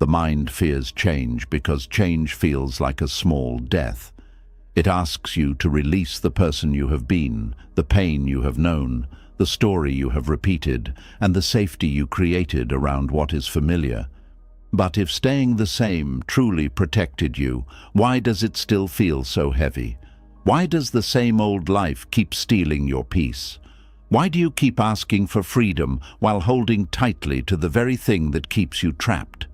The mind fears change because change feels like a small death. It asks you to release the person you have been, the pain you have known, the story you have repeated, and the safety you created around what is familiar. But if staying the same truly protected you, why does it still feel so heavy? Why does the same old life keep stealing your peace? Why do you keep asking for freedom while holding tightly to the very thing that keeps you trapped?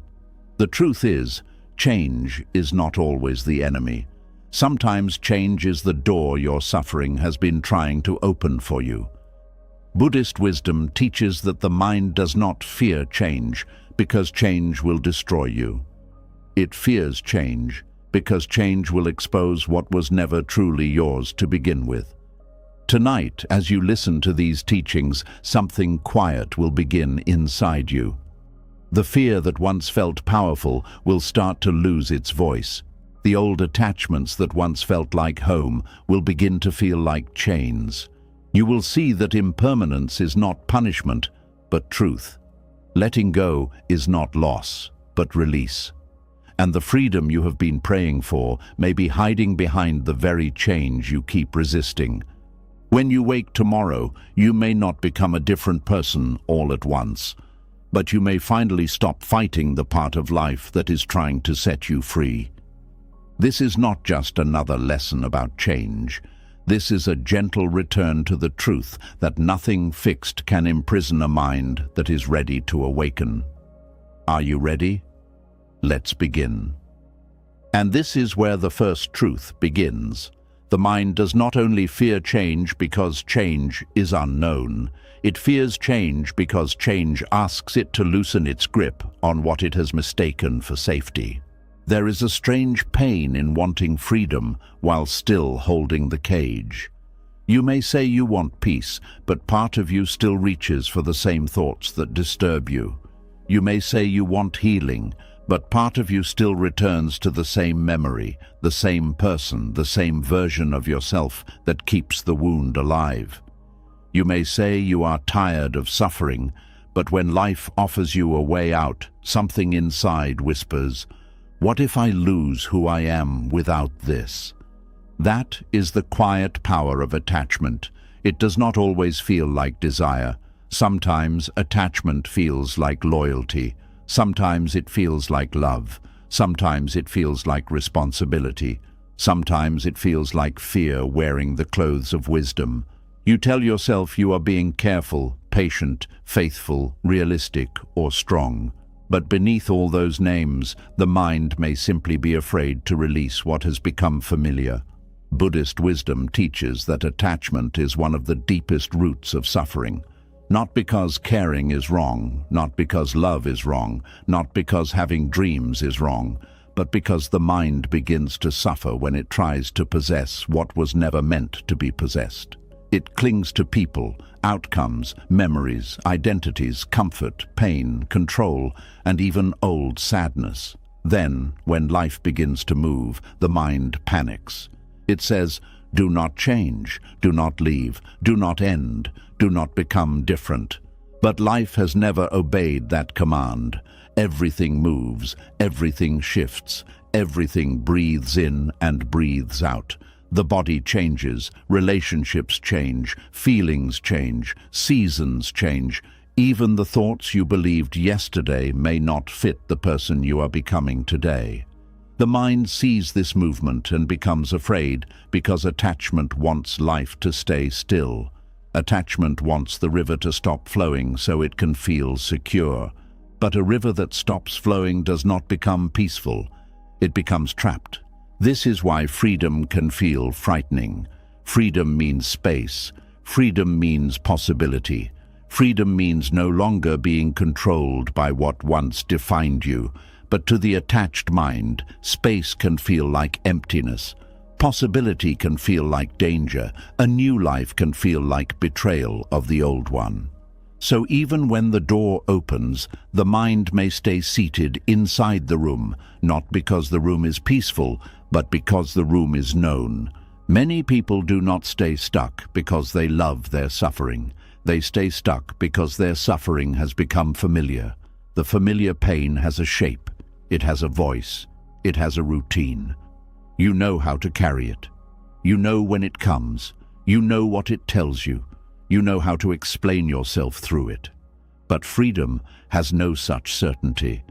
The truth is, change is not always the enemy. Sometimes change is the door your suffering has been trying to open for you. Buddhist wisdom teaches that the mind does not fear change because change will destroy you. It fears change because change will expose what was never truly yours to begin with. Tonight, as you listen to these teachings, something quiet will begin inside you. The fear that once felt powerful will start to lose its voice. The old attachments that once felt like home will begin to feel like chains. You will see that impermanence is not punishment, but truth. Letting go is not loss, but release. And the freedom you have been praying for may be hiding behind the very change you keep resisting. When you wake tomorrow, you may not become a different person all at once, but you may finally stop fighting the part of life that is trying to set you free. This is not just another lesson about change. This is a gentle return to the truth that nothing fixed can imprison a mind that is ready to awaken. Are you ready? Let's begin. And this is where the first truth begins. The mind does not only fear change because change is unknown. It fears change because change asks it to loosen its grip on what it has mistaken for safety. There is a strange pain in wanting freedom while still holding the cage. You may say you want peace, but part of you still reaches for the same thoughts that disturb you. You may say you want healing, but part of you still returns to the same memory, the same person, the same version of yourself that keeps the wound alive. You may say you are tired of suffering, but when life offers you a way out, something inside whispers, "What if I lose who I am without this?" That is the quiet power of attachment. It does not always feel like desire. Sometimes attachment feels like loyalty. Sometimes it feels like love. Sometimes it feels like responsibility. Sometimes it feels like fear wearing the clothes of wisdom. You tell yourself you are being careful, patient, faithful, realistic, or strong. But beneath all those names, the mind may simply be afraid to release what has become familiar. Buddhist wisdom teaches that attachment is one of the deepest roots of suffering. Not because caring is wrong, not because love is wrong, not because having dreams is wrong, but because the mind begins to suffer when it tries to possess what was never meant to be possessed. It clings to people, outcomes, memories, identities, comfort, pain, control, and even old sadness. Then, when life begins to move, the mind panics. It says, "Do not change, do not leave, do not end, do not become different." But life has never obeyed that command. Everything moves, everything shifts, everything breathes in and breathes out. The body changes, relationships change, feelings change, seasons change. Even the thoughts you believed yesterday may not fit the person you are becoming today. The mind sees this movement and becomes afraid because attachment wants life to stay still. Attachment wants the river to stop flowing so it can feel secure. But a river that stops flowing does not become peaceful. It becomes trapped. This is why freedom can feel frightening. Freedom means space. Freedom means possibility. Freedom means no longer being controlled by what once defined you. But to the attached mind, space can feel like emptiness. Possibility can feel like danger. A new life can feel like betrayal of the old one. So even when the door opens, the mind may stay seated inside the room, not because the room is peaceful, but because the room is known. Many people do not stay stuck because they love their suffering. They stay stuck because their suffering has become familiar. The familiar pain has a shape. It has a voice. It has a routine. You know how to carry it. You know when it comes. You know what it tells you. You know how to explain yourself through it. But freedom has no such certainty.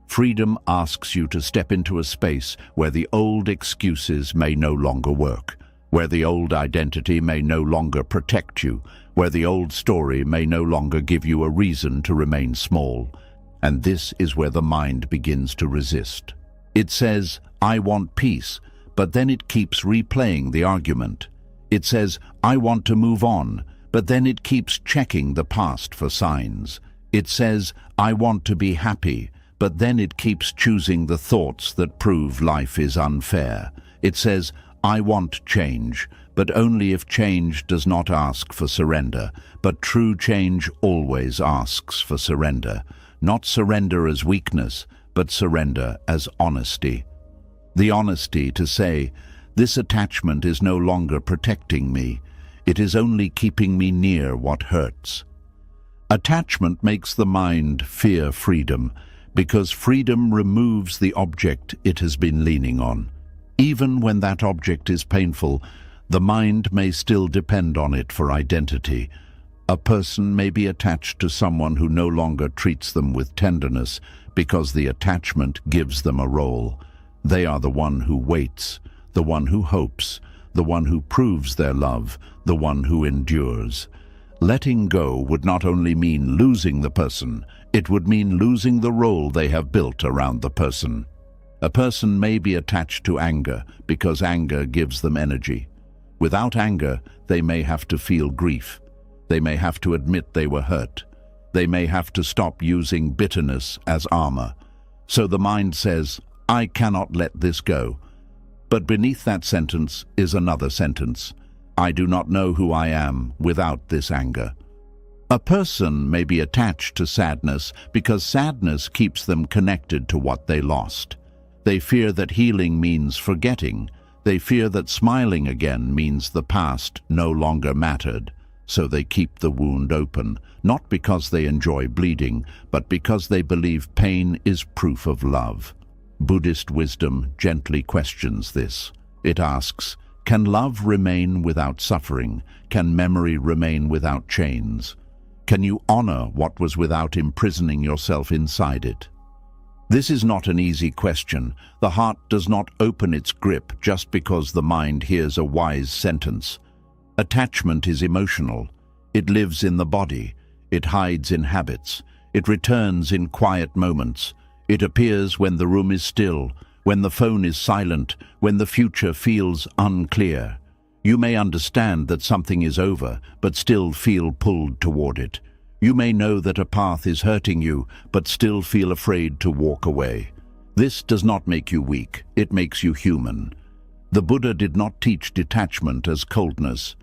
Freedom asks you to step into a space where the old excuses may no longer work, where the old identity may no longer protect you, where the old story may no longer give you a reason to remain small. And this is where the mind begins to resist. It says, "I want peace," but then it keeps replaying the argument. It says, "I want to move on," but then it keeps checking the past for signs. It says, "I want to be happy," but then it keeps choosing the thoughts that prove life is unfair. It says, "I want change," but only if change does not ask for surrender. But true change always asks for surrender. Not surrender as weakness, but surrender as honesty. The honesty to say, this attachment is no longer protecting me. It is only keeping me near what hurts. Attachment makes the mind fear freedom, because freedom removes the object it has been leaning on. Even when that object is painful, the mind may still depend on it for identity. A person may be attached to someone who no longer treats them with tenderness because the attachment gives them a role. They are the one who waits, the one who hopes, the one who proves their love, the one who endures. Letting go would not only mean losing the person, it would mean losing the role they have built around the person. A person may be attached to anger because anger gives them energy. Without anger, they may have to feel grief. They may have to admit they were hurt. They may have to stop using bitterness as armor. So the mind says, "I cannot let this go." But beneath that sentence is another sentence. "I do not know who I am without this anger." A person may be attached to sadness because sadness keeps them connected to what they lost. They fear that healing means forgetting. They fear that smiling again means the past no longer mattered. So they keep the wound open, not because they enjoy bleeding, but because they believe pain is proof of love. Buddhist wisdom gently questions this. It asks, can love remain without suffering? Can memory remain without chains? Can you honor what was without imprisoning yourself inside it? This is not an easy question. The heart does not open its grip just because the mind hears a wise sentence. Attachment is emotional. It lives in the body. It hides in habits. It returns in quiet moments. It appears when the room is still, when the phone is silent, when the future feels unclear. You may understand that something is over, but still feel pulled toward it. You may know that a path is hurting you, but still feel afraid to walk away. This does not make you weak. It makes you human. The Buddha did not teach detachment as coldness.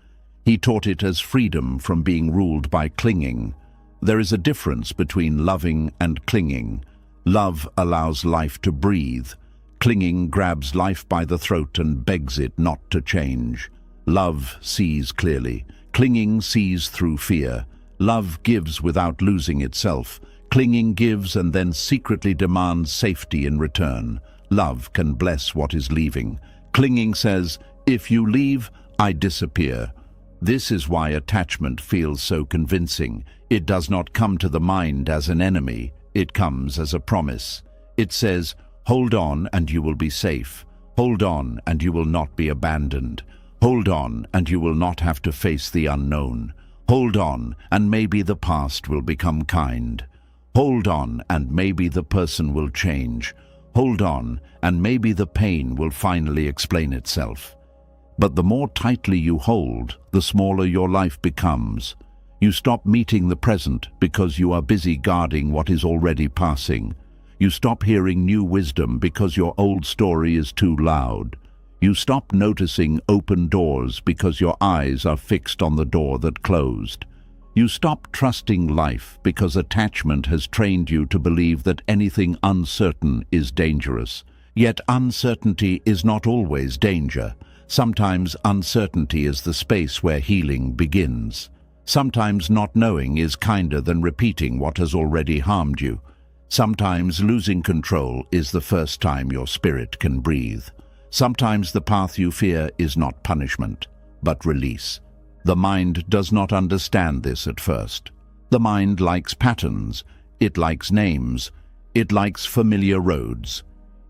He taught it as freedom from being ruled by clinging. There is a difference between loving and clinging. Love allows life to breathe. Clinging grabs life by the throat and begs it not to change. Love sees clearly. Clinging sees through fear. Love gives without losing itself. Clinging gives and then secretly demands safety in return. Love can bless what is leaving. Clinging says, "If you leave, I disappear." This is why attachment feels so convincing. It does not come to the mind as an enemy. It comes as a promise. It says, hold on and you will be safe. Hold on and you will not be abandoned. Hold on and you will not have to face the unknown. Hold on and maybe the past will become kind. Hold on and maybe the person will change. Hold on and maybe the pain will finally explain itself. But the more tightly you hold, the smaller your life becomes. You stop meeting the present because you are busy guarding what is already passing. You stop hearing new wisdom because your old story is too loud. You stop noticing open doors because your eyes are fixed on the door that closed. You stop trusting life because attachment has trained you to believe that anything uncertain is dangerous. Yet uncertainty is not always danger. Sometimes uncertainty is the space where healing begins. Sometimes not knowing is kinder than repeating what has already harmed you. Sometimes losing control is the first time your spirit can breathe. Sometimes the path you fear is not punishment, but release. The mind does not understand this at first. The mind likes patterns, it likes names, it likes familiar roads.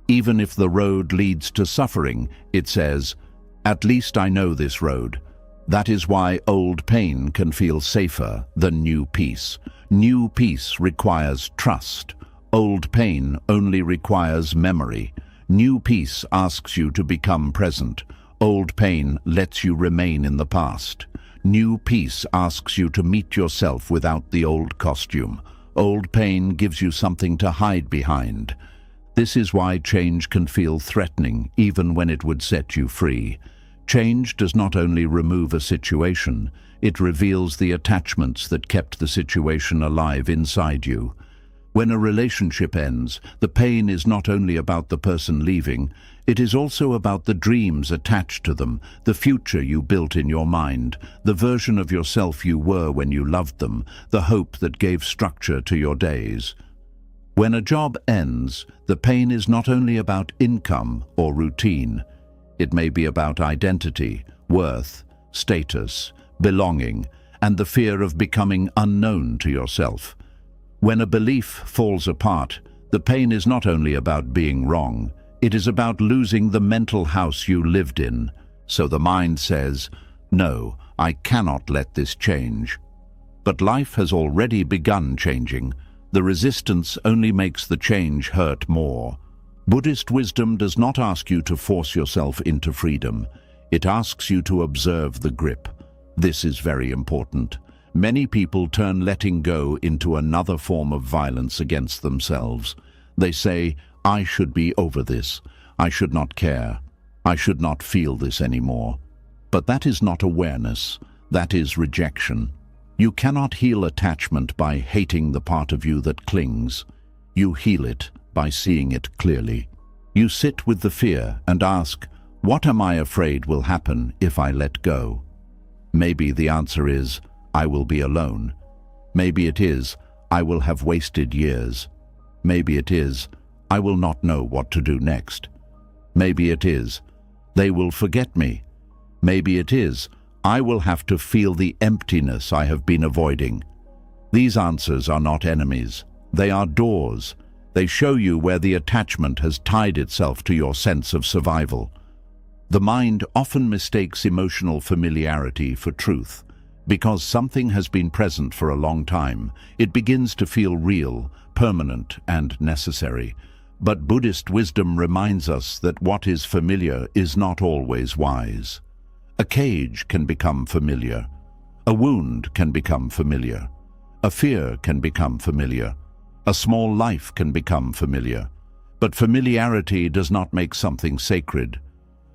Even if the road leads to suffering, it says, "At least I know this road." That is why old pain can feel safer than new peace. New peace requires trust. Old pain only requires memory. New peace asks you to become present. Old pain lets you remain in the past. New peace asks you to meet yourself without the old costume. Old pain gives you something to hide behind. This is why change can feel threatening, even when it would set you free. Change does not only remove a situation, it reveals the attachments that kept the situation alive inside you. When a relationship ends, the pain is not only about the person leaving, it is also about the dreams attached to them, the future you built in your mind, the version of yourself you were when you loved them, the hope that gave structure to your days. When a job ends, the pain is not only about income or routine. It may be about identity, worth, status, belonging, and the fear of becoming unknown to yourself. When a belief falls apart, the pain is not only about being wrong, it is about losing the mental house you lived in. So the mind says, "No, I cannot let this change." But life has already begun changing. The resistance only makes the change hurt more. Buddhist wisdom does not ask you to force yourself into freedom. It asks you to observe the grip. This is very important. Many people turn letting go into another form of violence against themselves. They say, "I should be over this. I should not care. I should not feel this anymore." But that is not awareness. That is rejection. You cannot heal attachment by hating the part of you that clings. You heal it by seeing it clearly. You sit with the fear and ask, "What am I afraid will happen if I let go?" Maybe the answer is, "I will be alone." Maybe it is, "I will have wasted years." Maybe it is, "I will not know what to do next." Maybe it is, "They will forget me." Maybe it is, "I will have to feel the emptiness I have been avoiding." These answers are not enemies. They are doors. They show you where the attachment has tied itself to your sense of survival. The mind often mistakes emotional familiarity for truth. Because something has been present for a long time, it begins to feel real, permanent, and necessary. But Buddhist wisdom reminds us that what is familiar is not always wise. A cage can become familiar. A wound can become familiar. A fear can become familiar. A small life can become familiar. But familiarity does not make something sacred.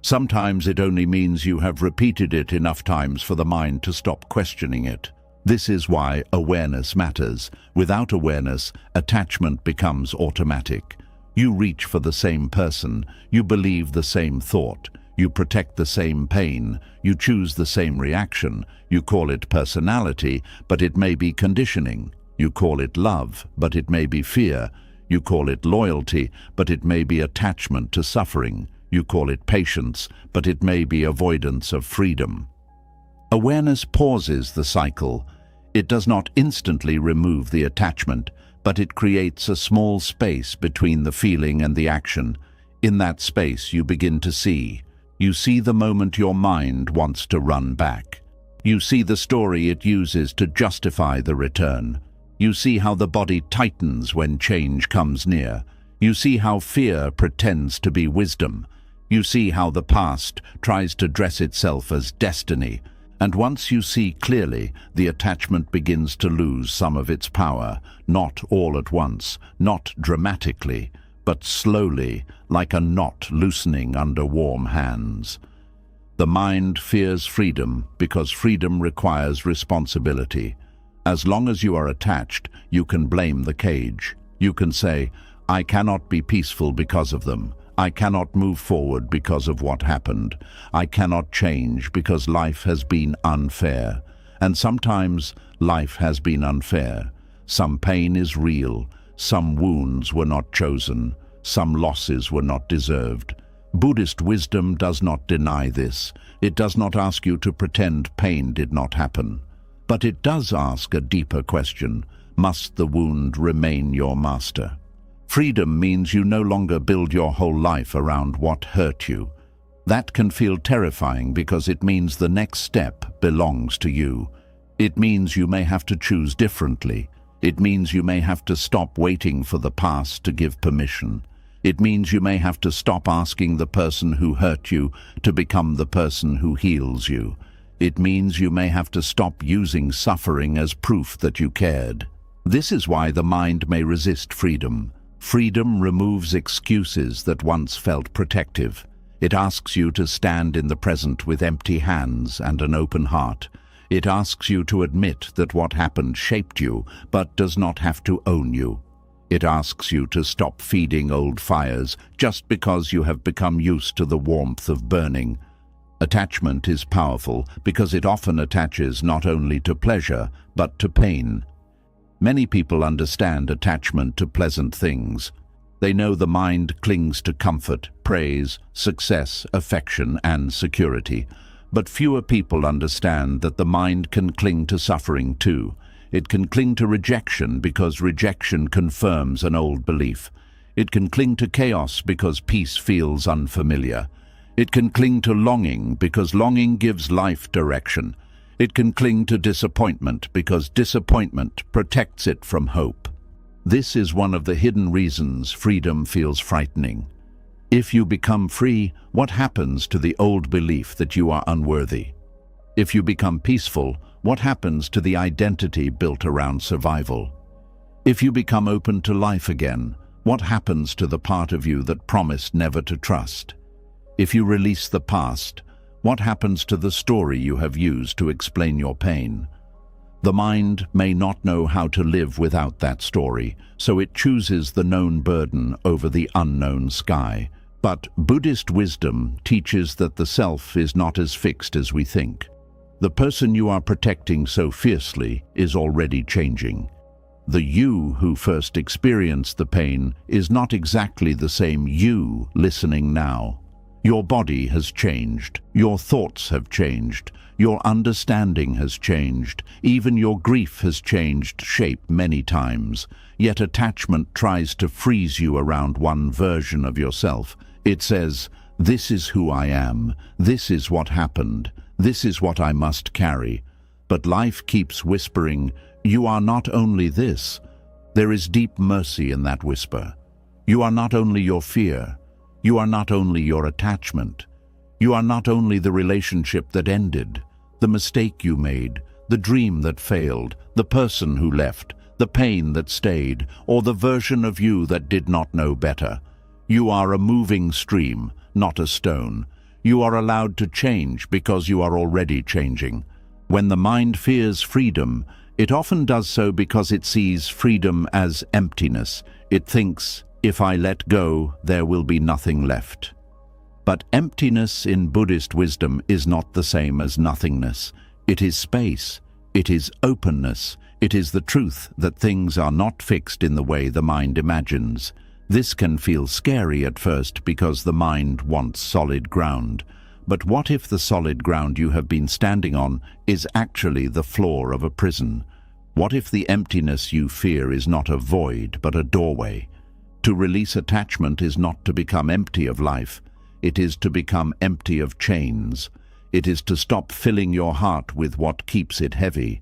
Sometimes it only means you have repeated it enough times for the mind to stop questioning it. This is why awareness matters. Without awareness, attachment becomes automatic. You reach for the same person, you believe the same thought, you protect the same pain, you choose the same reaction. You call it personality, but it may be conditioning. You call it love, but it may be fear. You call it loyalty, but it may be attachment to suffering. You call it patience, but it may be avoidance of freedom. Awareness pauses the cycle. It does not instantly remove the attachment, but it creates a small space between the feeling and the action. In that space you begin to see. You see the moment your mind wants to run back. You see the story it uses to justify the return. You see how the body tightens when change comes near. You see how fear pretends to be wisdom. You see how the past tries to dress itself as destiny. And once you see clearly, the attachment begins to lose some of its power, not all at once, not dramatically, but slowly, like a knot loosening under warm hands. The mind fears freedom because freedom requires responsibility. As long as you are attached, you can blame the cage. You can say, "I cannot be peaceful because of them. I cannot move forward because of what happened. I cannot change because life has been unfair." And sometimes life has been unfair. Some pain is real. Some wounds were not chosen, some losses were not deserved. Buddhist wisdom does not deny this. It does not ask you to pretend pain did not happen. But it does ask a deeper question: must the wound remain your master? Freedom means you no longer build your whole life around what hurt you. That can feel terrifying because it means the next step belongs to you. It means you may have to choose differently. It means you may have to stop waiting for the past to give permission. It means you may have to stop asking the person who hurt you to become the person who heals you. It means you may have to stop using suffering as proof that you cared. This is why the mind may resist freedom. Freedom removes excuses that once felt protective. It asks you to stand in the present with empty hands and an open heart. It asks you to admit that what happened shaped you, but does not have to own you. It asks you to stop feeding old fires just because you have become used to the warmth of burning. Attachment is powerful because it often attaches not only to pleasure, but to pain. Many people understand attachment to pleasant things. They know the mind clings to comfort, praise, success, affection, and security. But fewer people understand that the mind can cling to suffering too. It can cling to rejection because rejection confirms an old belief. It can cling to chaos because peace feels unfamiliar. It can cling to longing because longing gives life direction. It can cling to disappointment because disappointment protects it from hope. This is one of the hidden reasons freedom feels frightening. If you become free, what happens to the old belief that you are unworthy? If you become peaceful, what happens to the identity built around survival? If you become open to life again, what happens to the part of you that promised never to trust? If you release the past, what happens to the story you have used to explain your pain? The mind may not know how to live without that story, so it chooses the known burden over the unknown sky. But Buddhist wisdom teaches that the self is not as fixed as we think. The person you are protecting so fiercely is already changing. The you who first experienced the pain is not exactly the same you listening now. Your body has changed, your thoughts have changed, your understanding has changed, even your grief has changed shape many times. Yet attachment tries to freeze you around one version of yourself. It says, "This is who I am, this is what happened, this is what I must carry." But life keeps whispering, "You are not only this." There is deep mercy in that whisper. You are not only your fear, you are not only your attachment. You are not only the relationship that ended, the mistake you made, the dream that failed, the person who left, the pain that stayed, or the version of you that did not know better. You are a moving stream, not a stone. You are allowed to change because you are already changing. When the mind fears freedom, it often does so because it sees freedom as emptiness. It thinks, if I let go, there will be nothing left. But emptiness in Buddhist wisdom is not the same as nothingness. It is space. It is openness. It is the truth that things are not fixed in the way the mind imagines. This can feel scary at first because the mind wants solid ground. But what if the solid ground you have been standing on is actually the floor of a prison? What if the emptiness you fear is not a void but a doorway? To release attachment is not to become empty of life. It is to become empty of chains. It is to stop filling your heart with what keeps it heavy.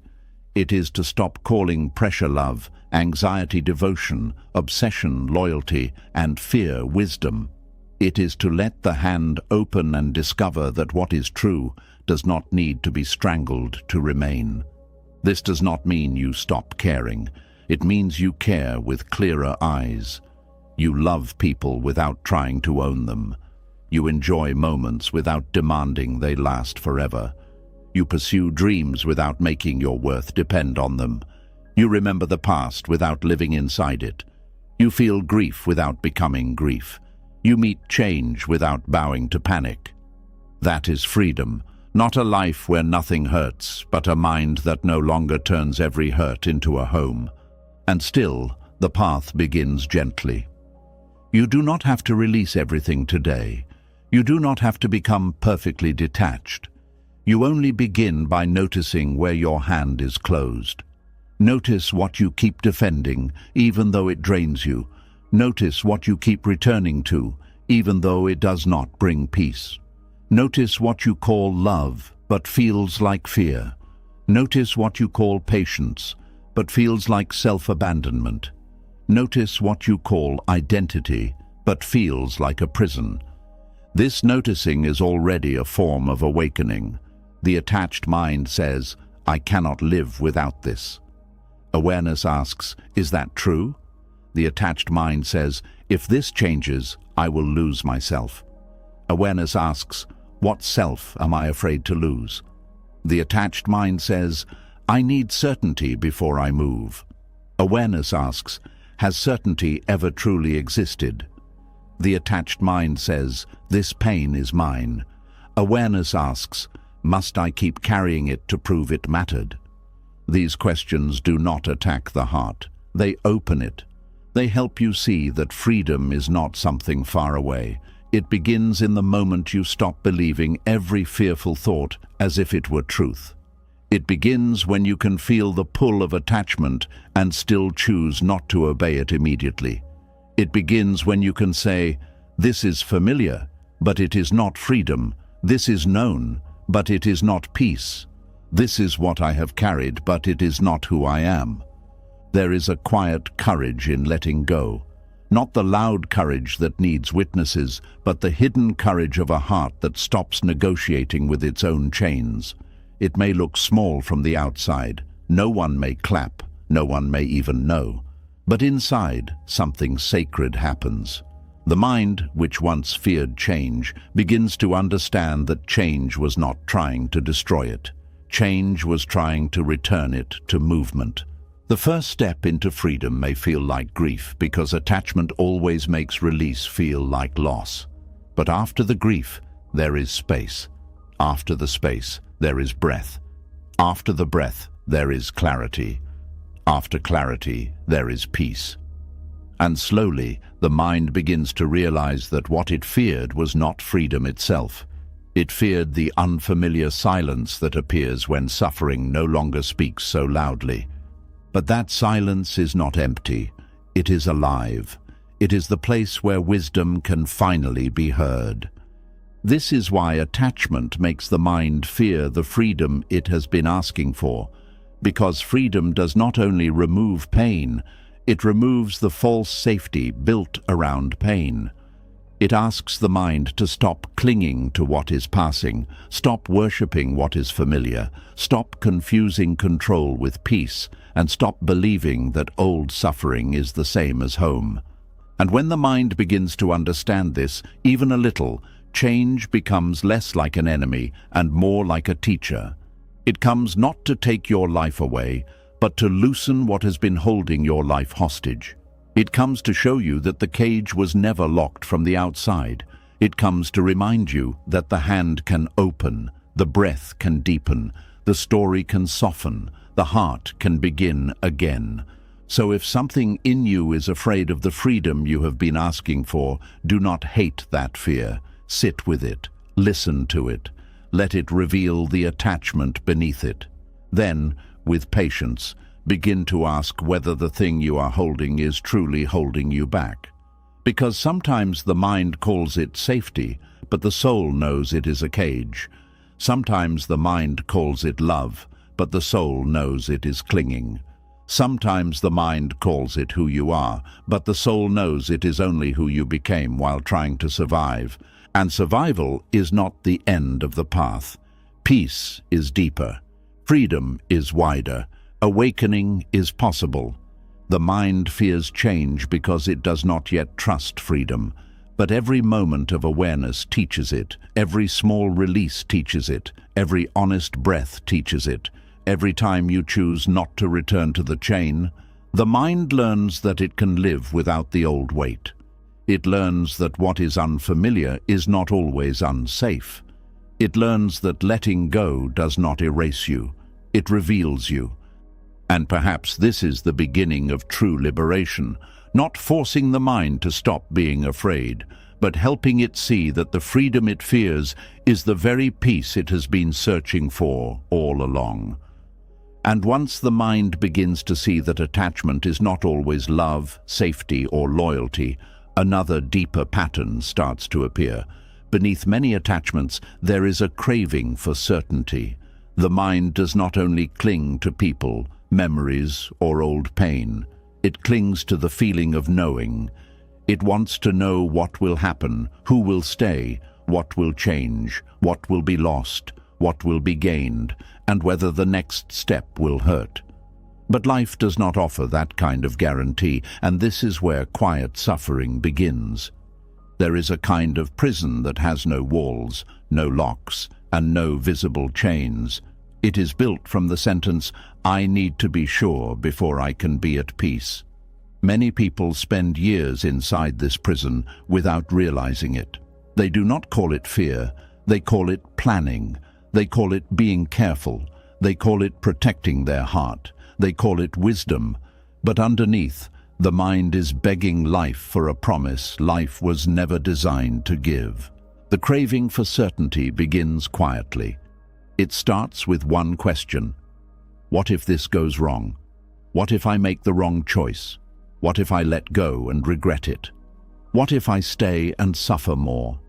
It is to stop calling pressure love, anxiety devotion, obsession loyalty, and fear wisdom. It is to let the hand open and discover that what is true does not need to be strangled to remain. This does not mean you stop caring. It means you care with clearer eyes. You love people without trying to own them. You enjoy moments without demanding they last forever. You pursue dreams without making your worth depend on them. You remember the past without living inside it. You feel grief without becoming grief. You meet change without bowing to panic. That is freedom, not a life where nothing hurts, but a mind that no longer turns every hurt into a home. And still, the path begins gently. You do not have to release everything today. You do not have to become perfectly detached. You only begin by noticing where your hand is closed. Notice what you keep defending, even though it drains you. Notice what you keep returning to, even though it does not bring peace. Notice what you call love, but feels like fear. Notice what you call patience, but feels like self-abandonment. Notice what you call identity, but feels like a prison. This noticing is already a form of awakening. The attached mind says, "I cannot live without this." Awareness asks, "Is that true?" The attached mind says, "If this changes, I will lose myself." Awareness asks, "What self am I afraid to lose?" The attached mind says, "I need certainty before I move." Awareness asks, "Has certainty ever truly existed?" The attached mind says, "This pain is mine." Awareness asks, "Must I keep carrying it to prove it mattered?" These questions do not attack the heart. They open it. They help you see that freedom is not something far away. It begins in the moment you stop believing every fearful thought as if it were truth. It begins when you can feel the pull of attachment and still choose not to obey it immediately. It begins when you can say, "This is familiar, but it is not freedom. This is known, but it is not peace. This is what I have carried, but it is not who I am." There is a quiet courage in letting go. Not the loud courage that needs witnesses, but the hidden courage of a heart that stops negotiating with its own chains. It may look small from the outside. No one may clap. No one may even know. But inside, something sacred happens. The mind, which once feared change, begins to understand that change was not trying to destroy it. Change was trying to return it to movement. The first step into freedom may feel like grief because attachment always makes release feel like loss. But after the grief, there is space. After the space, there is breath. After the breath, there is clarity. After clarity, there is peace. And slowly, the mind begins to realize that what it feared was not freedom itself. It feared the unfamiliar silence that appears when suffering no longer speaks so loudly. But that silence is not empty. It is alive. It is the place where wisdom can finally be heard. This is why attachment makes the mind fear the freedom it has been asking for, because freedom does not only remove pain, it removes the false safety built around pain. It asks the mind to stop clinging to what is passing, stop worshipping what is familiar, stop confusing control with peace, and stop believing that old suffering is the same as home. And when the mind begins to understand this, even a little, change becomes less like an enemy and more like a teacher. It comes not to take your life away, but to loosen what has been holding your life hostage. It comes to show you that the cage was never locked from the outside. It comes to remind you that the hand can open, the breath can deepen, the story can soften, the heart can begin again. So if something in you is afraid of the freedom you have been asking for, do not hate that fear. Sit with it. Listen to it. Let it reveal the attachment beneath it. Then, with patience, begin to ask whether the thing you are holding is truly holding you back. Because sometimes the mind calls it safety, but the soul knows it is a cage. Sometimes the mind calls it love, but the soul knows it is clinging. Sometimes the mind calls it who you are, but the soul knows it is only who you became while trying to survive. And survival is not the end of the path. Peace is deeper. Freedom is wider. Awakening is possible. The mind fears change because it does not yet trust freedom. But every moment of awareness teaches it. Every small release teaches it. Every honest breath teaches it. Every time you choose not to return to the chain, the mind learns that it can live without the old weight. It learns that what is unfamiliar is not always unsafe. It learns that letting go does not erase you. It reveals you. And perhaps this is the beginning of true liberation, not forcing the mind to stop being afraid, but helping it see that the freedom it fears is the very peace it has been searching for all along. And once the mind begins to see that attachment is not always love, safety, or loyalty, another deeper pattern starts to appear. Beneath many attachments, there is a craving for certainty. The mind does not only cling to people, memories, or old pain. It clings to the feeling of knowing. It wants to know what will happen, who will stay, what will change, what will be lost, what will be gained, and whether the next step will hurt. But life does not offer that kind of guarantee, and this is where quiet suffering begins. There is a kind of prison that has no walls, no locks, and no visible chains. It is built from the sentence, "I need to be sure before I can be at peace." Many people spend years inside this prison without realizing it. They do not call it fear, they call it planning. They call it being careful. They call it protecting their heart. They call it wisdom. But underneath, the mind is begging life for a promise life was never designed to give. The craving for certainty begins quietly. It starts with one question. What if this goes wrong? What if I make the wrong choice? What if I let go and regret it? What if I stay and suffer more?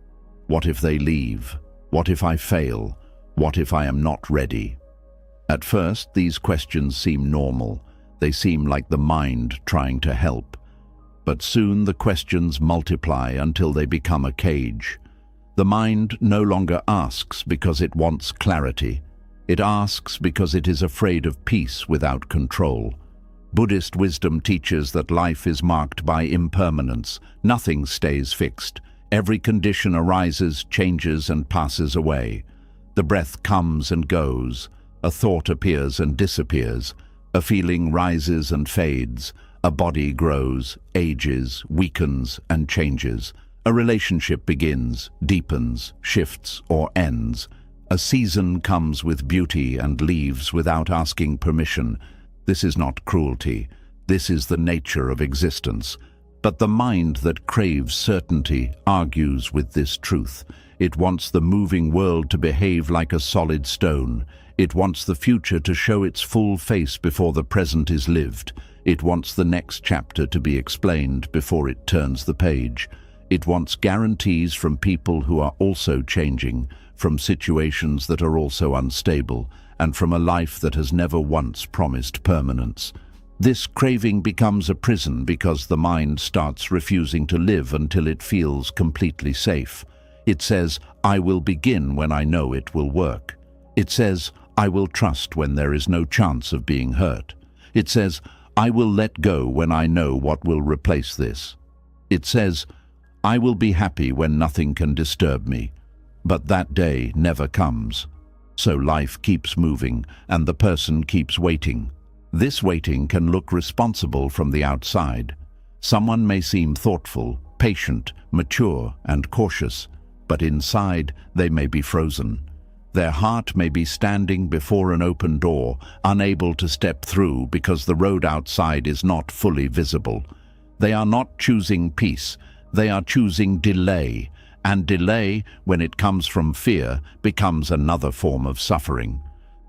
What if they leave? What if I fail? What if I am not ready? At first, these questions seem normal. They seem like the mind trying to help. But soon the questions multiply until they become a cage. The mind no longer asks because it wants clarity. It asks because it is afraid of peace without control. Buddhist wisdom teaches that life is marked by impermanence. Nothing stays fixed. Every condition arises, changes, and passes away. The breath comes and goes. A thought appears and disappears. A feeling rises and fades. A body grows, ages, weakens, and changes. A relationship begins, deepens, shifts, or ends. A season comes with beauty and leaves without asking permission. This is not cruelty. This is the nature of existence. But the mind that craves certainty argues with this truth. It wants the moving world to behave like a solid stone. It wants the future to show its full face before the present is lived. It wants the next chapter to be explained before it turns the page. It wants guarantees from people who are also changing, from situations that are also unstable, and from a life that has never once promised permanence. This craving becomes a prison because the mind starts refusing to live until it feels completely safe. It says, "I will begin when I know it will work." It says, "I will trust when there is no chance of being hurt." It says, "I will let go when I know what will replace this." It says, "I will be happy when nothing can disturb me." But that day never comes. So life keeps moving, and the person keeps waiting. This waiting can look responsible from the outside. Someone may seem thoughtful, patient, mature, and cautious, but inside they may be frozen. Their heart may be standing before an open door, unable to step through because the road outside is not fully visible. They are not choosing peace, they are choosing delay. And delay, when it comes from fear, becomes another form of suffering.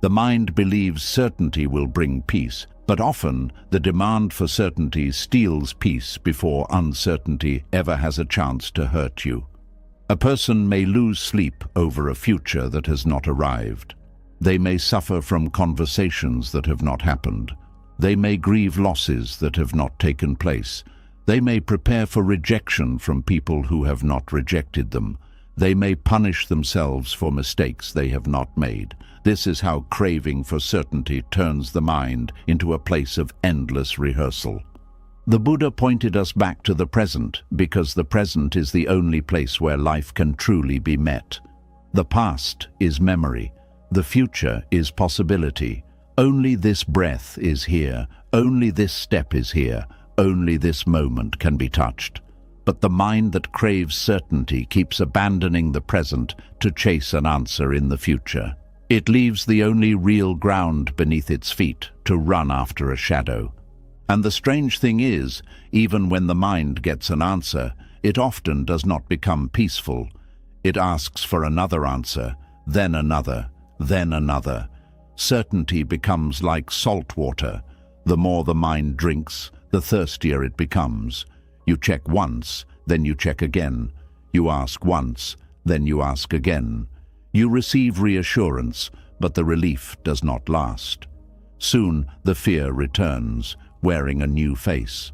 The mind believes certainty will bring peace, but often the demand for certainty steals peace before uncertainty ever has a chance to hurt you. A person may lose sleep over a future that has not arrived. They may suffer from conversations that have not happened. They may grieve losses that have not taken place. They may prepare for rejection from people who have not rejected them. They may punish themselves for mistakes they have not made. This is how craving for certainty turns the mind into a place of endless rehearsal. The Buddha pointed us back to the present because the present is the only place where life can truly be met. The past is memory. The future is possibility. Only this breath is here. Only this step is here. Only this moment can be touched. But the mind that craves certainty keeps abandoning the present to chase an answer in the future. It leaves the only real ground beneath its feet to run after a shadow. And the strange thing is, even when the mind gets an answer, it often does not become peaceful. It asks for another answer, then another, then another. Certainty becomes like salt water. The more the mind drinks, the thirstier it becomes. You check once, then you check again. You ask once, then you ask again. You receive reassurance, but the relief does not last. Soon the fear returns, wearing a new face.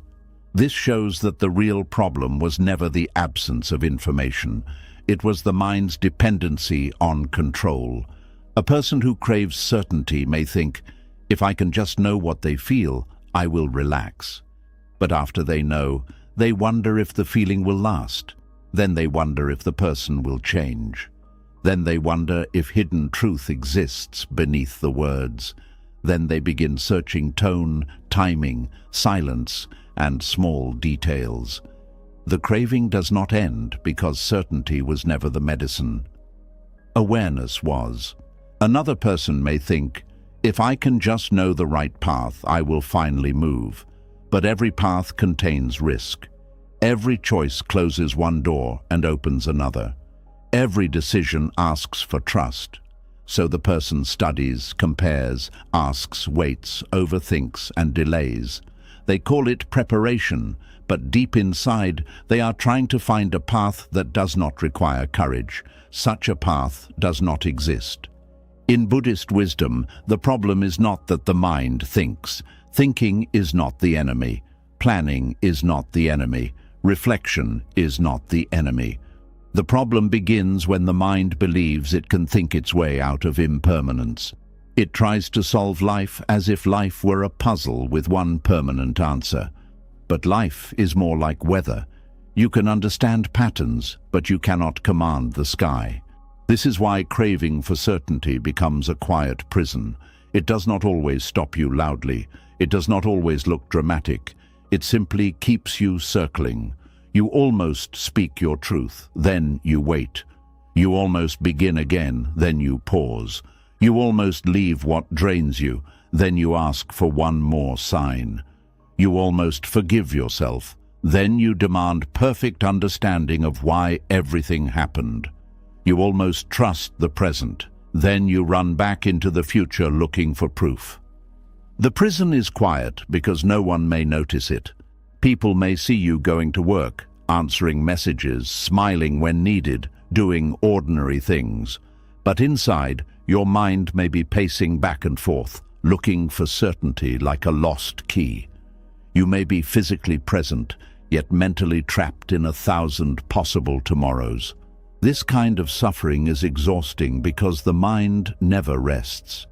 This shows that the real problem was never the absence of information. It was the mind's dependency on control. A person who craves certainty may think, if I can just know what they feel, I will relax. But after they know, they wonder if the feeling will last. Then they wonder if the person will change. Then they wonder if hidden truth exists beneath the words. Then they begin searching tone, timing, silence, and small details. The craving does not end because certainty was never the medicine. Awareness was. Another person may think, if I can just know the right path, I will finally move. But every path contains risk. Every choice closes one door and opens another. Every decision asks for trust. So the person studies, compares, asks, waits, overthinks, and delays. They call it preparation, but deep inside, they are trying to find a path that does not require courage. Such a path does not exist. In Buddhist wisdom, the problem is not that the mind thinks. Thinking is not the enemy. Planning is not the enemy. Reflection is not the enemy. The problem begins when the mind believes it can think its way out of impermanence. It tries to solve life as if life were a puzzle with one permanent answer. But life is more like weather. You can understand patterns, but you cannot command the sky. This is why craving for certainty becomes a quiet prison. It does not always stop you loudly. It does not always look dramatic. It simply keeps you circling. You almost speak your truth, then you wait. You almost begin again, then you pause. You almost leave what drains you, then you ask for one more sign. You almost forgive yourself, then you demand perfect understanding of why everything happened. You almost trust the present, then you run back into the future looking for proof. The prison is quiet because no one may notice it. People may see you going to work, answering messages, smiling when needed, doing ordinary things. But inside, your mind may be pacing back and forth, looking for certainty like a lost key. You may be physically present, yet mentally trapped in 1,000 possible tomorrows. This kind of suffering is exhausting because the mind never rests.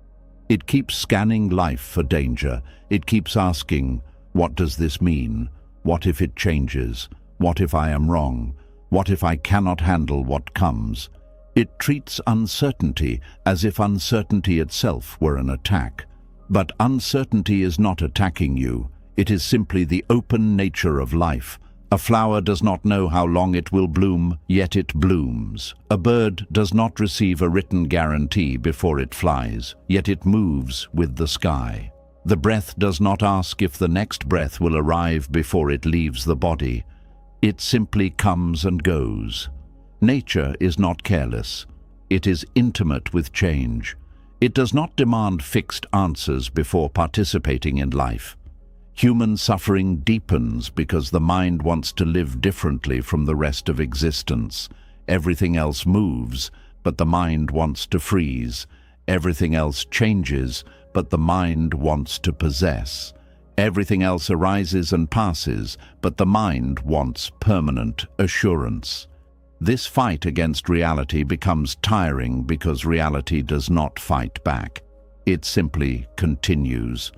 It keeps scanning life for danger. It keeps asking, what does this mean? What if it changes? What if I am wrong? What if I cannot handle what comes? It treats uncertainty as if uncertainty itself were an attack. But uncertainty is not attacking you. It is simply the open nature of life. A flower does not know how long it will bloom, yet it blooms. A bird does not receive a written guarantee before it flies, yet it moves with the sky. The breath does not ask if the next breath will arrive before it leaves the body. It simply comes and goes. Nature is not careless. It is intimate with change. It does not demand fixed answers before participating in life. Human suffering deepens because the mind wants to live differently from the rest of existence. Everything else moves, but the mind wants to freeze. Everything else changes, but the mind wants to possess. Everything else arises and passes, but the mind wants permanent assurance. This fight against reality becomes tiring because reality does not fight back. It simply continues.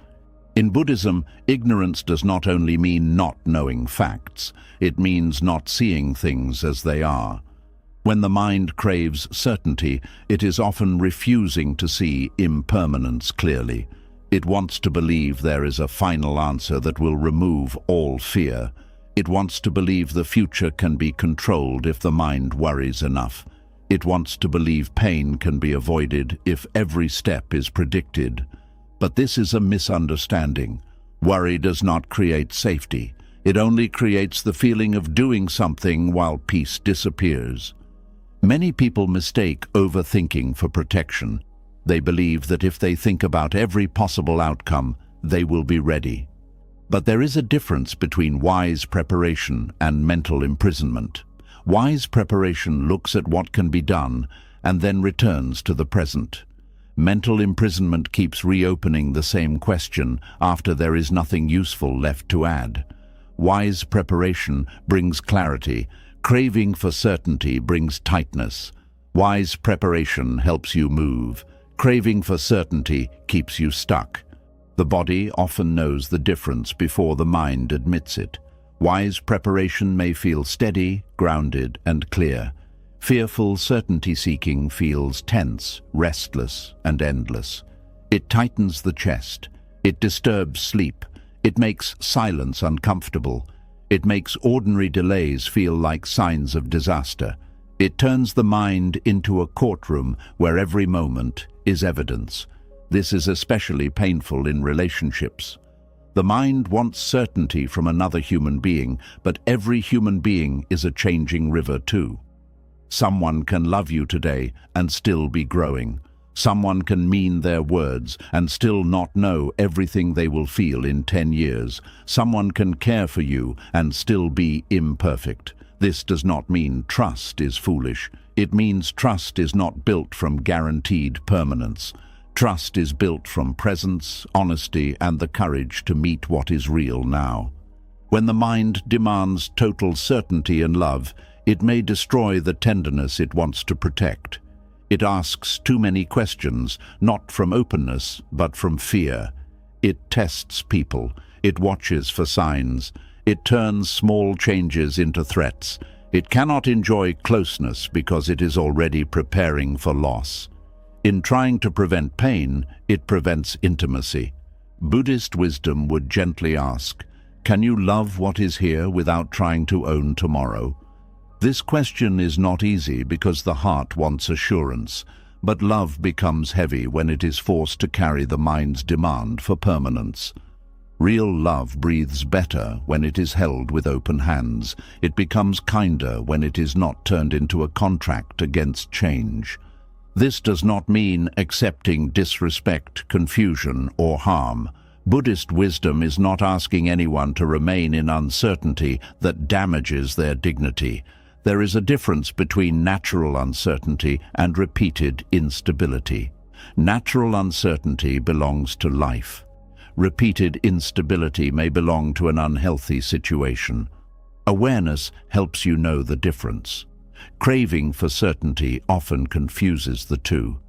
In Buddhism, ignorance does not only mean not knowing facts, it means not seeing things as they are. When the mind craves certainty, it is often refusing to see impermanence clearly. It wants to believe there is a final answer that will remove all fear. It wants to believe the future can be controlled if the mind worries enough. It wants to believe pain can be avoided if every step is predicted. But this is a misunderstanding. Worry does not create safety. It only creates the feeling of doing something while peace disappears. Many people mistake overthinking for protection. They believe that if they think about every possible outcome, they will be ready. But there is a difference between wise preparation and mental imprisonment. Wise preparation looks at what can be done and then returns to the present. Mental imprisonment keeps reopening the same question after there is nothing useful left to add. Wise preparation brings clarity. Craving for certainty brings tightness. Wise preparation helps you move. Craving for certainty keeps you stuck. The body often knows the difference before the mind admits it. Wise preparation may feel steady, grounded, and clear. Fearful certainty-seeking feels tense, restless, and endless. It tightens the chest. It disturbs sleep. It makes silence uncomfortable. It makes ordinary delays feel like signs of disaster. It turns the mind into a courtroom where every moment is evidence. This is especially painful in relationships. The mind wants certainty from another human being, but every human being is a changing river too. Someone can love you today and still be growing. Someone can mean their words and still not know everything they will feel in 10 years. Someone can care for you and still be imperfect. This does not mean trust is foolish. It means trust is not built from guaranteed permanence. Trust is built from presence, honesty, and the courage to meet what is real now. When the mind demands total certainty and love, it may destroy the tenderness it wants to protect. It asks too many questions, not from openness, but from fear. It tests people. It watches for signs. It turns small changes into threats. It cannot enjoy closeness because it is already preparing for loss. In trying to prevent pain, it prevents intimacy. Buddhist wisdom would gently ask, can you love what is here without trying to own tomorrow? This question is not easy because the heart wants assurance, but love becomes heavy when it is forced to carry the mind's demand for permanence. Real love breathes better when it is held with open hands. It becomes kinder when it is not turned into a contract against change. This does not mean accepting disrespect, confusion, or harm. Buddhist wisdom is not asking anyone to remain in uncertainty that damages their dignity. There is a difference between natural uncertainty and repeated instability. Natural uncertainty belongs to life. Repeated instability may belong to an unhealthy situation. Awareness helps you know the difference. Craving for certainty often confuses the two.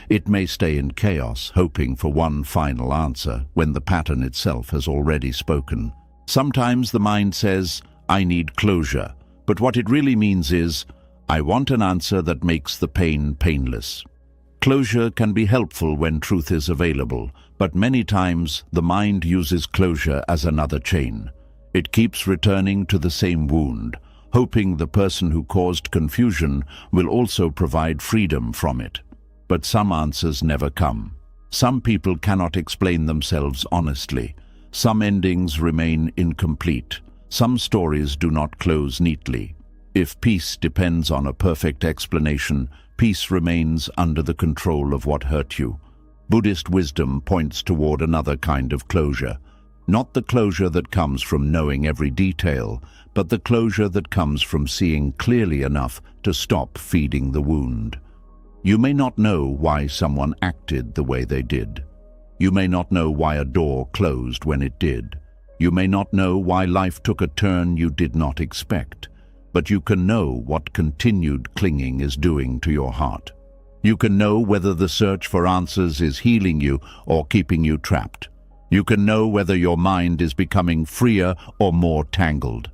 It may stay in chaos, hoping for one final answer when the pattern itself has already spoken. Sometimes the mind says, I need closure, but what it really means is, I want an answer that makes the pain painless. Closure can be helpful when truth is available, but many times the mind uses closure as another chain. It keeps returning to the same wound, hoping the person who caused confusion will also provide freedom from it. But some answers never come. Some people cannot explain themselves honestly. Some endings remain incomplete. Some stories do not close neatly. If peace depends on a perfect explanation, peace remains under the control of what hurt you. Buddhist wisdom points toward another kind of closure. Not the closure that comes from knowing every detail, but the closure that comes from seeing clearly enough to stop feeding the wound. You may not know why someone acted the way they did. You may not know why a door closed when it did. You may not know why life took a turn you did not expect. But you can know what continued clinging is doing to your heart. You can know whether the search for answers is healing you or keeping you trapped. You can know whether your mind is becoming freer or more tangled.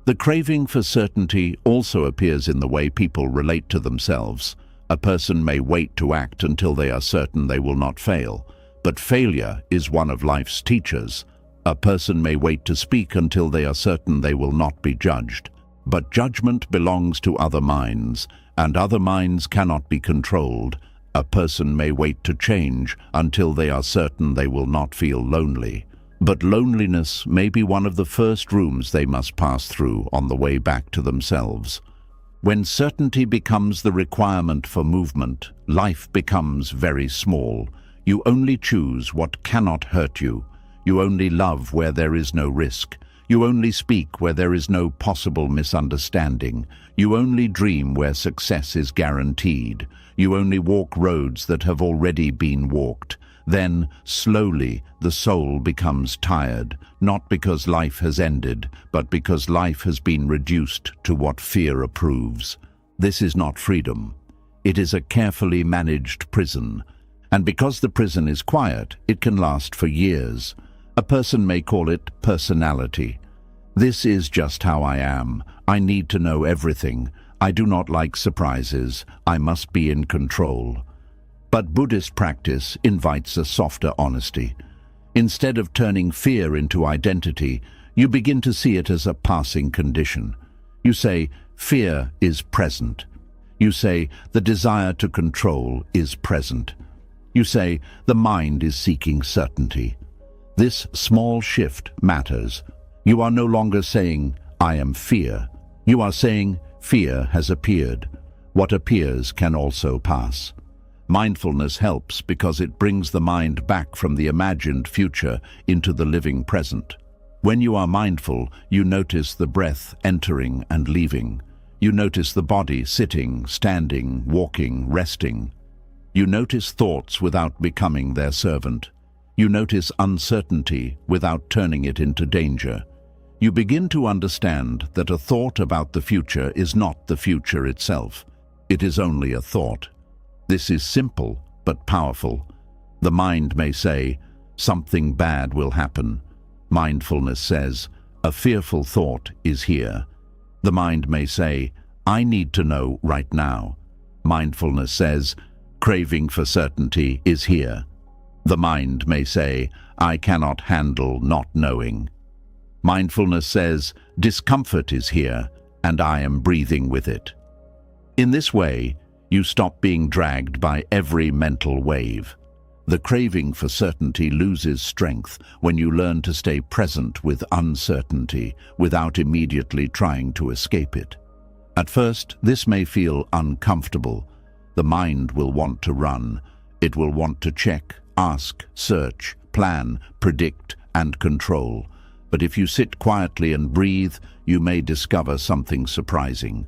The craving for certainty also appears in the way people relate to themselves. A person may wait to act until they are certain they will not fail, but failure is one of life's teachers. A person may wait to speak until they are certain they will not be judged. But judgment belongs to other minds, and other minds cannot be controlled. A person may wait to change until they are certain they will not feel lonely. But loneliness may be one of the first rooms they must pass through on the way back to themselves. When certainty becomes the requirement for movement, life becomes very small. You only choose what cannot hurt you. You only love where there is no risk. You only speak where there is no possible misunderstanding. You only dream where success is guaranteed. You only walk roads that have already been walked. Then, slowly, the soul becomes tired, not because life has ended, but because life has been reduced to what fear approves. This is not freedom. It is a carefully managed prison. And because the prison is quiet, it can last for years. A person may call it personality. This is just how I am. I need to know everything. I do not like surprises. I must be in control. But Buddhist practice invites a softer honesty. Instead of turning fear into identity, you begin to see it as a passing condition. You say, fear is present. You say, the desire to control is present. You say, the mind is seeking certainty. This small shift matters. You are no longer saying, I am fear. You are saying, fear has appeared. What appears can also pass. Mindfulness helps because it brings the mind back from the imagined future into the living present. When you are mindful, you notice the breath entering and leaving. You notice the body sitting, standing, walking, resting. You notice thoughts without becoming their servant. You notice uncertainty without turning it into danger. You begin to understand that a thought about the future is not the future itself. It is only a thought. This is simple but powerful. The mind may say, something bad will happen. Mindfulness says, a fearful thought is here. The mind may say, I need to know right now. Mindfulness says, craving for certainty is here. The mind may say, I cannot handle not knowing. Mindfulness says, discomfort is here, and I am breathing with it. In this way, you stop being dragged by every mental wave. The craving for certainty loses strength when you learn to stay present with uncertainty without immediately trying to escape it. At first, this may feel uncomfortable. The mind will want to run. It will want to check, ask, search, plan, predict, and control. But if you sit quietly and breathe, you may discover something surprising.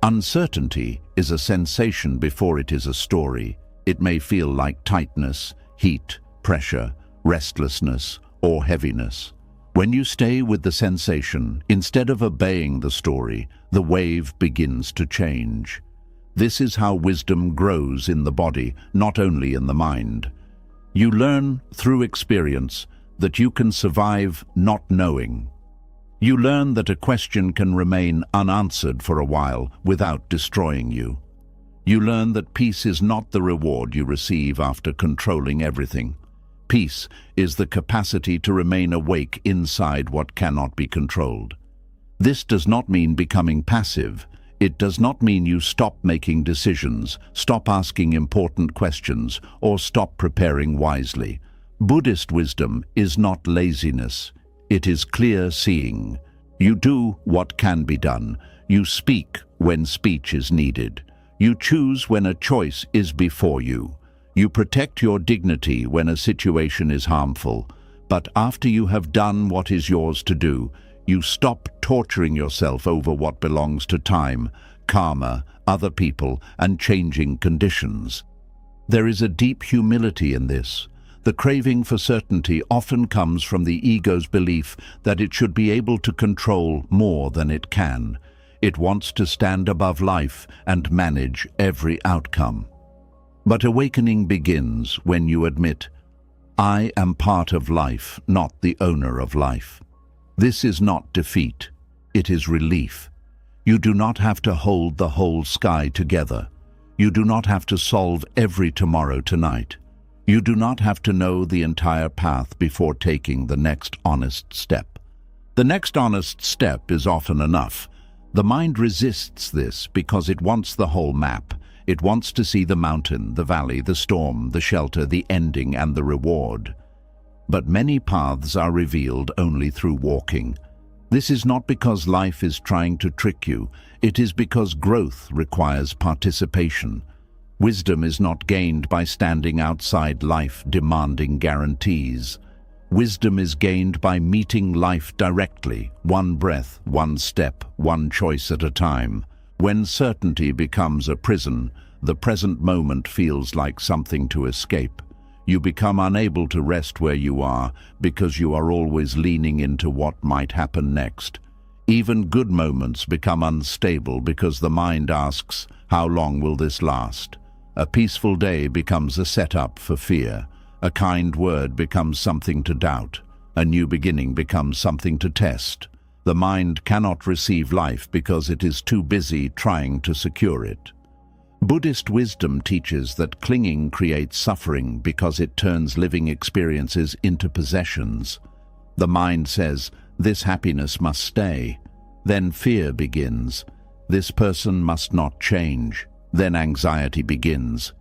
Uncertainty is a sensation before it is a story. It may feel like tightness, heat, pressure, restlessness, or heaviness. When you stay with the sensation, instead of obeying the story, the wave begins to change. This is how wisdom grows in the body, not only in the mind. You learn through experience that you can survive not knowing. You learn that a question can remain unanswered for a while without destroying you. You learn that peace is not the reward you receive after controlling everything. Peace is the capacity to remain awake inside what cannot be controlled. This does not mean becoming passive. It does not mean you stop making decisions, stop asking important questions, or stop preparing wisely. Buddhist wisdom is not laziness. It is clear seeing. You do what can be done. You speak when speech is needed. You choose when a choice is before you. You protect your dignity when a situation is harmful. But after you have done what is yours to do, you stop torturing yourself over what belongs to time, karma, other people, and changing conditions. There is a deep humility in this. The craving for certainty often comes from the ego's belief that it should be able to control more than it can. It wants to stand above life and manage every outcome. But awakening begins when you admit, I am part of life, not the owner of life. This is not defeat, it is relief. You do not have to hold the whole sky together. You do not have to solve every tomorrow tonight. You do not have to know the entire path before taking the next honest step. The next honest step is often enough. The mind resists this because it wants the whole map. It wants to see the mountain, the valley, the storm, the shelter, the ending, and the reward. But many paths are revealed only through walking. This is not because life is trying to trick you. It is because growth requires participation. Wisdom is not gained by standing outside life demanding guarantees. Wisdom is gained by meeting life directly, one breath, one step, one choice at a time. When certainty becomes a prison, the present moment feels like something to escape. You become unable to rest where you are because you are always leaning into what might happen next. Even good moments become unstable because the mind asks, how long will this last? A peaceful day becomes a setup for fear. A kind word becomes something to doubt. A new beginning becomes something to test. The mind cannot receive life because it is too busy trying to secure it. Buddhist wisdom teaches that clinging creates suffering because it turns living experiences into possessions. The mind says, this happiness must stay. Then fear begins. This person must not change. Then anxiety begins.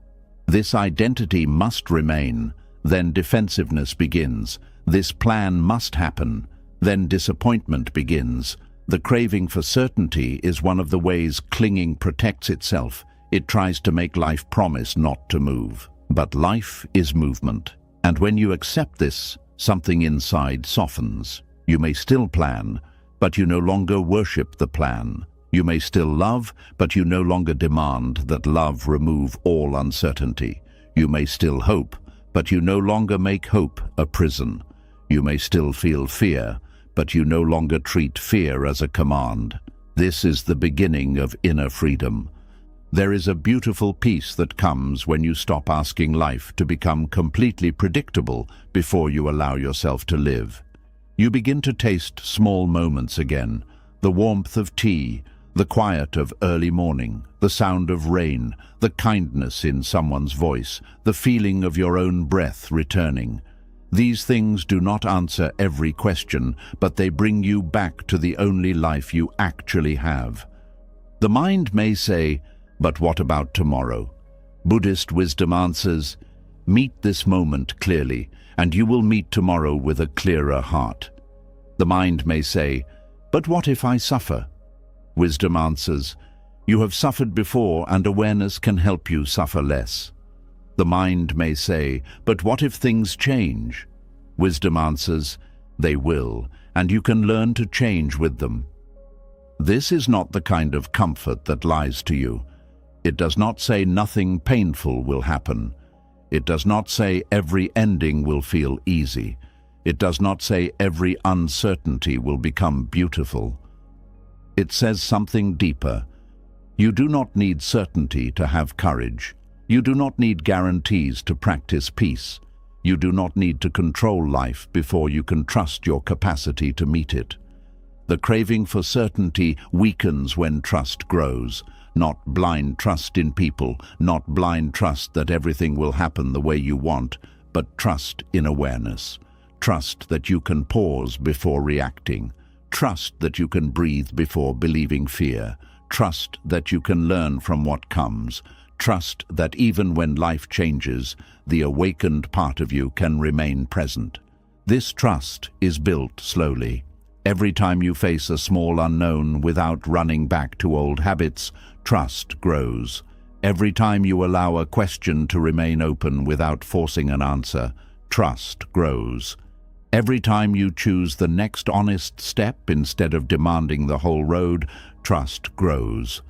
This identity must remain. Then defensiveness begins. This plan must happen. Then disappointment begins. The craving for certainty is one of the ways clinging protects itself. It tries to make life promise not to move. But life is movement. And when you accept this, something inside softens. You may still plan, but you no longer worship the plan. You may still love, but you no longer demand that love remove all uncertainty. You may still hope, but you no longer make hope a prison. You may still feel fear, but you no longer treat fear as a command. This is the beginning of inner freedom. There is a beautiful peace that comes when you stop asking life to become completely predictable before you allow yourself to live. You begin to taste small moments again, the warmth of tea, the quiet of early morning, the sound of rain, the kindness in someone's voice, the feeling of your own breath returning. These things do not answer every question, but they bring you back to the only life you actually have. The mind may say, but what about tomorrow? Buddhist wisdom answers, meet this moment clearly, and you will meet tomorrow with a clearer heart. The mind may say, but what if I suffer? Wisdom answers, you have suffered before and awareness can help you suffer less. The mind may say, but what if things change? Wisdom answers, they will, and you can learn to change with them. This is not the kind of comfort that lies to you. It does not say nothing painful will happen. It does not say every ending will feel easy. It does not say every uncertainty will become beautiful. It says something deeper. You do not need certainty to have courage. You do not need guarantees to practice peace. You do not need to control life before you can trust your capacity to meet it. The craving for certainty weakens when trust grows. Not blind trust in people, not blind trust that everything will happen the way you want, but trust in awareness. Trust that you can pause before reacting. Trust that you can breathe before believing fear. Trust that you can learn from what comes. Trust that even when life changes, the awakened part of you can remain present. This trust is built slowly. Every time you face a small unknown without running back to old habits, trust grows. Every time you allow a question to remain open without forcing an answer, trust grows. Every time you choose the next honest step instead of demanding the whole road, trust grows.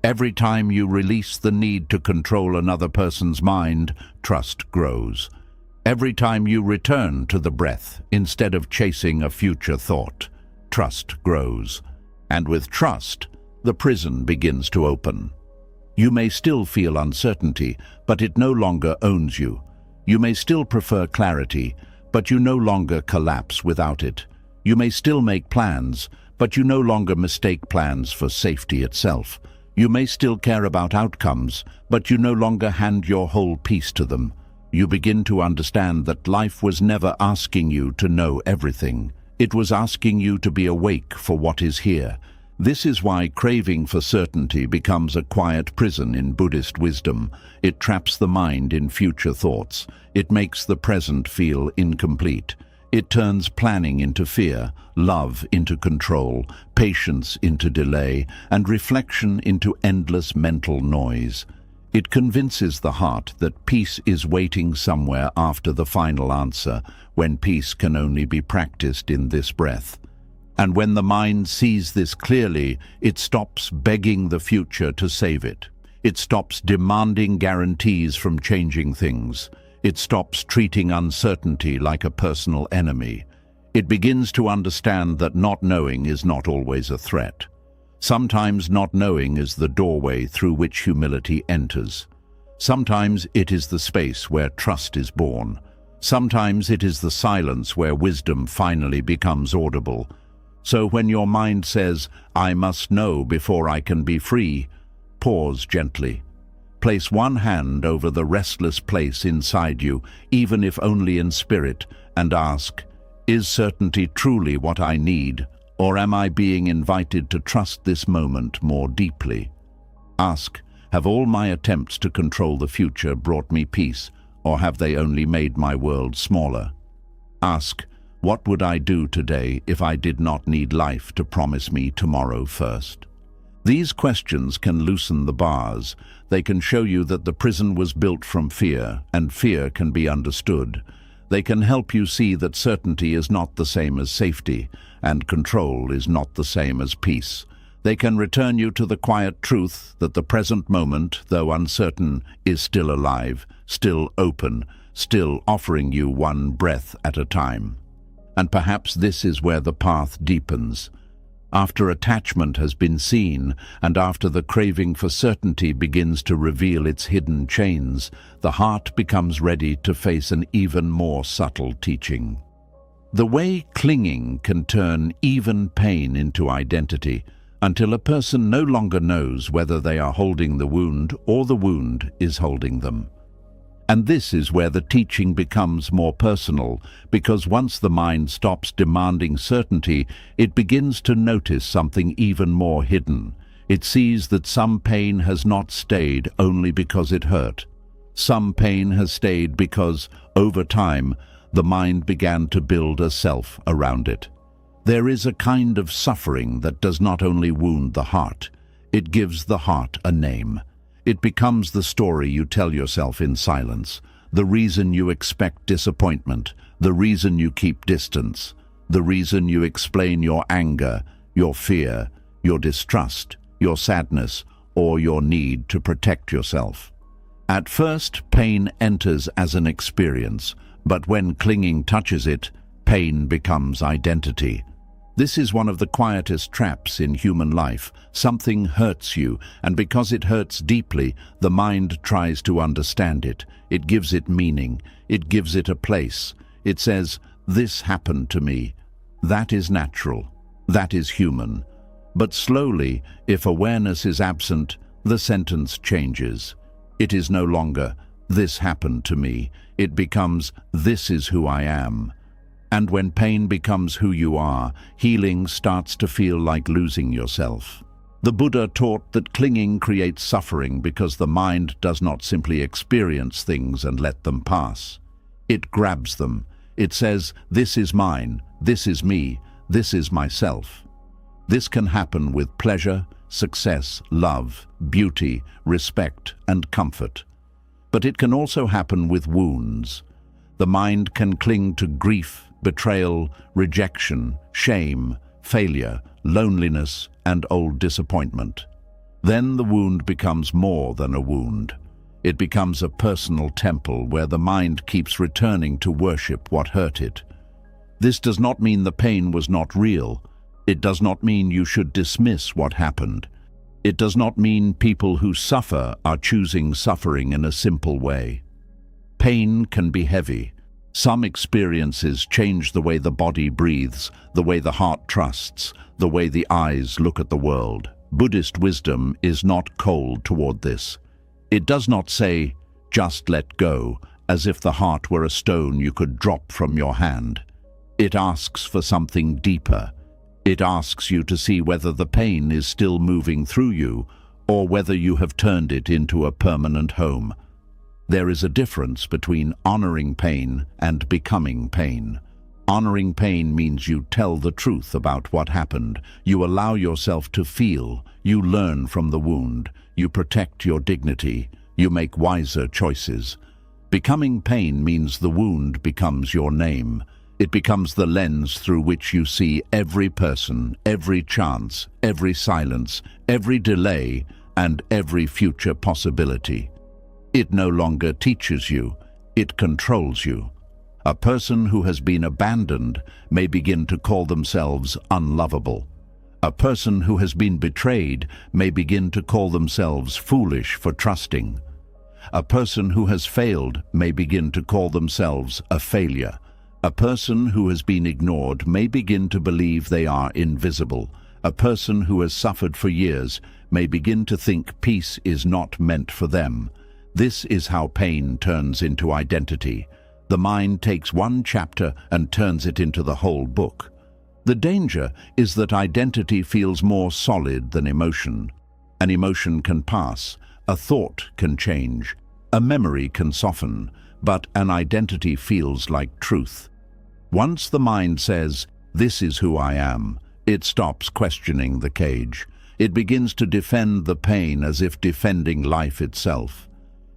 Every time you release the need to control another person's mind, trust grows. Every time you return to the breath instead of chasing a future thought, trust grows. And with trust, the prison begins to open. You may still feel uncertainty, but it no longer owns you. You may still prefer clarity, but you no longer collapse without it. You may still make plans, but you no longer mistake plans for safety itself. You may still care about outcomes, but you no longer hand your whole piece to them. You begin to understand that life was never asking you to know everything. It was asking you to be awake for what is here. This is why craving for certainty becomes a quiet prison in Buddhist wisdom. It traps the mind in future thoughts. It makes the present feel incomplete. It turns planning into fear, love into control, patience into delay, and reflection into endless mental noise. It convinces the heart that peace is waiting somewhere after the final answer, when peace can only be practiced in this breath. And when the mind sees this clearly, it stops begging the future to save it. It stops demanding guarantees from changing things. It stops treating uncertainty like a personal enemy. It begins to understand that not knowing is not always a threat. Sometimes not knowing is the doorway through which humility enters. Sometimes it is the space where trust is born. Sometimes it is the silence where wisdom finally becomes audible. So when your mind says, "I must know before I can be free," pause gently. Place one hand over the restless place inside you, even if only in spirit, and ask, "Is certainty truly what I need, or am I being invited to trust this moment more deeply?" Ask, "Have all my attempts to control the future brought me peace, or have they only made my world smaller?" Ask, "What would I do today if I did not need life to promise me tomorrow first?" These questions can loosen the bars. They can show you that the prison was built from fear, and fear can be understood. They can help you see that certainty is not the same as safety, and control is not the same as peace. They can return you to the quiet truth that the present moment, though uncertain, is still alive, still open, still offering you one breath at a time. And perhaps this is where the path deepens. After attachment has been seen, and after the craving for certainty begins to reveal its hidden chains, the heart becomes ready to face an even more subtle teaching. The way clinging can turn even pain into identity, until a person no longer knows whether they are holding the wound or the wound is holding them. And this is where the teaching becomes more personal, because once the mind stops demanding certainty, it begins to notice something even more hidden. It sees that some pain has not stayed only because it hurt. Some pain has stayed because, over time, the mind began to build a self around it. There is a kind of suffering that does not only wound the heart, it gives the heart a name. It becomes the story you tell yourself in silence, the reason you expect disappointment, the reason you keep distance, the reason you explain your anger, your fear, your distrust, your sadness, or your need to protect yourself. At first, pain enters as an experience, but when clinging touches it, pain becomes identity. This is one of the quietest traps in human life. Something hurts you, and because it hurts deeply, the mind tries to understand it. It gives it meaning. It gives it a place. It says, "This happened to me." That is natural. That is human. But slowly, if awareness is absent, the sentence changes. It is no longer, "This happened to me." It becomes, "This is who I am." And when pain becomes who you are, healing starts to feel like losing yourself. The Buddha taught that clinging creates suffering because the mind does not simply experience things and let them pass. It grabs them. It says, "This is mine, this is me, this is myself." This can happen with pleasure, success, love, beauty, respect, and comfort. But it can also happen with wounds. The mind can cling to grief, betrayal, rejection, shame, failure, loneliness, and old disappointment. Then the wound becomes more than a wound. It becomes a personal temple where the mind keeps returning to worship what hurt it. This does not mean the pain was not real. It does not mean you should dismiss what happened. It does not mean people who suffer are choosing suffering in a simple way. Pain can be heavy. Some experiences change the way the body breathes, the way the heart trusts, the way the eyes look at the world. Buddhist wisdom is not cold toward this. It does not say, "Just let go," as if the heart were a stone you could drop from your hand. It asks for something deeper. It asks you to see whether the pain is still moving through you or whether you have turned it into a permanent home. There is a difference between honoring pain and becoming pain. Honoring pain means you tell the truth about what happened. You allow yourself to feel. You learn from the wound. You protect your dignity. You make wiser choices. Becoming pain means the wound becomes your name. It becomes the lens through which you see every person, every chance, every silence, every delay, and every future possibility. It no longer teaches you, it controls you. A person who has been abandoned may begin to call themselves unlovable. A person who has been betrayed may begin to call themselves foolish for trusting. A person who has failed may begin to call themselves a failure. A person who has been ignored may begin to believe they are invisible. A person who has suffered for years may begin to think peace is not meant for them. This is how pain turns into identity. The mind takes one chapter and turns it into the whole book. The danger is that identity feels more solid than emotion. An emotion can pass, a thought can change, a memory can soften, but an identity feels like truth. Once the mind says, "This is who I am," it stops questioning the cage. It begins to defend the pain as if defending life itself.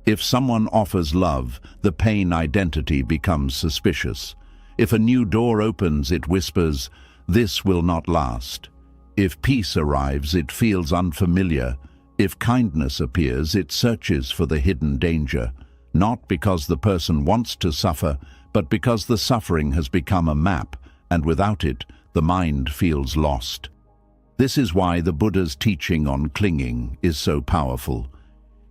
If someone offers love, the pain identity becomes suspicious. If a new door opens, it whispers, "This will not last." If peace arrives, it feels unfamiliar. If kindness appears, it searches for the hidden danger, not because the person wants to suffer, but because the suffering has become a map, and without it, the mind feels lost. This is why the Buddha's teaching on clinging is so powerful.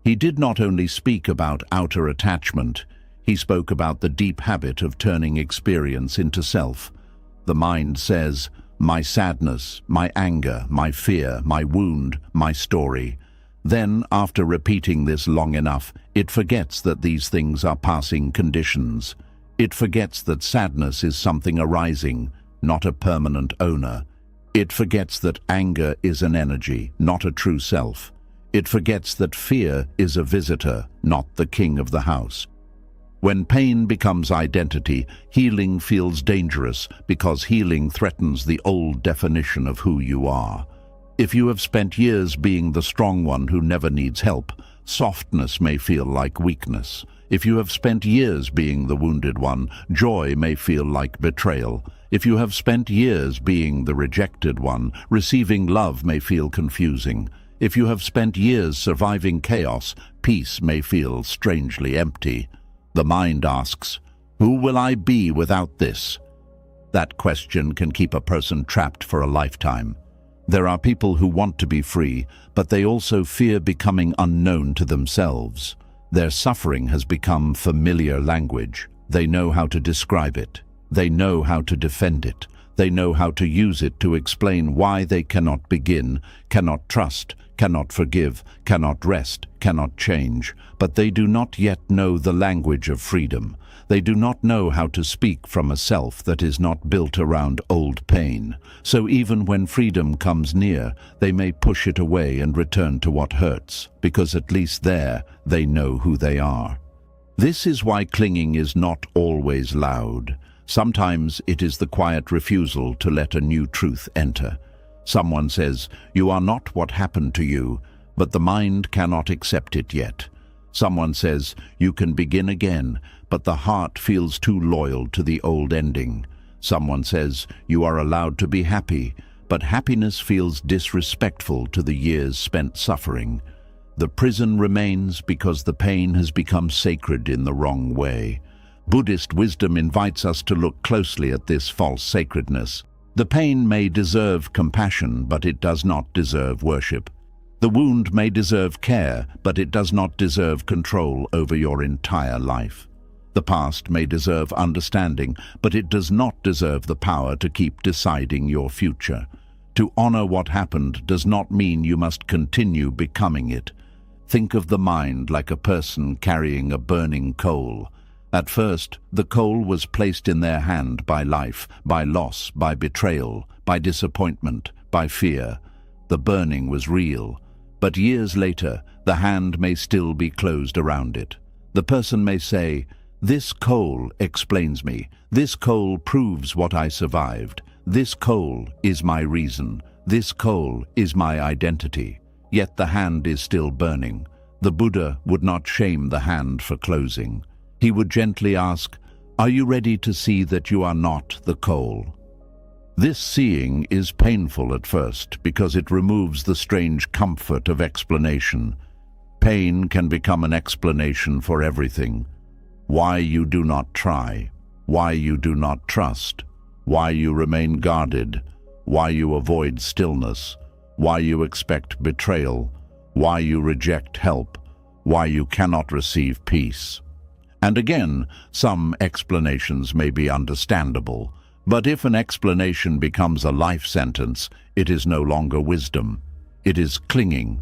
He did not only speak about outer attachment, he spoke about the deep habit of turning experience into self. The mind says, "My sadness, my anger, my fear, my wound, my story." Then, after repeating this long enough, it forgets that these things are passing conditions. It forgets that sadness is something arising, not a permanent owner. It forgets that anger is an energy, not a true self. It forgets that fear is a visitor, not the king of the house. When pain becomes identity, healing feels dangerous because healing threatens the old definition of who you are. If you have spent years being the strong one who never needs help, softness may feel like weakness. If you have spent years being the wounded one, joy may feel like betrayal. If you have spent years being the rejected one, receiving love may feel confusing. If you have spent years surviving chaos, peace may feel strangely empty. The mind asks, "Who will I be without this?" That question can keep a person trapped for a lifetime. There are people who want to be free, but they also fear becoming unknown to themselves. Their suffering has become familiar language. They know how to describe it. They know how to defend it. They know how to use it to explain why they cannot begin, cannot trust, cannot forgive, cannot rest, cannot change. But they do not yet know the language of freedom. They do not know how to speak from a self that is not built around old pain. So even when freedom comes near, they may push it away and return to what hurts, because at least there they know who they are. This is why clinging is not always loud. Sometimes it is the quiet refusal to let a new truth enter. Someone says, "You are not what happened to you," but the mind cannot accept it yet. Someone says, "You can begin again," but the heart feels too loyal to the old ending. Someone says, "You are allowed to be happy," but happiness feels disrespectful to the years spent suffering. The prison remains because the pain has become sacred in the wrong way. Buddhist wisdom invites us to look closely at this false sacredness. The pain may deserve compassion, but it does not deserve worship. The wound may deserve care, but it does not deserve control over your entire life. The past may deserve understanding, but it does not deserve the power to keep deciding your future. To honor what happened does not mean you must continue becoming it. Think of the mind like a person carrying a burning coal. At first, the coal was placed in their hand by life, by loss, by betrayal, by disappointment, by fear. The burning was real, but years later, the hand may still be closed around it. The person may say, "This coal explains me. This coal proves what I survived. This coal is my reason. This coal is my identity." Yet the hand is still burning. The Buddha would not shame the hand for closing. He would gently ask, "Are you ready to see that you are not the coal?" This seeing is painful at first because it removes the strange comfort of explanation. Pain can become an explanation for everything. Why you do not try, why you do not trust, why you remain guarded, why you avoid stillness, why you expect betrayal, why you reject help, why you cannot receive peace. And again, some explanations may be understandable, but if an explanation becomes a life sentence, it is no longer wisdom. It is clinging.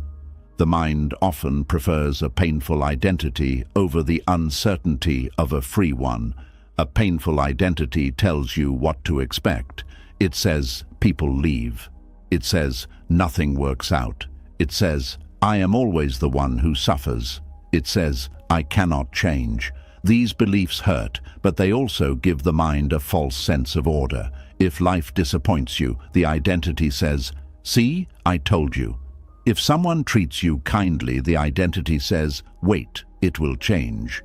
The mind often prefers a painful identity over the uncertainty of a free one. A painful identity tells you what to expect. It says, people leave. It says, nothing works out. It says, I am always the one who suffers. It says, I cannot change. These beliefs hurt, but they also give the mind a false sense of order. If life disappoints you, the identity says, see, I told you. If someone treats you kindly, the identity says, wait, it will change.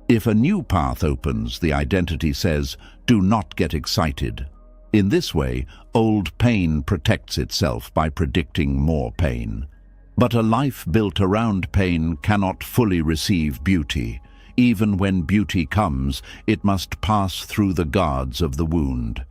If a new path opens, the identity says, do not get excited. In this way, old pain protects itself by predicting more pain. But a life built around pain cannot fully receive beauty. Even when beauty comes, it must pass through the guards of the wound.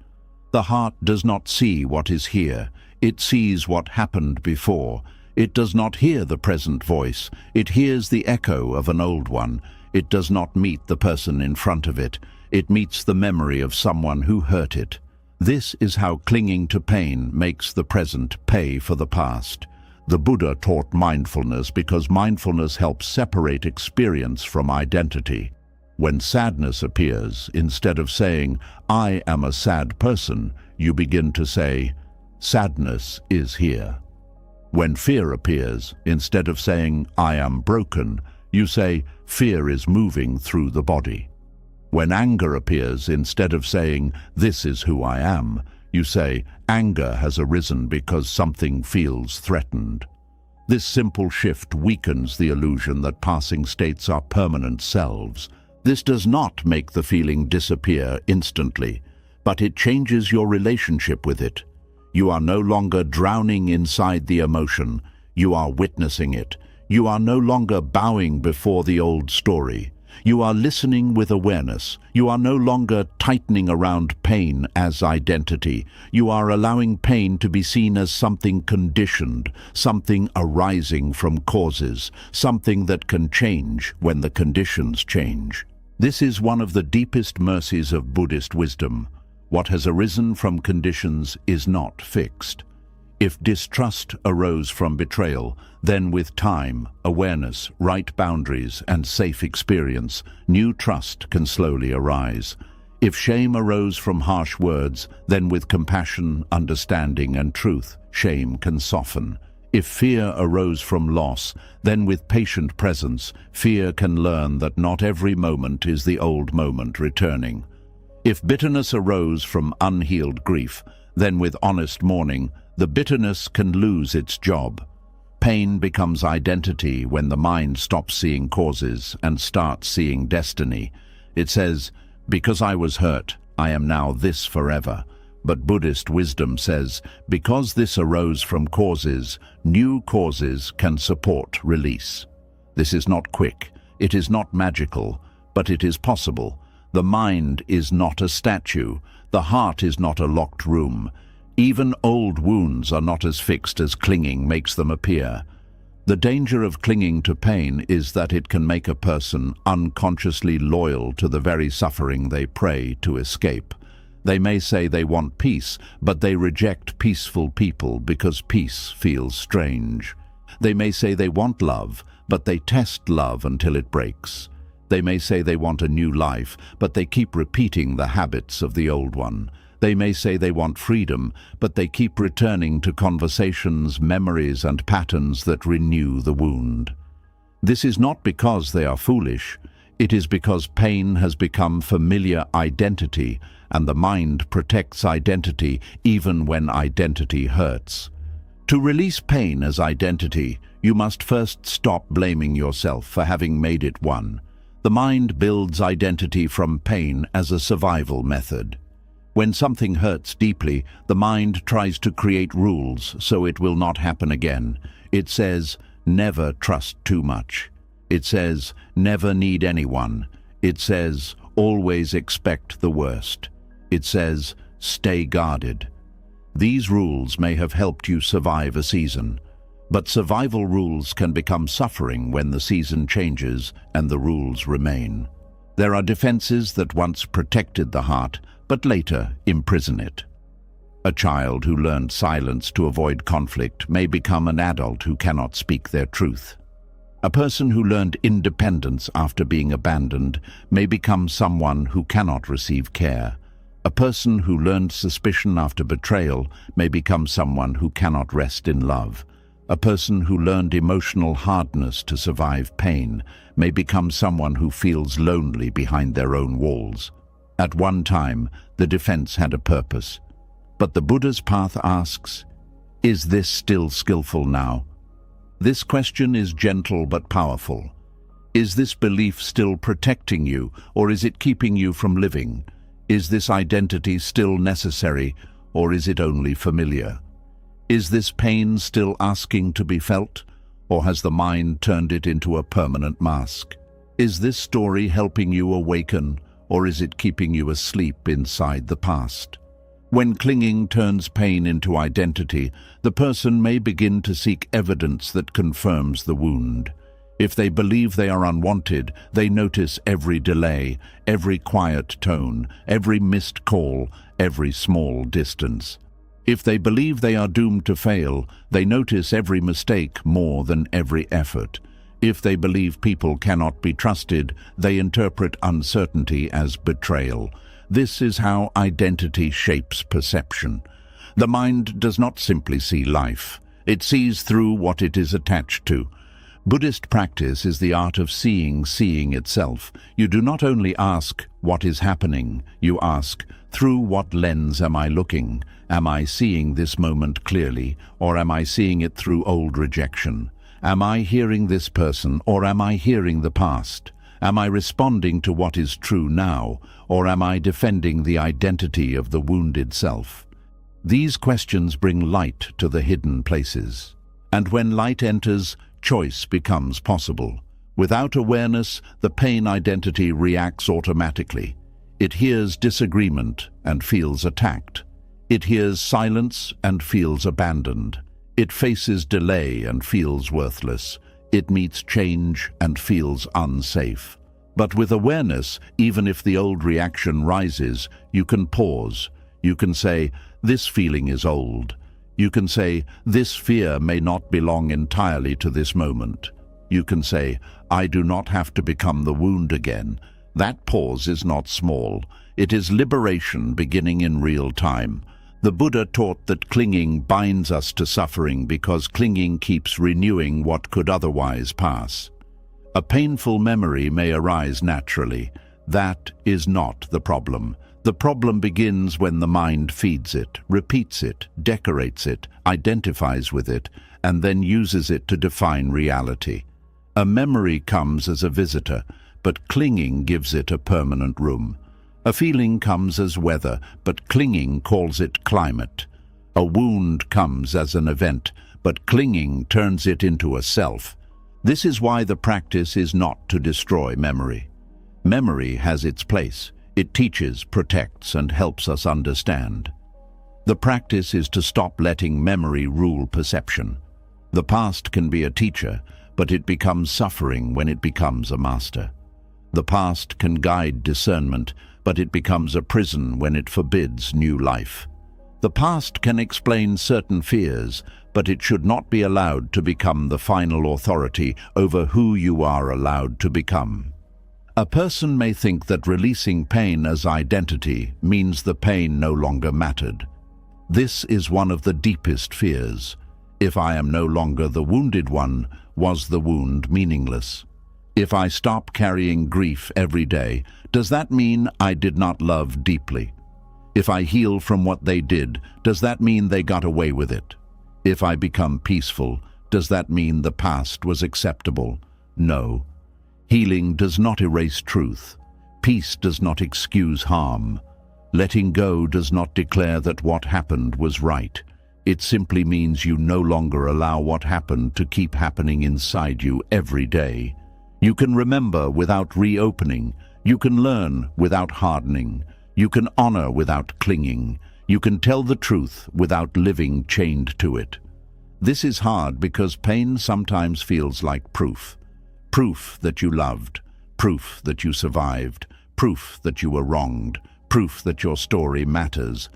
The heart does not see what is here. It sees what happened before. It does not hear the present voice. It hears the echo of an old one. It does not meet the person in front of it. It meets the memory of someone who hurt it. This is how clinging to pain makes the present pay for the past. The Buddha taught mindfulness because mindfulness helps separate experience from identity. When sadness appears, instead of saying, I am a sad person, you begin to say, sadness is here. When fear appears, instead of saying, I am broken, you say, fear is moving through the body. When anger appears, instead of saying, this is who I am, you say, anger has arisen because something feels threatened. This simple shift weakens the illusion that passing states are permanent selves. This does not make the feeling disappear instantly, but it changes your relationship with it. You are no longer drowning inside the emotion. You are witnessing it. You are no longer bowing before the old story. You are listening with awareness. You are no longer tightening around pain as identity. You are allowing pain to be seen as something conditioned, something arising from causes, something that can change when the conditions change. This is one of the deepest mercies of Buddhist wisdom. What has arisen from conditions is not fixed. If distrust arose from betrayal, then with time, awareness, right boundaries, and safe experience, new trust can slowly arise. If shame arose from harsh words, then with compassion, understanding, and truth, shame can soften. If fear arose from loss, then with patient presence, fear can learn that not every moment is the old moment returning. If bitterness arose from unhealed grief, then with honest mourning, the bitterness can lose its job. Pain becomes identity when the mind stops seeing causes and starts seeing destiny. It says, because I was hurt, I am now this forever. But Buddhist wisdom says, because this arose from causes, new causes can support release. This is not quick, it is not magical, but it is possible. The mind is not a statue, the heart is not a locked room. Even old wounds are not as fixed as clinging makes them appear. The danger of clinging to pain is that it can make a person unconsciously loyal to the very suffering they pray to escape. They may say they want peace, but they reject peaceful people because peace feels strange. They may say they want love, but they test love until it breaks. They may say they want a new life, but they keep repeating the habits of the old one. They may say they want freedom, but they keep returning to conversations, memories, and patterns that renew the wound. This is not because they are foolish. It is because pain has become familiar identity, and the mind protects identity even when identity hurts. To release pain as identity, you must first stop blaming yourself for having made it one. The mind builds identity from pain as a survival method. When something hurts deeply, the mind tries to create rules so it will not happen again. It says, never trust too much. It says, never need anyone. It says, always expect the worst. It says, stay guarded. These rules may have helped you survive a season, but survival rules can become suffering when the season changes and the rules remain. There are defenses that once protected the heart, but later imprison it. A child who learned silence to avoid conflict may become an adult who cannot speak their truth. A person who learned independence after being abandoned may become someone who cannot receive care. A person who learned suspicion after betrayal may become someone who cannot rest in love. A person who learned emotional hardness to survive pain may become someone who feels lonely behind their own walls. At one time, the defense had a purpose. But the Buddha's path asks, is this still skillful now? This question is gentle but powerful. Is this belief still protecting you, or is it keeping you from living? Is this identity still necessary, or is it only familiar? Is this pain still asking to be felt, or has the mind turned it into a permanent mask? Is this story helping you awaken, or is it keeping you asleep inside the past? When clinging turns pain into identity, the person may begin to seek evidence that confirms the wound. If they believe they are unwanted, they notice every delay, every quiet tone, every missed call, every small distance. If they believe they are doomed to fail, they notice every mistake more than every effort. If they believe people cannot be trusted, they interpret uncertainty as betrayal. This is how identity shapes perception. The mind does not simply see life. It sees through what it is attached to. Buddhist practice is the art of seeing itself. You do not only ask, what is happening? You ask, through what lens am I looking? Am I seeing this moment clearly, or am I seeing it through old rejection? Am I hearing this person, or am I hearing the past? Am I responding to what is true now, or am I defending the identity of the wounded self? These questions bring light to the hidden places. And when light enters, choice becomes possible. Without awareness, the pain identity reacts automatically. It hears disagreement and feels attacked. It hears silence and feels abandoned. It faces delay and feels worthless. It meets change and feels unsafe. But with awareness, even if the old reaction rises, you can pause. You can say, this feeling is old. You can say, this fear may not belong entirely to this moment. You can say, I do not have to become the wound again. That pause is not small. It is liberation beginning in real time. The Buddha taught that clinging binds us to suffering because clinging keeps renewing what could otherwise pass. A painful memory may arise naturally. That is not the problem. The problem begins when the mind feeds it, repeats it, decorates it, identifies with it, and then uses it to define reality. A memory comes as a visitor, but clinging gives it a permanent room. A feeling comes as weather, but clinging calls it climate. A wound comes as an event, but clinging turns it into a self. This is why the practice is not to destroy memory. Memory has its place. It teaches, protects, and helps us understand. The practice is to stop letting memory rule perception. The past can be a teacher, but it becomes suffering when it becomes a master. The past can guide discernment, but it becomes a prison when it forbids new life. The past can explain certain fears, but it should not be allowed to become the final authority over who you are allowed to become. A person may think that releasing pain as identity means the pain no longer mattered. This is one of the deepest fears. If I am no longer the wounded one, was the wound meaningless? If I stop carrying grief every day, does that mean I did not love deeply? If I heal from what they did, does that mean they got away with it? If I become peaceful, does that mean the past was acceptable? No. Healing does not erase truth. Peace does not excuse harm. Letting go does not declare that what happened was right. It simply means you no longer allow what happened to keep happening inside you every day. You can remember without reopening. You can learn without hardening. You can honor without clinging. You can tell the truth without living chained to it. This is hard because pain sometimes feels like proof. Proof that you loved. Proof that you survived. Proof that you were wronged. Proof that your story matters.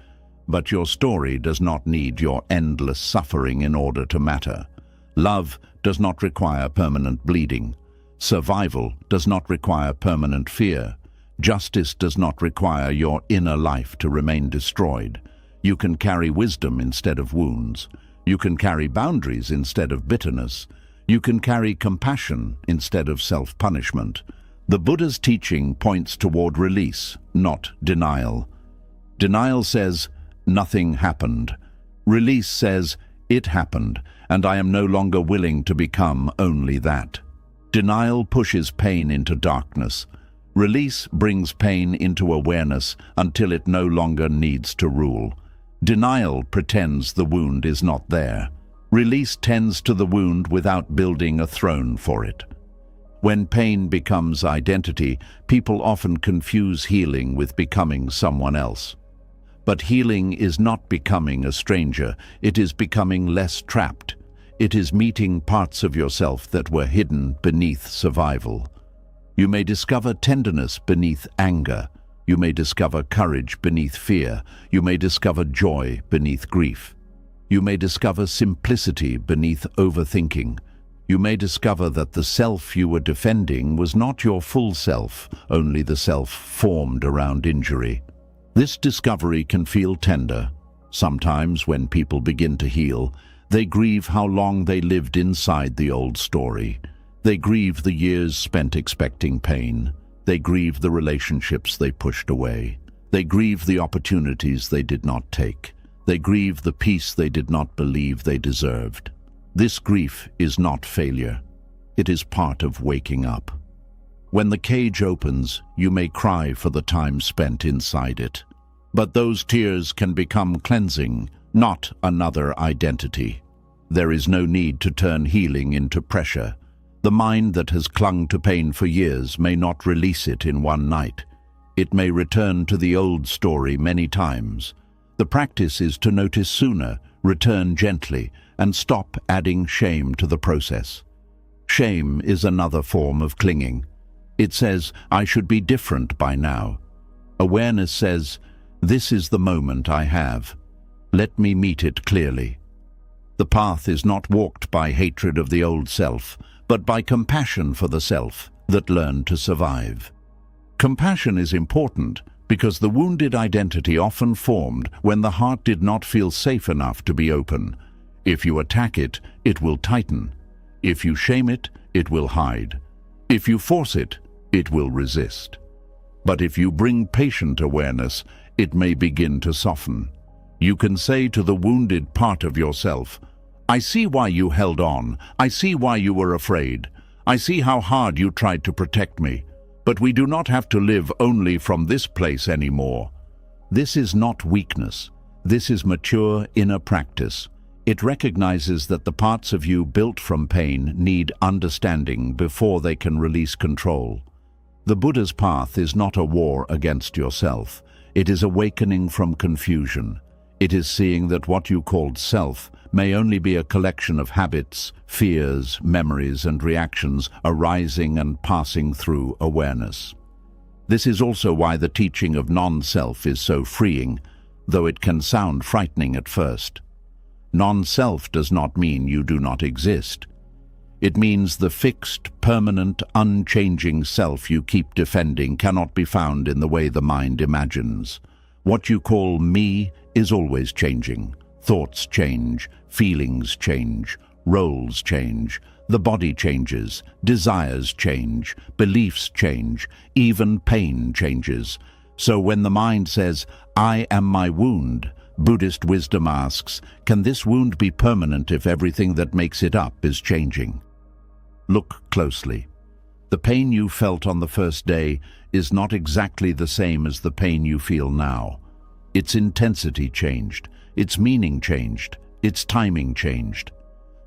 But your story does not need your endless suffering in order to matter. Love does not require permanent bleeding. Survival does not require permanent fear. Justice does not require your inner life to remain destroyed. You can carry wisdom instead of wounds. You can carry boundaries instead of bitterness. You can carry compassion instead of self-punishment. The Buddha's teaching points toward release, not denial. Denial says, nothing happened. Release says, it happened, and I am no longer willing to become only that. Denial pushes pain into darkness. Release brings pain into awareness until it no longer needs to rule. Denial pretends the wound is not there. Release tends to the wound without building a throne for it. When pain becomes identity, people often confuse healing with becoming someone else. But healing is not becoming a stranger, it is becoming less trapped. It is meeting parts of yourself that were hidden beneath survival. You may discover tenderness beneath anger. You may discover courage beneath fear. You may discover joy beneath grief. You may discover simplicity beneath overthinking. You may discover that the self you were defending was not your full self, only the self formed around injury. This discovery can feel tender. Sometimes when people begin to heal, they grieve how long they lived inside the old story. They grieve the years spent expecting pain. They grieve the relationships they pushed away. They grieve the opportunities they did not take. They grieve the peace they did not believe they deserved. This grief is not failure. It is part of waking up. When the cage opens, you may cry for the time spent inside it. But those tears can become cleansing, not another identity. There is no need to turn healing into pressure. The mind that has clung to pain for years may not release it in one night. It may return to the old story many times. The practice is to notice sooner, return gently, and stop adding shame to the process. Shame is another form of clinging. It says, I should be different by now. Awareness says, this is the moment I have. Let me meet it clearly. The path is not walked by hatred of the old self, but by compassion for the self that learned to survive. Compassion is important because the wounded identity often formed when the heart did not feel safe enough to be open. If you attack it, it will tighten. If you shame it, it will hide. If you force it, it will resist. But if you bring patient awareness, it may begin to soften. You can say to the wounded part of yourself, I see why you held on. I see why you were afraid. I see how hard you tried to protect me. But we do not have to live only from this place anymore. This is not weakness. This is mature inner practice. It recognizes that the parts of you built from pain need understanding before they can release control. The Buddha's path is not a war against yourself. It is awakening from confusion. It is seeing that what you called self may only be a collection of habits, fears, memories, and reactions arising and passing through awareness. This is also why the teaching of non-self is so freeing, though it can sound frightening at first. Non-self does not mean you do not exist. It means the fixed, permanent, unchanging self you keep defending cannot be found in the way the mind imagines. What you call me is always changing. Thoughts change, feelings change, roles change, the body changes, desires change, beliefs change, even pain changes. So when the mind says, "I am my wound," Buddhist wisdom asks, can this wound be permanent if everything that makes it up is changing? Look closely. The pain you felt on the first day is not exactly the same as the pain you feel now. Its intensity changed, its meaning changed, its timing changed.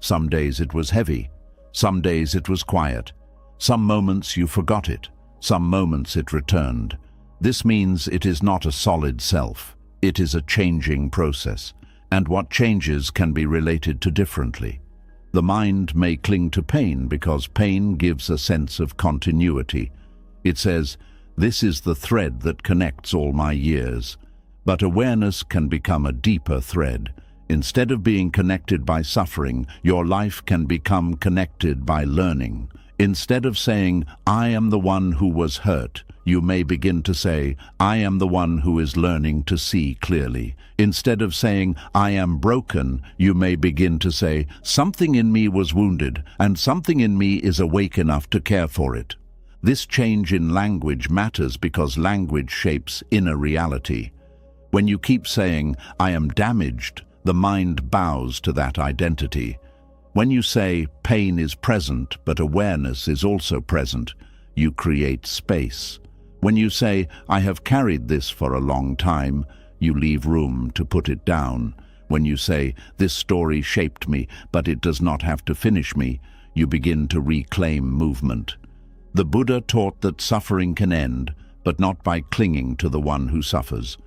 Some days it was heavy, some days it was quiet. Some moments you forgot it, some moments it returned. This means it is not a solid self. It is a changing process, and what changes can be related to differently. The mind may cling to pain because pain gives a sense of continuity. It says, "This is the thread that connects all my years." But awareness can become a deeper thread. Instead of being connected by suffering, your life can become connected by learning. Instead of saying, "I am the one who was hurt," you may begin to say, "I am the one who is learning to see clearly." Instead of saying, "I am broken," you may begin to say, "Something in me was wounded, and something in me is awake enough to care for it." This change in language matters because language shapes inner reality. When you keep saying, "I am damaged," the mind bows to that identity. When you say, "Pain is present, but awareness is also present," you create space. When you say, "I have carried this for a long time," you leave room to put it down. When you say, "This story shaped me, but it does not have to finish me," you begin to reclaim movement. The Buddha taught that suffering can end, but not by clinging to the one who suffers.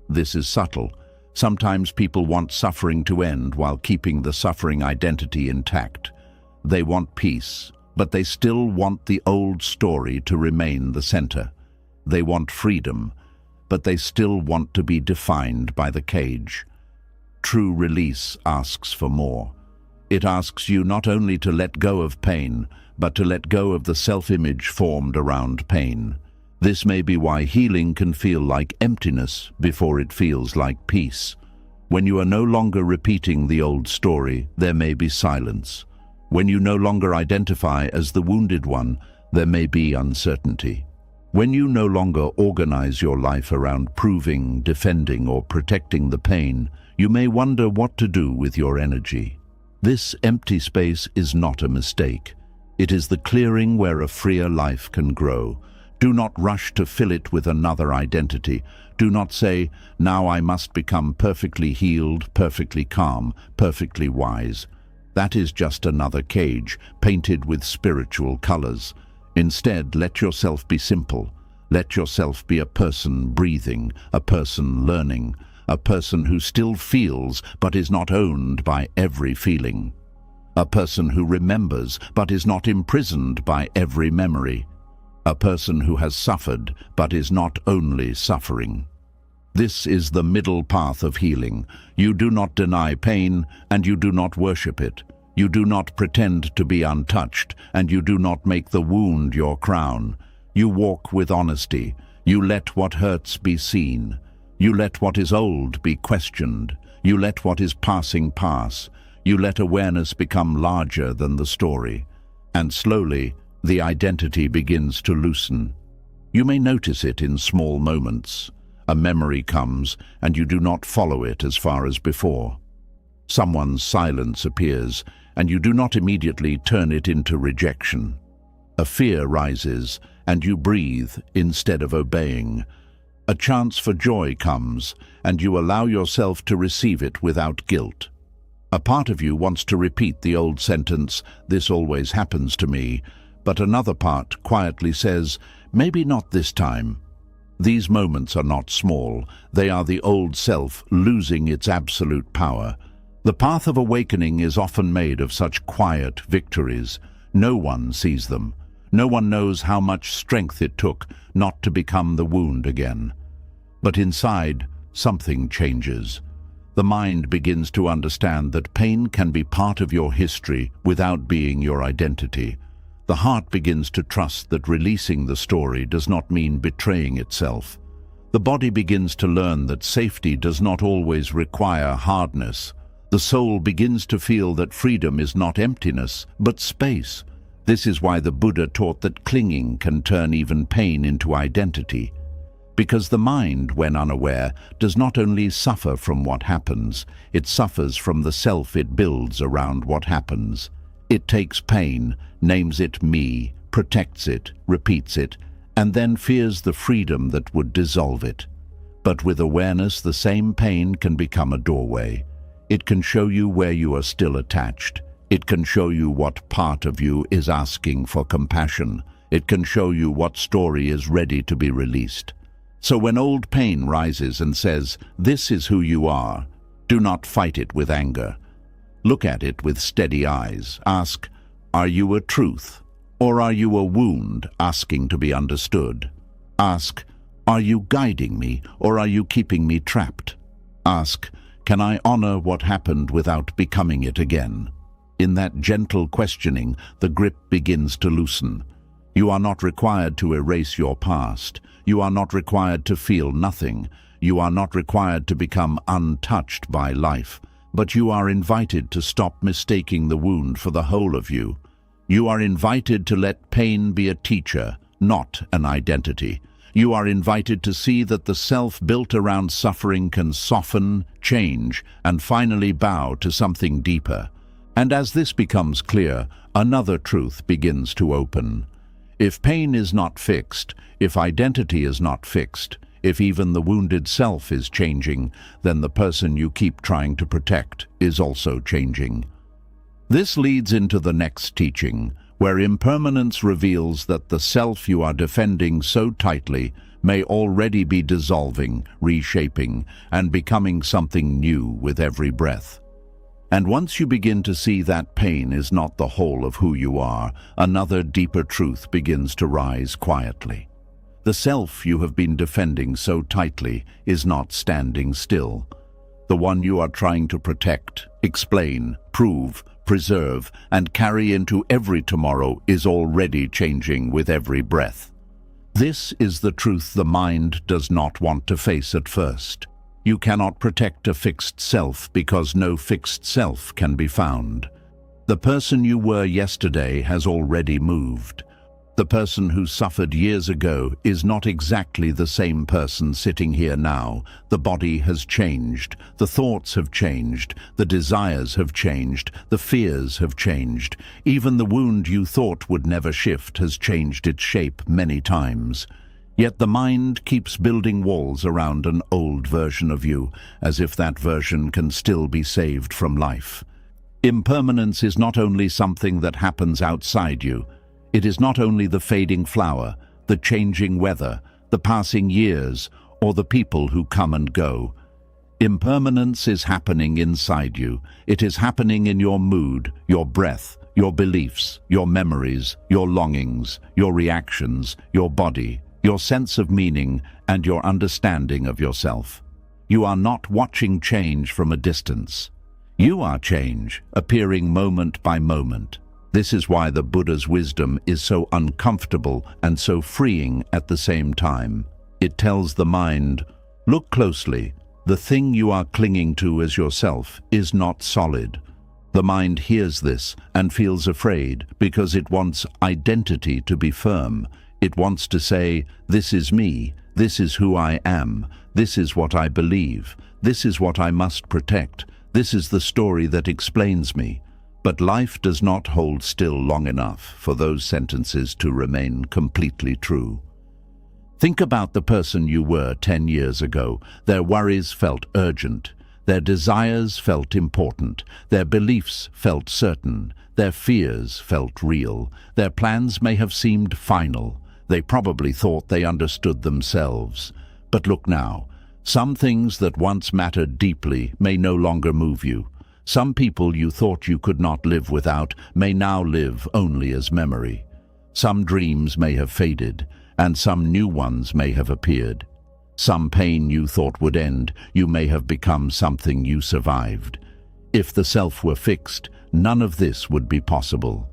This is subtle. Sometimes people want suffering to end while keeping the suffering identity intact. They want peace, but they still want the old story to remain the center. They want freedom, but they still want to be defined by the cage. True release asks for more. It asks you not only to let go of pain, but to let go of the self-image formed around pain. This may be why healing can feel like emptiness before it feels like peace. When you are no longer repeating the old story, there may be silence. When you no longer identify as the wounded one, there may be uncertainty. When you no longer organize your life around proving, defending, or protecting the pain, you may wonder what to do with your energy. This empty space is not a mistake. It is the clearing where a freer life can grow. Do not rush to fill it with another identity. Do not say, "Now I must become perfectly healed, perfectly calm, perfectly wise." That is just another cage, painted with spiritual colors. Instead, let yourself be simple. Let yourself be a person breathing, a person learning, a person who still feels but is not owned by every feeling. A person who remembers but is not imprisoned by every memory. A person who has suffered but is not only suffering. This is the middle path of healing. You do not deny pain, and you do not worship it. You do not pretend to be untouched, and you do not make the wound your crown. You walk with honesty. You let what hurts be seen. You let what is old be questioned. You let what is passing pass. You let awareness become larger than the story. And slowly, the identity begins to loosen. You may notice it in small moments. A memory comes, and you do not follow it as far as before. Someone's silence appears, and you do not immediately turn it into rejection. A fear rises, and you breathe instead of obeying. A chance for joy comes, and you allow yourself to receive it without guilt. A part of you wants to repeat the old sentence, "This always happens to me," but another part quietly says, "Maybe not this time." These moments are not small. They are the old self losing its absolute power. The path of awakening is often made of such quiet victories. No one sees them. No one knows how much strength it took not to become the wound again. But inside, something changes. The mind begins to understand that pain can be part of your history without being your identity. The heart begins to trust that releasing the story does not mean betraying itself. The body begins to learn that safety does not always require hardness. The soul begins to feel that freedom is not emptiness, but space. This is why the Buddha taught that clinging can turn even pain into identity. Because the mind, when unaware, does not only suffer from what happens, it suffers from the self it builds around what happens. It takes pain, names it me, protects it, repeats it, and then fears the freedom that would dissolve it. But with awareness, the same pain can become a doorway. It can show you where you are still attached. It can show you what part of you is asking for compassion. It can show you what story is ready to be released. So when old pain rises and says, "This is who you are," do not fight it with anger. Look at it with steady eyes. Ask, "Are you a truth? Or are you a wound asking to be understood?" Ask, "Are you guiding me, or are you keeping me trapped?" Ask, "Can I honor what happened without becoming it again?" In that gentle questioning, the grip begins to loosen. You are not required to erase your past. You are not required to feel nothing. You are not required to become untouched by life. But you are invited to stop mistaking the wound for the whole of you. You are invited to let pain be a teacher, not an identity. You are invited to see that the self built around suffering can soften, change, and finally bow to something deeper. And as this becomes clear, another truth begins to open. If pain is not fixed, if identity is not fixed, if even the wounded self is changing, then the person you keep trying to protect is also changing. This leads into the next teaching, where impermanence reveals that the self you are defending so tightly may already be dissolving, reshaping, and becoming something new with every breath. And once you begin to see that pain is not the whole of who you are, another deeper truth begins to rise quietly. The self you have been defending so tightly is not standing still. The one you are trying to protect, explain, prove, preserve, and carry into every tomorrow is already changing with every breath. This is the truth the mind does not want to face at first. You cannot protect a fixed self because no fixed self can be found. The person you were yesterday has already moved. The person who suffered years ago is not exactly the same person sitting here now. The body has changed, the thoughts have changed, the desires have changed, the fears have changed. Even the wound you thought would never shift has changed its shape many times. Yet the mind keeps building walls around an old version of you, as if that version can still be saved from life. Impermanence is not only something that happens outside you. It is not only the fading flower, the changing weather, the passing years, or the people who come and go. Impermanence is happening inside you. It is happening in your mood, your breath, your beliefs, your memories, your longings, your reactions, your body, your sense of meaning, and your understanding of yourself. You are not watching change from a distance. You are change, appearing moment by moment. This is why the Buddha's wisdom is so uncomfortable and so freeing at the same time. It tells the mind, look closely. The thing you are clinging to as yourself is not solid. The mind hears this and feels afraid because it wants identity to be firm. It wants to say, this is me, this is who I am, this is what I believe, this is what I must protect, this is the story that explains me. But life does not hold still long enough for those sentences to remain completely true. Think about the person you were 10 years ago. Their worries felt urgent, their desires felt important, their beliefs felt certain, their fears felt real, their plans may have seemed final. They probably thought they understood themselves. But look now, some things that once mattered deeply may no longer move you. Some people you thought you could not live without may now live only as memory. Some dreams may have faded, and some new ones may have appeared. Some pain you thought would end, you may have become something you survived. If the self were fixed, none of this would be possible.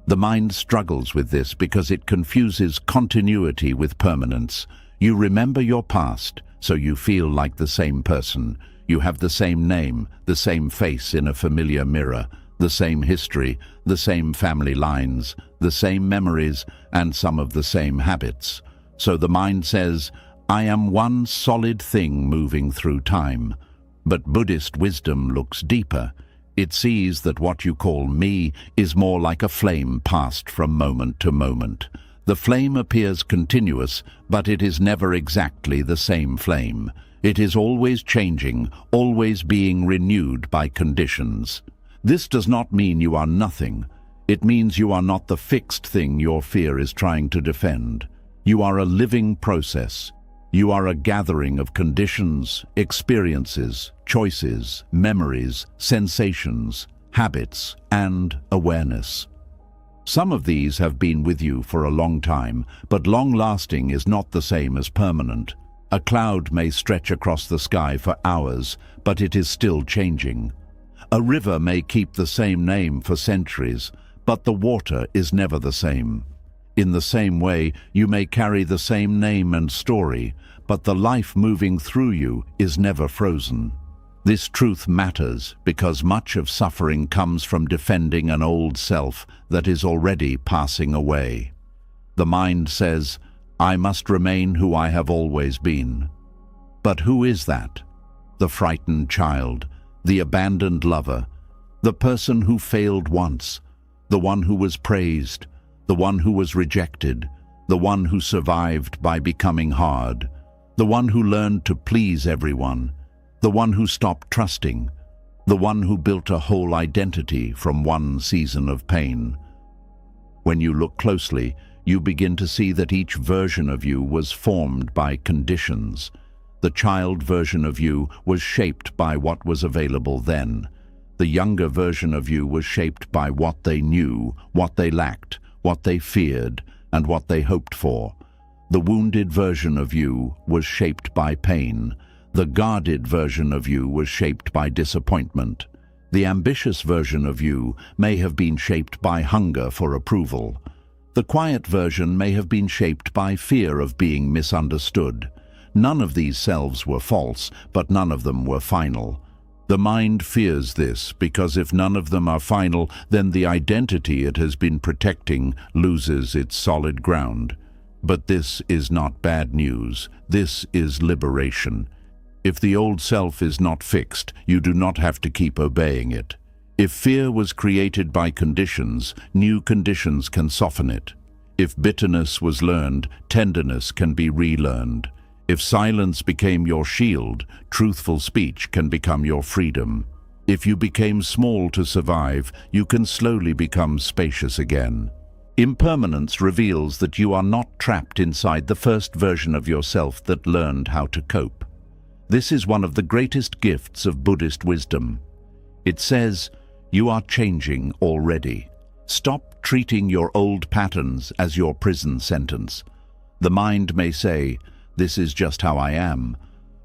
The mind struggles with this because it confuses continuity with permanence. You remember your past, so you feel like the same person. You have the same name, the same face in a familiar mirror, the same history, the same family lines, the same memories, and some of the same habits. So the mind says, I am one solid thing moving through time. But Buddhist wisdom looks deeper. It sees that what you call me is more like a flame passed from moment to moment. The flame appears continuous, but it is never exactly the same flame. It is always changing, always being renewed by conditions. This does not mean you are nothing. It means you are not the fixed thing your fear is trying to defend. You are a living process. You are a gathering of conditions, experiences, choices, memories, sensations, habits, and awareness. Some of these have been with you for a long time, but long-lasting is not the same as permanent. A cloud may stretch across the sky for hours, but it is still changing. A river may keep the same name for centuries, but the water is never the same. In the same way, you may carry the same name and story, but the life moving through you is never frozen. This truth matters because much of suffering comes from defending an old self that is already passing away. The mind says, I must remain who I have always been. But who is that? The frightened child, the abandoned lover, the person who failed once, the one who was praised, the one who was rejected, the one who survived by becoming hard, the one who learned to please everyone, the one who stopped trusting, the one who built a whole identity from one season of pain. When you look closely, you begin to see that each version of you was formed by conditions. The child version of you was shaped by what was available then. The younger version of you was shaped by what they knew, what they lacked, what they feared, and what they hoped for. The wounded version of you was shaped by pain. The guarded version of you was shaped by disappointment. The ambitious version of you may have been shaped by hunger for approval. The quiet version may have been shaped by fear of being misunderstood. None of these selves were false, but none of them were final. The mind fears this because if none of them are final, then the identity it has been protecting loses its solid ground. But this is not bad news. This is liberation. If the old self is not fixed, you do not have to keep obeying it. If fear was created by conditions, new conditions can soften it. If bitterness was learned, tenderness can be relearned. If silence became your shield, truthful speech can become your freedom. If you became small to survive, you can slowly become spacious again. Impermanence reveals that you are not trapped inside the first version of yourself that learned how to cope. This is one of the greatest gifts of Buddhist wisdom. It says, you are changing already. Stop treating your old patterns as your prison sentence. The mind may say, this is just how I am,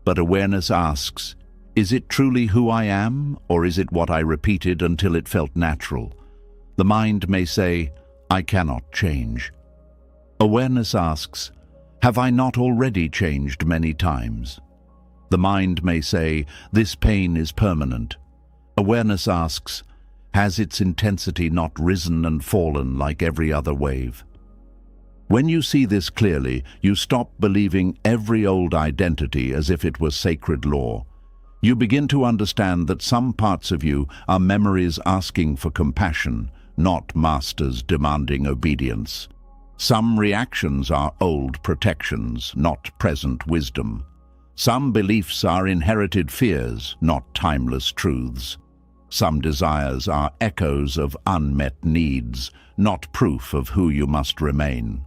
but awareness asks, is it truly who I am, or is it what I repeated until it felt natural? The mind may say, I cannot change. Awareness asks, have I not already changed many times? The mind may say, this pain is permanent. Awareness asks, has its intensity not risen and fallen like every other wave? When you see this clearly, you stop believing every old identity as if it was sacred law. You begin to understand that some parts of you are memories asking for compassion, not masters demanding obedience. Some reactions are old protections, not present wisdom. Some beliefs are inherited fears, not timeless truths. Some desires are echoes of unmet needs, not proof of who you must remain.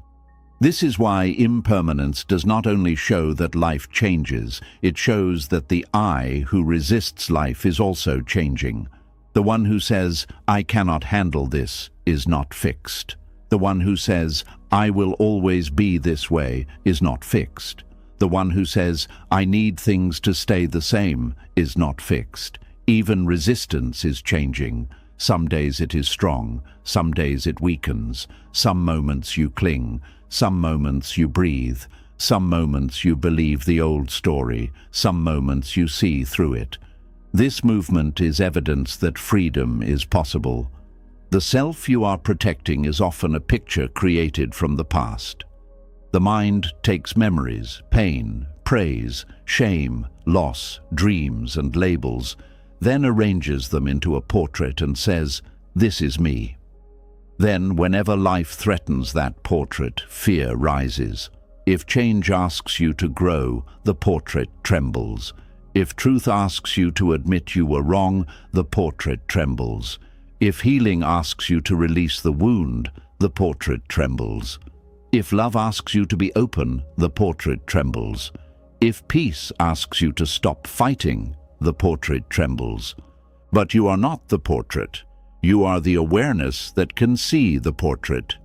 This is why impermanence does not only show that life changes, it shows that the I who resists life is also changing. The one who says, I cannot handle this, is not fixed. The one who says, I will always be this way, is not fixed. The one who says, "I need things to stay the same," is not fixed. Even resistance is changing. Some days it is strong, some days it weakens. Some moments you cling, some moments you breathe. Some moments you believe the old story, some moments you see through it. This movement is evidence that freedom is possible. The self you are protecting is often a picture created from the past. The mind takes memories, pain, praise, shame, loss, dreams, and labels, then arranges them into a portrait and says, "This is me." Then, whenever life threatens that portrait, fear rises. If change asks you to grow, the portrait trembles. If truth asks you to admit you were wrong, the portrait trembles. If healing asks you to release the wound, the portrait trembles. If love asks you to be open, the portrait trembles. If peace asks you to stop fighting, the portrait trembles. But you are not the portrait. You are the awareness that can see the portrait.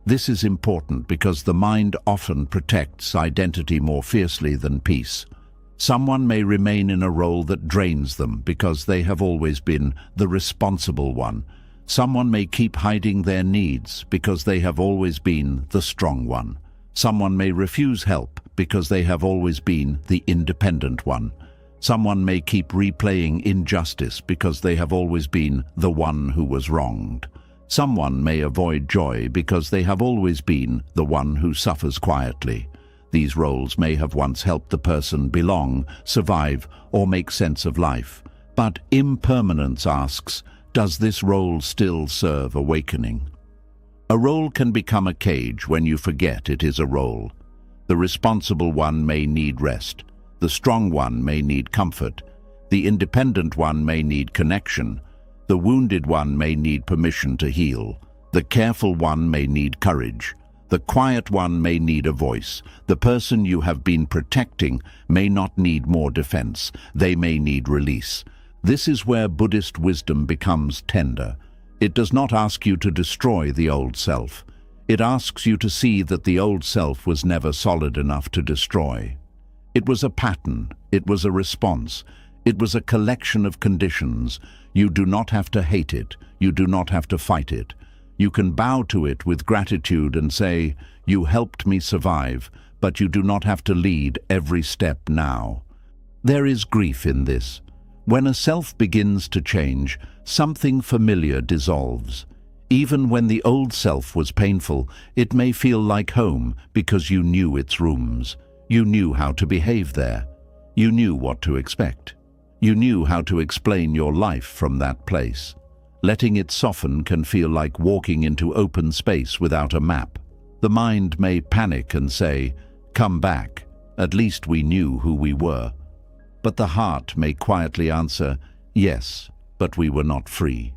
This is important because the mind often protects identity more fiercely than peace. Someone may remain in a role that drains them because they have always been the responsible one. Someone may keep hiding their needs because they have always been the strong one. Someone may refuse help because they have always been the independent one. Someone may keep replaying injustice because they have always been the one who was wronged. Someone may avoid joy because they have always been the one who suffers quietly. These roles may have once helped the person belong, survive, or make sense of life. But impermanence asks, does this role still serve awakening? A role can become a cage when you forget it is a role. The responsible one may need rest. The strong one may need comfort. The independent one may need connection. The wounded one may need permission to heal. The careful one may need courage. The quiet one may need a voice. The person you have been protecting may not need more defense. They may need release. This is where Buddhist wisdom becomes tender. It does not ask you to destroy the old self. It asks you to see that the old self was never solid enough to destroy. It was a pattern. It was a response. It was a collection of conditions. You do not have to hate it. You do not have to fight it. You can bow to it with gratitude and say, "You helped me survive," but you do not have to lead every step now. There is grief in this. When a self begins to change, something familiar dissolves. Even when the old self was painful, it may feel like home because you knew its rooms. You knew how to behave there. You knew what to expect. You knew how to explain your life from that place. Letting it soften can feel like walking into open space without a map. The mind may panic and say, "Come back. At least we knew who we were." But the heart may quietly answer, "Yes, but we were not free."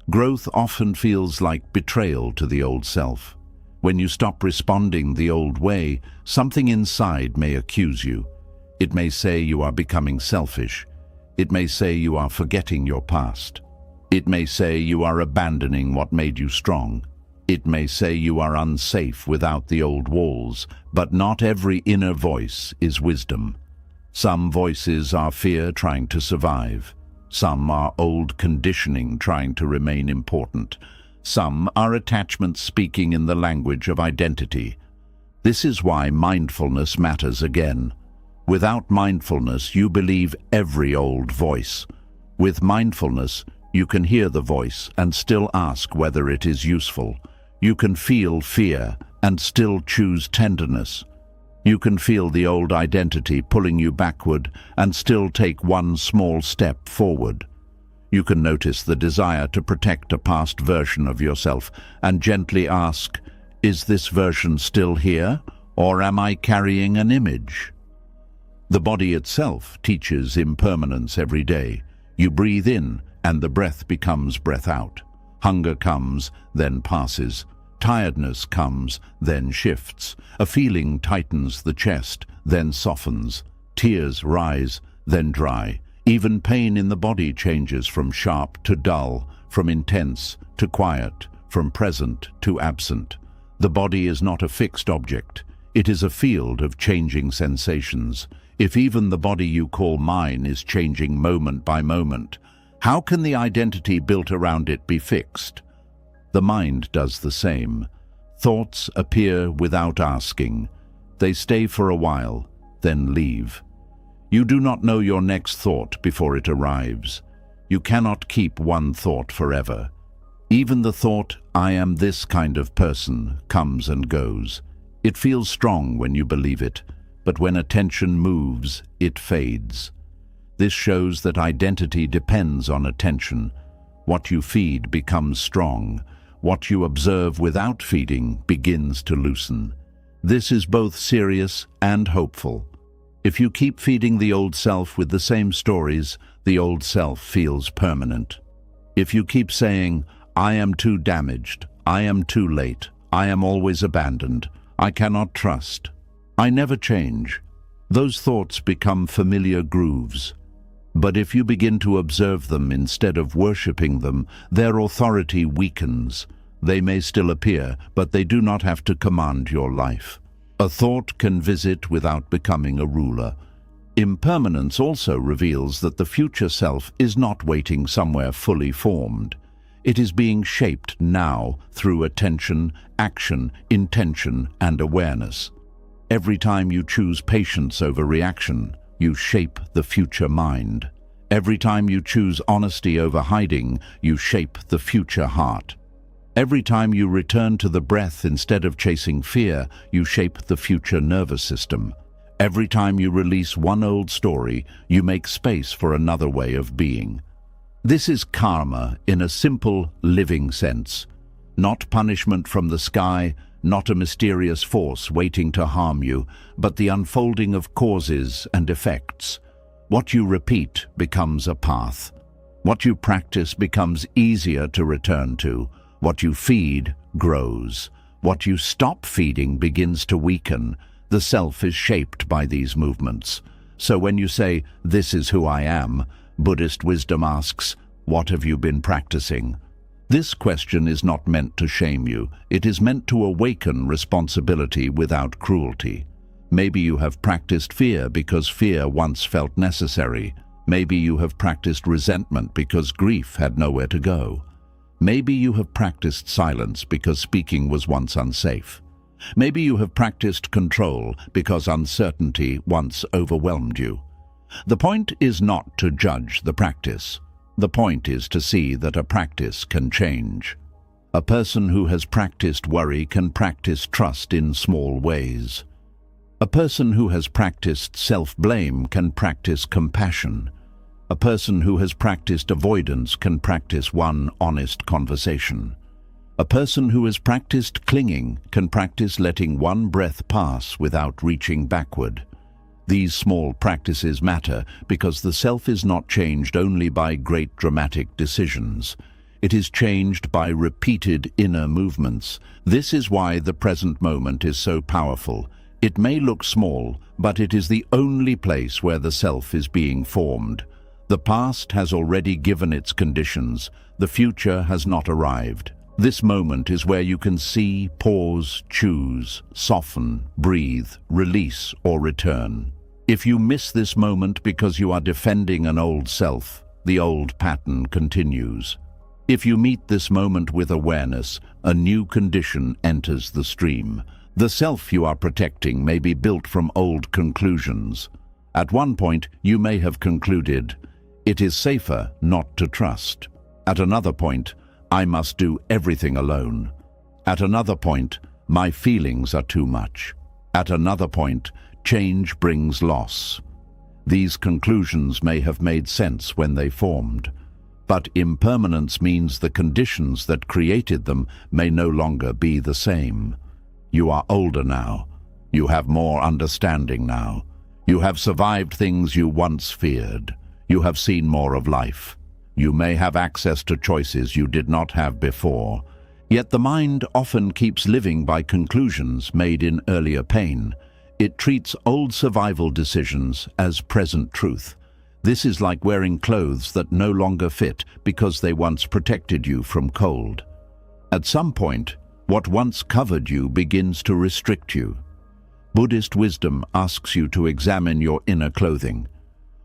Growth often feels like betrayal to the old self. When you stop responding the old way, something inside may accuse you. It may say you are becoming selfish. It may say you are forgetting your past. It may say you are abandoning what made you strong. It may say you are unsafe without the old walls, but not every inner voice is wisdom. Some voices are fear trying to survive. Some are old conditioning trying to remain important. Some are attachment speaking in the language of identity. This is why mindfulness matters again. Without mindfulness, you believe every old voice. With mindfulness, you can hear the voice and still ask whether it is useful. You can feel fear and still choose tenderness. You can feel the old identity pulling you backward and still take one small step forward. You can notice the desire to protect a past version of yourself and gently ask, "Is this version still here, or am I carrying an image?" The body itself teaches impermanence every day. You breathe in, and the breath becomes breath out. Hunger comes, then passes. Tiredness comes, then shifts. A feeling tightens the chest, then softens. Tears rise, then dry. Even pain in the body changes from sharp to dull, from intense to quiet, from present to absent. The body is not a fixed object. It is a field of changing sensations. If even the body you call mine is changing moment by moment, how can the identity built around it be fixed? The mind does the same. Thoughts appear without asking. They stay for a while, then leave. You do not know your next thought before it arrives. You cannot keep one thought forever. Even the thought, "I am this kind of person," comes and goes. It feels strong when you believe it, but when attention moves, it fades. This shows that identity depends on attention. What you feed becomes strong. What you observe without feeding begins to loosen. This is both serious and hopeful. If you keep feeding the old self with the same stories, the old self feels permanent. If you keep saying, "I am too damaged, I am too late, I am always abandoned, I cannot trust, I never change," those thoughts become familiar grooves. But if you begin to observe them instead of worshipping them, their authority weakens. They may still appear, but they do not have to command your life. A thought can visit without becoming a ruler. Impermanence also reveals that the future self is not waiting somewhere fully formed. It is being shaped now through attention, action, intention, and awareness. Every time you choose patience over reaction, you shape the future mind. Every time you choose honesty over hiding, you shape the future heart. Every time you return to the breath instead of chasing fear, you shape the future nervous system. Every time you release one old story, you make space for another way of being. This is karma in a simple, living sense. Not punishment from the sky, not a mysterious force waiting to harm you, but the unfolding of causes and effects. What you repeat becomes a path. What you practice becomes easier to return to. What you feed grows. What you stop feeding begins to weaken. The self is shaped by these movements. So when you say, "This is who I am," Buddhist wisdom asks, "What have you been practicing?" This question is not meant to shame you. It is meant to awaken responsibility without cruelty. Maybe you have practiced fear because fear once felt necessary. Maybe you have practiced resentment because grief had nowhere to go. Maybe you have practiced silence because speaking was once unsafe. Maybe you have practiced control because uncertainty once overwhelmed you. The point is not to judge the practice. The point is to see that a practice can change. A person who has practiced worry can practice trust in small ways. A person who has practiced self-blame can practice compassion. A person who has practiced avoidance can practice one honest conversation. A person who has practiced clinging can practice letting one breath pass without reaching backward. These small practices matter because the self is not changed only by great dramatic decisions. It is changed by repeated inner movements. This is why the present moment is so powerful. It may look small, but it is the only place where the self is being formed. The past has already given its conditions. The future has not arrived. This moment is where you can see, pause, choose, soften, breathe, release, or return. If you miss this moment because you are defending an old self, the old pattern continues. If you meet this moment with awareness, a new condition enters the stream. The self you are protecting may be built from old conclusions. At one point, you may have concluded, "It is safer not to trust." At another point, "I must do everything alone." At another point, "My feelings are too much." At another point, "Change brings loss." These conclusions may have made sense when they formed, but impermanence means the conditions that created them may no longer be the same. You are older now. You have more understanding now. You have survived things you once feared. You have seen more of life. You may have access to choices you did not have before. Yet the mind often keeps living by conclusions made in earlier pain. It treats old survival decisions as present truth. This is like wearing clothes that no longer fit because they once protected you from cold. At some point, what once covered you begins to restrict you. Buddhist wisdom asks you to examine your inner clothing.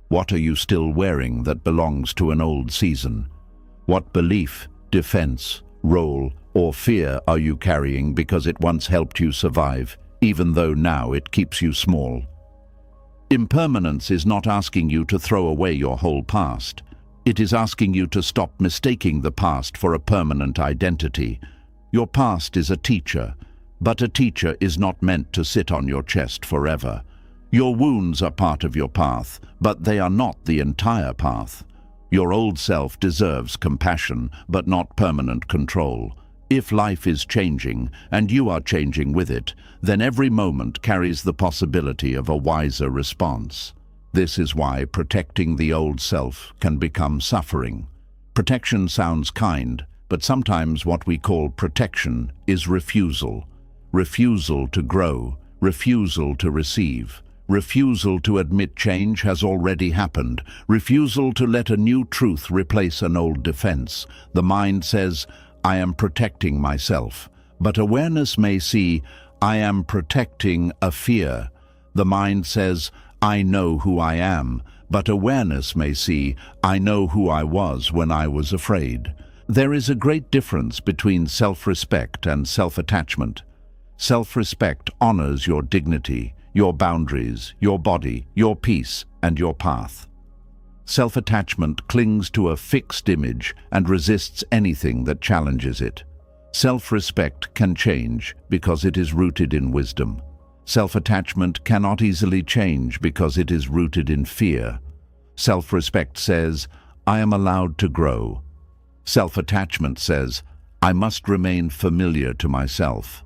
What are you still wearing that belongs to an old season? What belief, defense, role, or fear are you carrying because it once helped you survive, even though now it keeps you small? Impermanence is not asking you to throw away your whole past. It is asking you to stop mistaking the past for a permanent identity. Your past is a teacher, but a teacher is not meant to sit on your chest forever. Your wounds are part of your path, but they are not the entire path. Your old self deserves compassion, but not permanent control. If life is changing, and you are changing with it, then every moment carries the possibility of a wiser response. This is why protecting the old self can become suffering. Protection sounds kind, but sometimes what we call protection is refusal. Refusal to grow, refusal to receive, refusal to admit change has already happened, refusal to let a new truth replace an old defense. The mind says, I am protecting myself, but awareness may see, I am protecting a fear. The mind says, I know who I am, but awareness may see, I know who I was when I was afraid. There is a great difference between self-respect and self-attachment. Self-respect honors your dignity, your boundaries, your body, your peace, and your path. Self-attachment clings to a fixed image and resists anything that challenges it. Self-respect can change because it is rooted in wisdom. Self-attachment cannot easily change because it is rooted in fear. Self-respect says, I am allowed to grow. Self-attachment says, I must remain familiar to myself.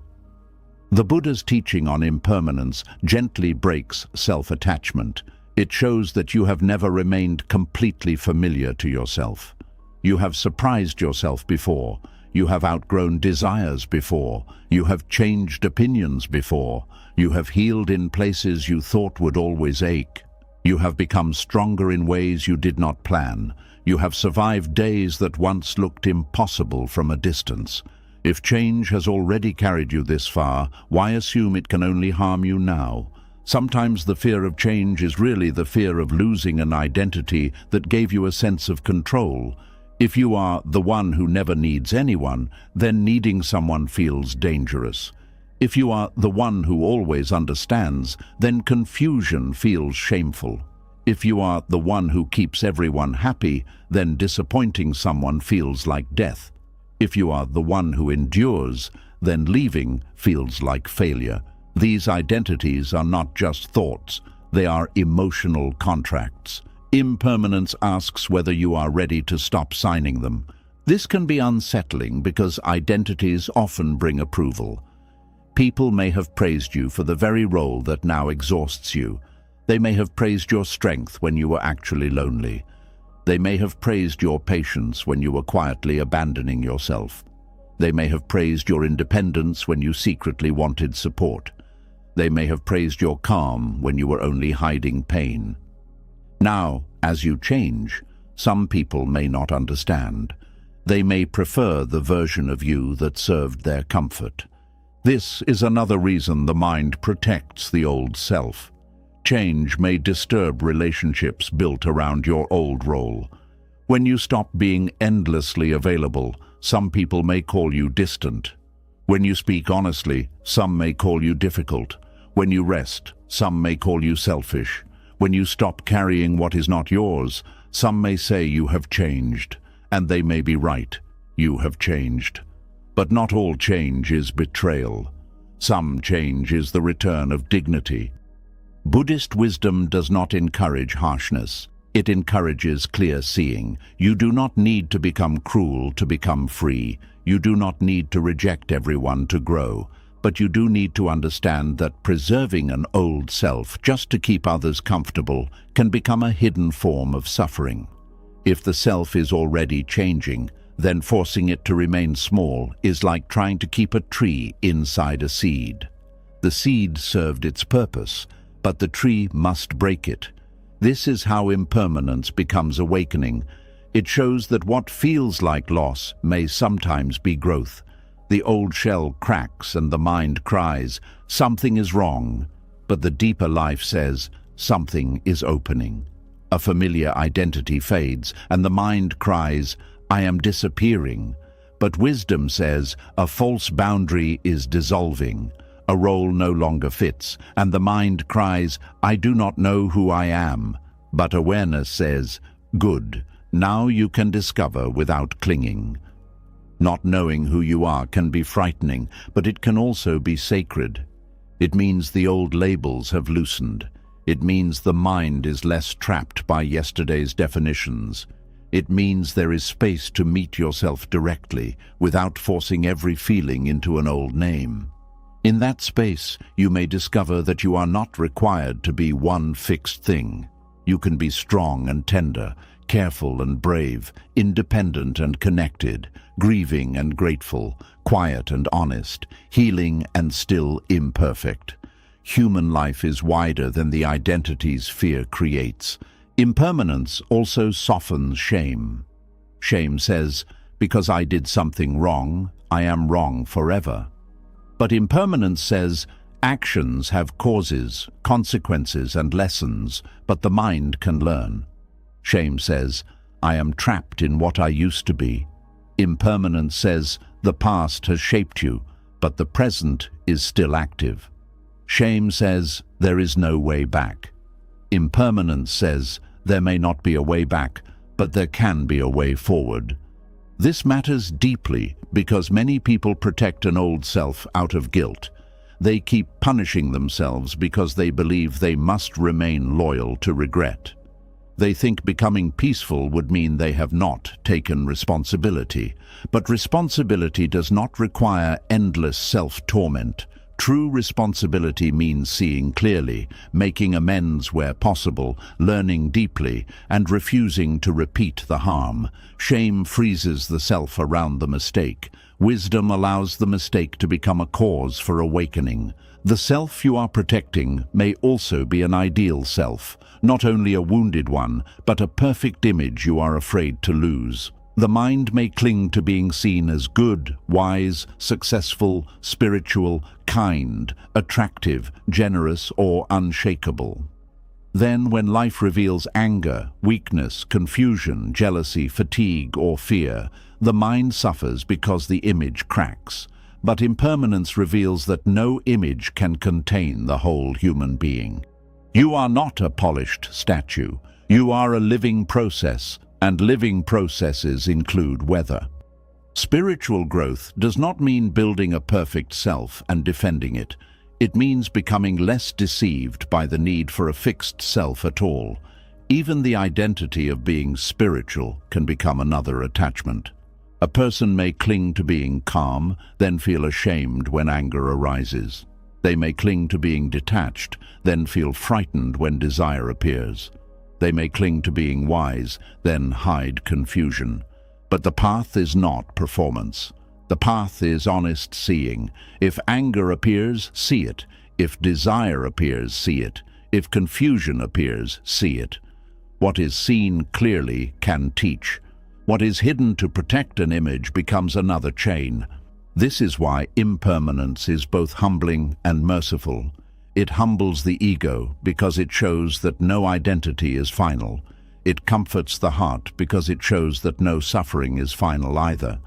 The Buddha's teaching on impermanence gently breaks self-attachment. It shows that you have never remained completely familiar to yourself. You have surprised yourself before. You have outgrown desires before. You have changed opinions before. You have healed in places you thought would always ache. You have become stronger in ways you did not plan. You have survived days that once looked impossible from a distance. If change has already carried you this far, why assume it can only harm you now? Sometimes the fear of change is really the fear of losing an identity that gave you a sense of control. If you are the one who never needs anyone, then needing someone feels dangerous. If you are the one who always understands, then confusion feels shameful. If you are the one who keeps everyone happy, then disappointing someone feels like death. If you are the one who endures, then leaving feels like failure. These identities are not just thoughts, they are emotional contracts. Impermanence asks whether you are ready to stop signing them. This can be unsettling because identities often bring approval. People may have praised you for the very role that now exhausts you. They may have praised your strength when you were actually lonely. They may have praised your patience when you were quietly abandoning yourself. They may have praised your independence when you secretly wanted support. They may have praised your calm when you were only hiding pain. Now, as you change, some people may not understand. They may prefer the version of you that served their comfort. This is another reason the mind protects the old self. Change may disturb relationships built around your old role. When you stop being endlessly available, some people may call you distant. When you speak honestly, some may call you difficult. When you rest, some may call you selfish. When you stop carrying what is not yours, some may say you have changed, and they may be right. You have changed. But not all change is betrayal. Some change is the return of dignity. Buddhist wisdom does not encourage harshness. It encourages clear seeing. You do not need to become cruel to become free. You do not need to reject everyone to grow. But you do need to understand that preserving an old self just to keep others comfortable can become a hidden form of suffering. If the self is already changing, then forcing it to remain small is like trying to keep a tree inside a seed. The seed served its purpose, but the tree must break it. This is how impermanence becomes awakening. It shows that what feels like loss may sometimes be growth. The old shell cracks and the mind cries, something is wrong. but the deeper life says something is opening. A familiar identity fades, and the mind cries, "I am disappearing." But wisdom says a false boundary is dissolving. A role no longer fits, and the mind cries, "I do not know who I am." But awareness says, "Good, now you can discover without clinging." Not knowing who you are can be frightening, but it can also be sacred. It means the old labels have loosened. It means the mind is less trapped by yesterday's definitions. It means there is space to meet yourself directly, without forcing every feeling into an old name. In that space, you may discover that you are not required to be one fixed thing. You can be strong and tender, careful and brave, independent and connected, grieving and grateful, quiet and honest, healing and still imperfect. Human life is wider than the identities fear creates. Impermanence also softens shame. Shame says, "Because I did something wrong, I am wrong forever." But impermanence says, "Actions have causes, consequences, and lessons, but the mind can learn." Shame says, "I am trapped in what I used to be." Impermanence says, "The past has shaped you, but the present is still active." Shame says, "There is no way back." Impermanence says, "There may not be a way back, but there can be a way forward." This matters deeply because many people protect an old self out of guilt. They keep punishing themselves because they believe they must remain loyal to regret. They think becoming peaceful would mean they have not taken responsibility. But responsibility does not require endless self-torment. True responsibility means seeing clearly, making amends where possible, learning deeply, and refusing to repeat the harm. Shame freezes the self around the mistake. Wisdom allows the mistake to become a cause for awakening. The self you are protecting may also be an ideal self, not only a wounded one, but a perfect image you are afraid to lose. The mind may cling to being seen as good, wise, successful, spiritual, kind, attractive, generous, or unshakable. Then, when life reveals anger, weakness, confusion, jealousy, fatigue, or fear, the mind suffers because the image cracks. But impermanence reveals that no image can contain the whole human being. You are not a polished statue. You are a living process, and living processes include weather. Spiritual growth does not mean building a perfect self and defending it. It means becoming less deceived by the need for a fixed self at all. Even the identity of being spiritual can become another attachment. A person may cling to being calm, then feel ashamed when anger arises. They may cling to being detached, then feel frightened when desire appears. They may cling to being wise, then hide confusion. But the path is not performance. The path is honest seeing. If anger appears, see it. If desire appears, see it. If confusion appears, see it. What is seen clearly can teach. What is hidden to protect an image becomes another chain. This is why impermanence is both humbling and merciful. It humbles the ego because it shows that no identity is final. It comforts the heart because it shows that no suffering is final either.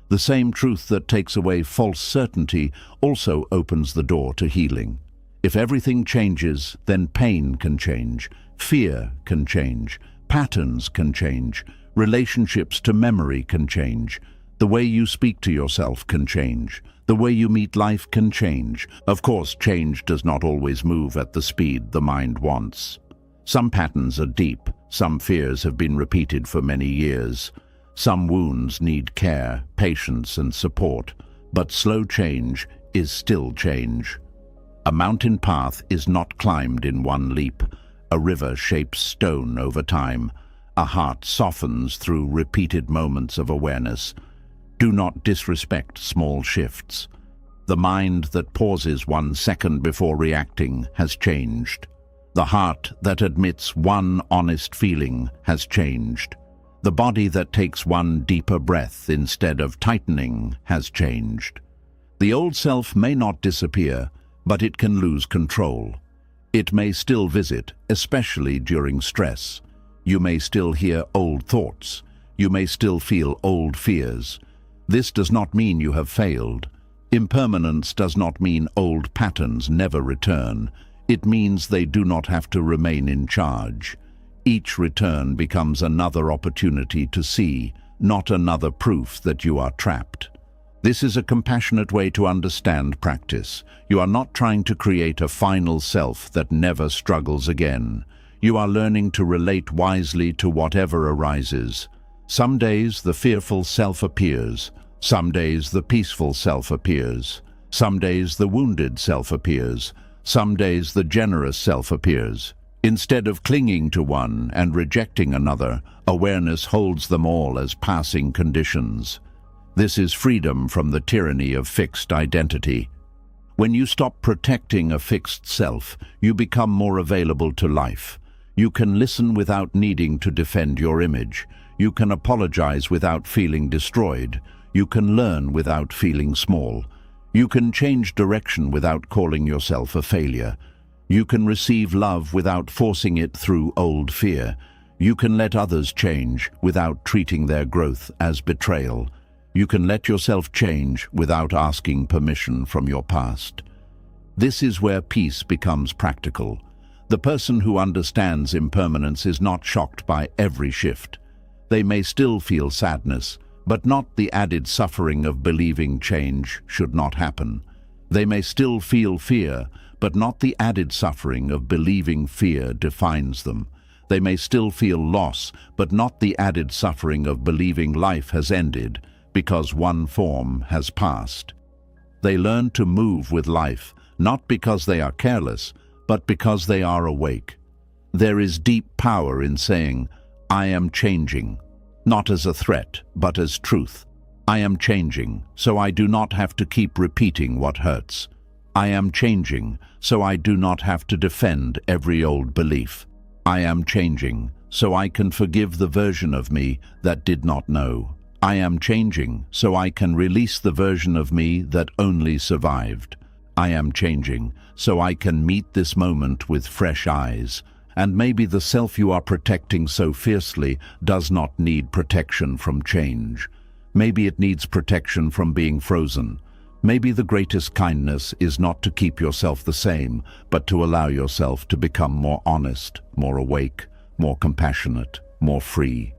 The same truth that takes away false certainty also opens the door to healing. If everything changes, then pain can change, fear can change, patterns can change, relationships to memory can change. The way you speak to yourself can change. The way you meet life can change. Of course, change does not always move at the speed the mind wants. Some patterns are deep. Some fears have been repeated for many years. Some wounds need care, patience, and support. But slow change is still change. A mountain path is not climbed in one leap. A river shapes stone over time. A heart softens through repeated moments of awareness. Do not disrespect small shifts. The mind that pauses 1 second before reacting has changed. The heart that admits one honest feeling has changed. The body that takes one deeper breath instead of tightening has changed. The old self may not disappear, but it can lose control. It may still visit, especially during stress. You may still hear old thoughts. You may still feel old fears. This does not mean you have failed. Impermanence does not mean old patterns never return. It means they do not have to remain in charge. Each return becomes another opportunity to see, not another proof that you are trapped. This is a compassionate way to understand practice. You are not trying to create a final self that never struggles again. You are learning to relate wisely to whatever arises. Some days the fearful self appears. Some days the peaceful self appears. Some days the wounded self appears. Some days the generous self appears. Instead of clinging to one and rejecting another, awareness holds them all as passing conditions. This is freedom from the tyranny of fixed identity. When you stop protecting a fixed self, you become more available to life. You can listen without needing to defend your image. You can apologize without feeling destroyed. You can learn without feeling small. You can change direction without calling yourself a failure. You can receive love without forcing it through old fear. You can let others change without treating their growth as betrayal. You can let yourself change without asking permission from your past. This is where peace becomes practical. The person who understands impermanence is not shocked by every shift. They may still feel sadness, but not the added suffering of believing change should not happen. They may still feel fear, but not the added suffering of believing fear defines them. They may still feel loss, but not the added suffering of believing life has ended because one form has passed. They learn to move with life, not because they are careless, but because they are awake. There is deep power in saying, "I am changing," not as a threat, but as truth. I am changing, so I do not have to keep repeating what hurts. I am changing, so I do not have to defend every old belief. I am changing, so I can forgive the version of me that did not know. I am changing, so I can release the version of me that only survived. I am changing, so I can meet this moment with fresh eyes. And maybe the self you are protecting so fiercely does not need protection from change. Maybe it needs protection from being frozen. Maybe the greatest kindness is not to keep yourself the same, but to allow yourself to become more honest, more awake, more compassionate, more free.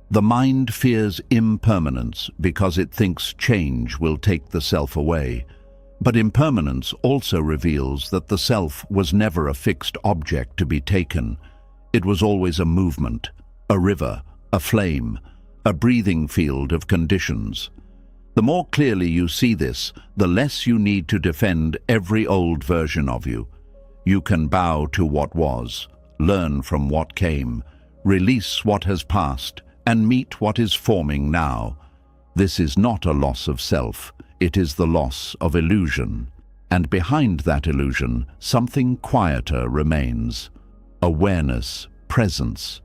The mind fears impermanence because it thinks change will take the self away. But impermanence also reveals that the self was never a fixed object to be taken. It was always a movement, a river, a flame, a breathing field of conditions. The more clearly you see this, the less you need to defend every old version of you. You can bow to what was, learn from what came, release what has passed, and meet what is forming now. This is not a loss of self. It is the loss of illusion. And behind that illusion, something quieter remains. Awareness, presence.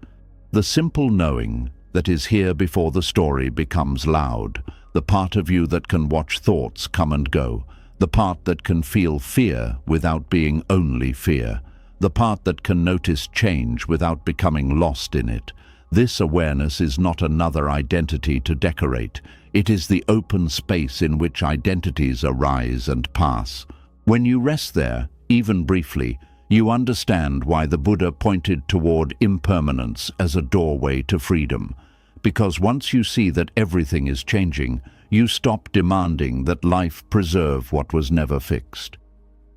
The simple knowing that is here before the story becomes loud. The part of you that can watch thoughts come and go. The part that can feel fear without being only fear. The part that can notice change without becoming lost in it. This awareness is not another identity to decorate. It is the open space in which identities arise and pass. When you rest there, even briefly, you understand why the Buddha pointed toward impermanence as a doorway to freedom. Because once you see that everything is changing, you stop demanding that life preserve what was never fixed.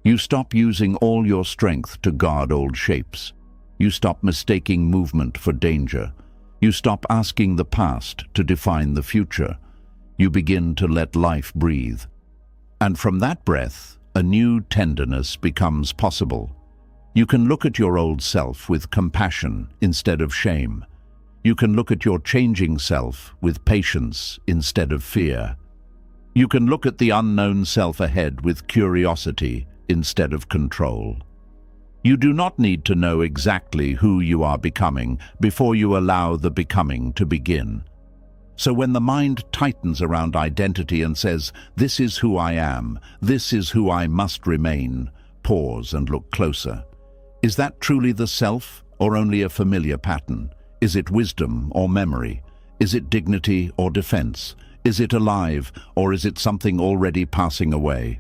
You stop using all your strength to guard old shapes. You stop mistaking movement for danger. You stop asking the past to define the future. You begin to let life breathe. And from that breath, a new tenderness becomes possible. You can look at your old self with compassion instead of shame. You can look at your changing self with patience instead of fear. You can look at the unknown self ahead with curiosity instead of control. You do not need to know exactly who you are becoming before you allow the becoming to begin. So when the mind tightens around identity and says, "This is who I am, this is who I must remain," pause and look closer. Is that truly the self, or only a familiar pattern? Is it wisdom or memory? Is it dignity or defense? Is it alive, or is it something already passing away?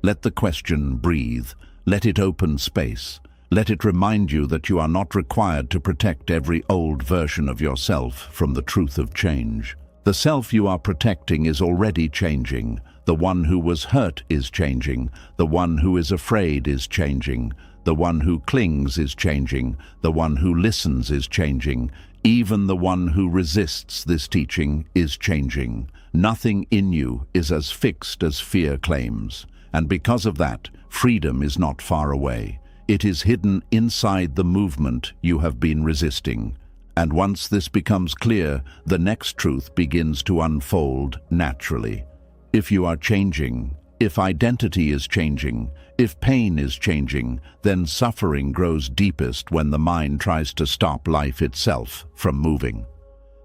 Let the question breathe. Let it open space. Let it remind you that you are not required to protect every old version of yourself from the truth of change. The self you are protecting is already changing. The one who was hurt is changing. The one who is afraid is changing. The one who clings is changing. The one who listens is changing. Even the one who resists this teaching is changing. Nothing in you is as fixed as fear claims. And because of that, freedom is not far away. It is hidden inside the movement you have been resisting. And once this becomes clear, the next truth begins to unfold naturally. If you are changing, if identity is changing, if pain is changing, then suffering grows deepest when the mind tries to stop life itself from moving.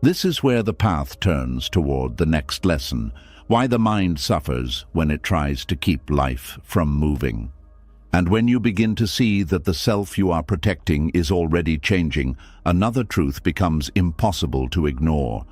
This is where the path turns toward the next lesson, why the mind suffers when it tries to keep life from moving. And when you begin to see that the self you are protecting is already changing, another truth becomes impossible to ignore.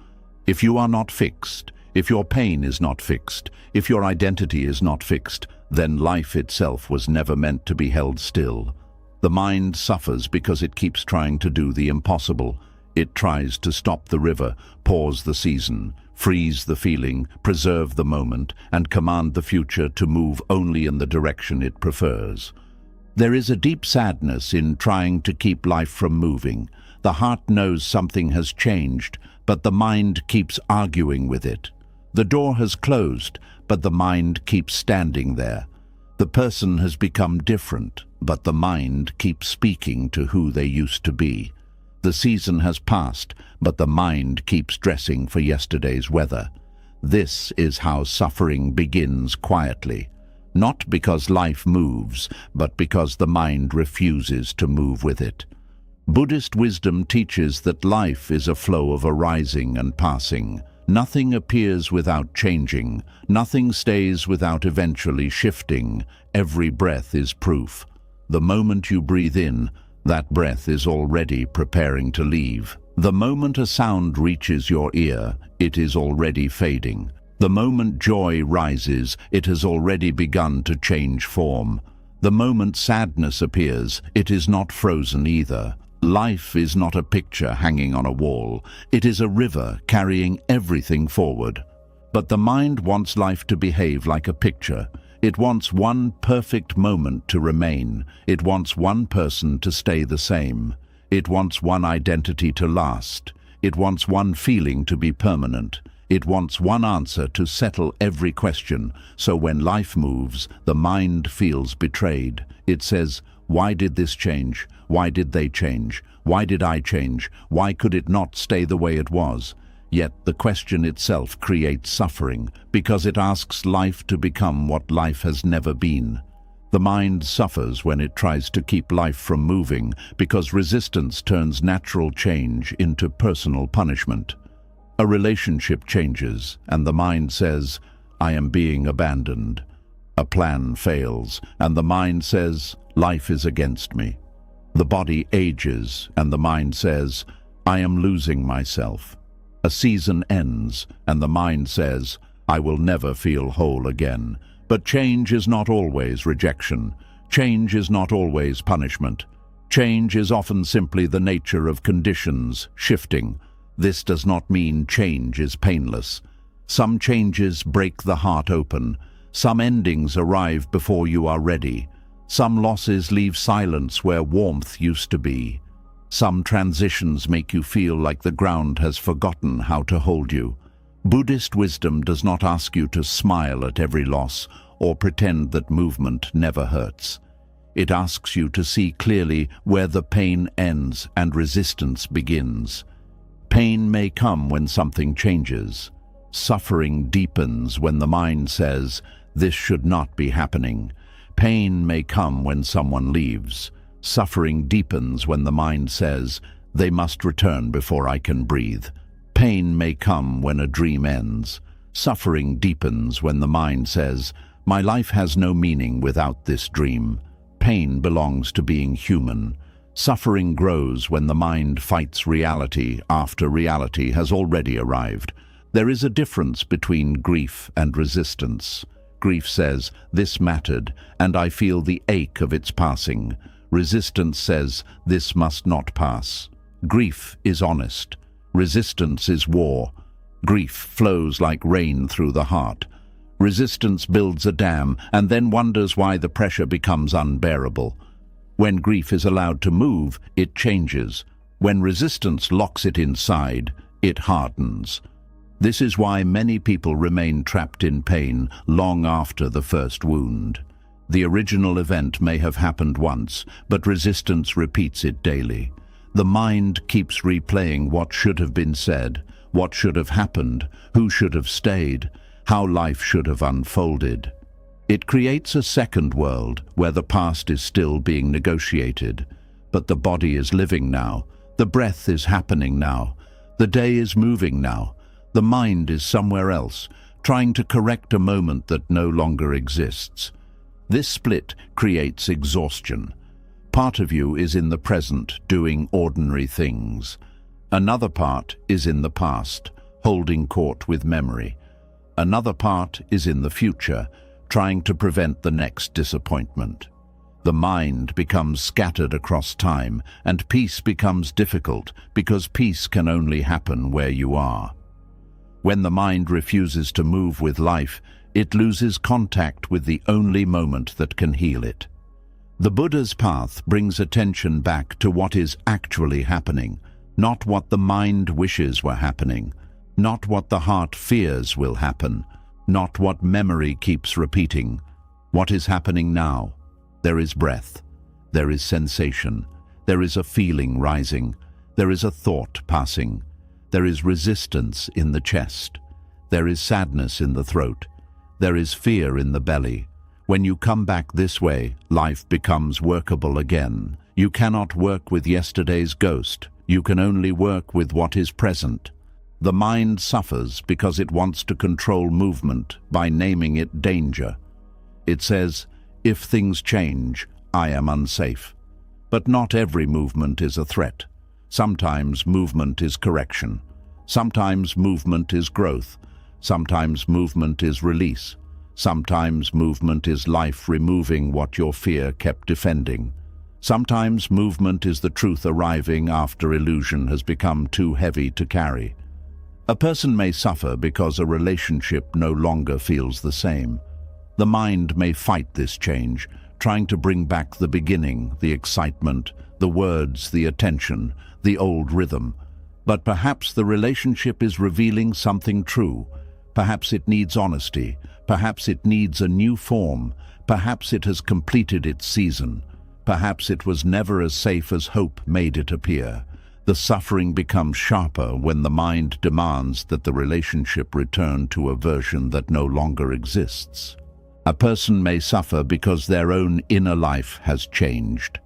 If you are not fixed, if your pain is not fixed, if your identity is not fixed, then life itself was never meant to be held still. The mind suffers because it keeps trying to do the impossible. It tries to stop the river, pause the season, freeze the feeling, preserve the moment, and command the future to move only in the direction it prefers. There is a deep sadness in trying to keep life from moving. The heart knows something has changed, but the mind keeps arguing with it. The door has closed, but the mind keeps standing there. The person has become different, but the mind keeps speaking to who they used to be. The season has passed, but the mind keeps dressing for yesterday's weather. This is how suffering begins quietly, not because life moves, but because the mind refuses to move with it. Buddhist wisdom teaches that life is a flow of arising and passing. Nothing appears without changing. Nothing stays without eventually shifting. Every breath is proof. The moment you breathe in, that breath is already preparing to leave. The moment a sound reaches your ear, it is already fading. The moment joy rises, it has already begun to change form. The moment sadness appears, it is not frozen either. Life is not a picture hanging on a wall. It is a river carrying everything forward. But the mind wants life to behave like a picture. It wants one perfect moment to remain. It wants one person to stay the same. It wants one identity to last. It wants one feeling to be permanent. It wants one answer to settle every question. So when life moves, the mind feels betrayed. It says, "Why did this change? Why did they change? Why did I change? Why could it not stay the way it was?" Yet the question itself creates suffering, because it asks life to become what life has never been. The mind suffers when it tries to keep life from moving, because resistance turns natural change into personal punishment. A relationship changes, and the mind says, "I am being abandoned." A plan fails, and the mind says, "Life is against me." The body ages, and the mind says, "I am losing myself." A season ends, and the mind says, "I will never feel whole again." But change is not always rejection. Change is not always punishment. Change is often simply the nature of conditions shifting. This does not mean change is painless. Some changes break the heart open. Some endings arrive before you are ready. Some losses leave silence where warmth used to be. Some transitions make you feel like the ground has forgotten how to hold you. Buddhist wisdom does not ask you to smile at every loss or pretend that movement never hurts. It asks you to see clearly where the pain ends and resistance begins. Pain may come when something changes. Suffering deepens when the mind says, "This should not be happening." Pain may come when someone leaves. Suffering deepens when the mind says, "They must return before I can breathe." Pain may come when a dream ends. Suffering deepens when the mind says, "My life has no meaning without this dream." pain belongs to being human. Suffering grows when the mind fights reality after reality has already arrived. There is a difference between grief and resistance. Grief says, "This mattered, and I feel the ache of its passing." Resistance says, "This must not pass." Grief is honest. Resistance is war. Grief flows like rain through the heart. Resistance builds a dam and then wonders why the pressure becomes unbearable. When grief is allowed to move, it changes. When resistance locks it inside, it hardens. This is why many people remain trapped in pain long after the first wound. The original event may have happened once, but resistance repeats it daily. The mind keeps replaying what should have been said, what should have happened, who should have stayed, how life should have unfolded. It creates a second world where the past is still being negotiated, but the body is living now, the breath is happening now, the day is moving now, the mind is somewhere else, trying to correct a moment that no longer exists. This split creates exhaustion. Part of you is in the present, doing ordinary things. Another part is in the past, holding court with memory. Another part is in the future, trying to prevent the next disappointment. The mind becomes scattered across time, and peace becomes difficult because peace can only happen where you are. When the mind refuses to move with life, it loses contact with the only moment that can heal it. The Buddha's path brings attention back to what is actually happening, not what the mind wishes were happening, not what the heart fears will happen, not what memory keeps repeating. What is happening now? There is breath, there is sensation, there is a feeling rising, there is a thought passing, there is resistance in the chest, there is sadness in the throat, there is fear in the belly. When you come back this way, life becomes workable again. You cannot work with yesterday's ghost. You can only work with what is present. The mind suffers because it wants to control movement by naming it danger. It says, "If things change, I am unsafe." But not every movement is a threat. Sometimes movement is correction. Sometimes movement is growth. Sometimes movement is release. Sometimes movement is life removing what your fear kept defending. Sometimes movement is the truth arriving after illusion has become too heavy to carry. A person may suffer because a relationship no longer feels the same. The mind may fight this change, trying to bring back the beginning, the excitement, the words, the attention, the old rhythm. But perhaps the relationship is revealing something true. Perhaps it needs honesty. Perhaps it needs a new form. Perhaps it has completed its season. Perhaps it was never as safe as hope made it appear. The suffering becomes sharper when the mind demands that the relationship return to a version that no longer exists. A person may suffer because their own inner life has changed.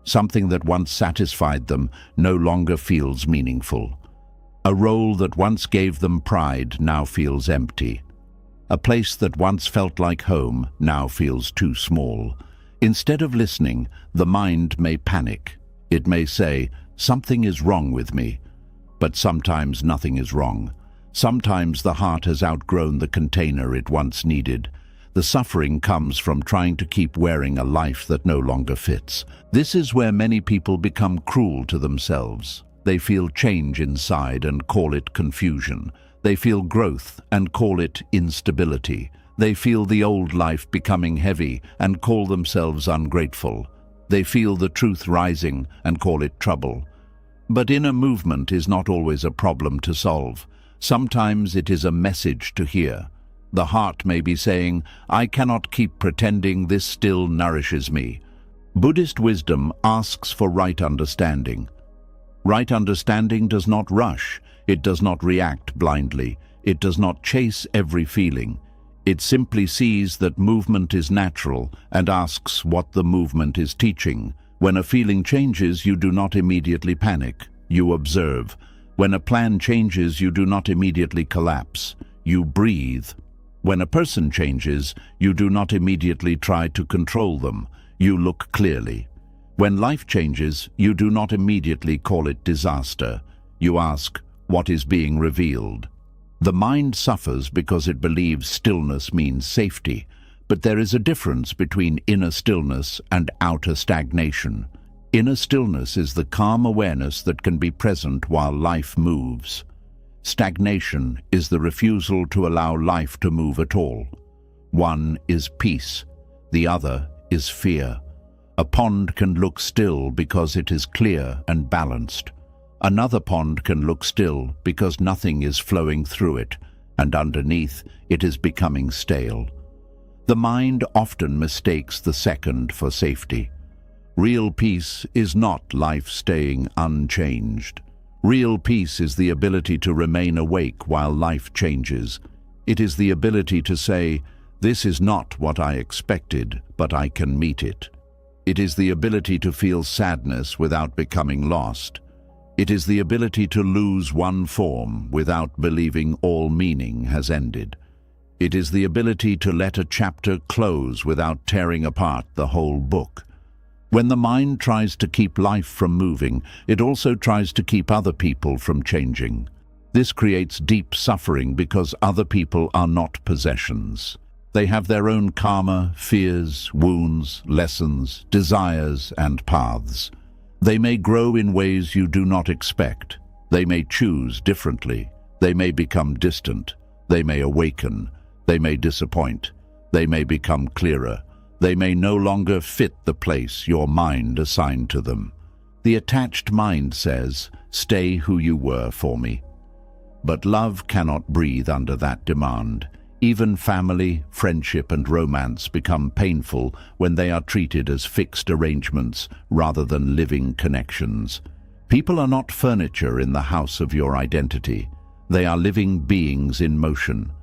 Something that once satisfied them no longer feels meaningful. A role that once gave them pride now feels empty. A place that once felt like home now feels too small. Instead of listening, the mind may panic. It may say, "Something is wrong with me." But sometimes nothing is wrong. Sometimes the heart has outgrown the container it once needed. The suffering comes from trying to keep wearing a life that no longer fits. This is where many people become cruel to themselves. They feel change inside and call it confusion. They feel growth and call it instability. They feel the old life becoming heavy and call themselves ungrateful. They feel the truth rising and call it trouble. But inner movement is not always a problem to solve. Sometimes it is a message to hear. The heart may be saying, "I cannot keep pretending this still nourishes me." Buddhist wisdom asks for right understanding. Right understanding does not rush. It does not react blindly. It does not chase every feeling. It simply sees that movement is natural and asks what the movement is teaching. When a feeling changes, you do not immediately panic. You observe. When a plan changes, you do not immediately collapse. You breathe. When a person changes, you do not immediately try to control them. you look clearly. When life changes, you do not immediately call it disaster. You ask, what is being revealed? The mind suffers because it believes stillness means safety, but there is a difference between inner stillness and outer stagnation. Inner stillness is the calm awareness that can be present while life moves. Stagnation is the refusal to allow life to move at all. One is peace, the other is fear. A pond can look still because it is clear and balanced. Another pond can look still because nothing is flowing through it, and underneath it is becoming stale. The mind often mistakes the second for safety. Real peace is not life staying unchanged. Real peace is the ability to remain awake while life changes. It is the ability to say, this is not what I expected, but I can meet it. It is the ability to feel sadness without becoming lost. It is the ability to lose one form without believing all meaning has ended. It is the ability to let a chapter close without tearing apart the whole book. When the mind tries to keep life from moving, it also tries to keep other people from changing. This creates deep suffering because other people are not possessions. They have their own karma, fears, wounds, lessons, desires, and paths. They may grow in ways you do not expect. They may choose differently. They may become distant. They may awaken. They may disappoint. They may become clearer. They may no longer fit the place your mind assigned to them. The attached mind says, stay who you were for me. But love cannot breathe under that demand. Even family, friendship, and romance become painful when they are treated as fixed arrangements rather than living connections. People are not furniture in the house of your identity. They are living beings in motion.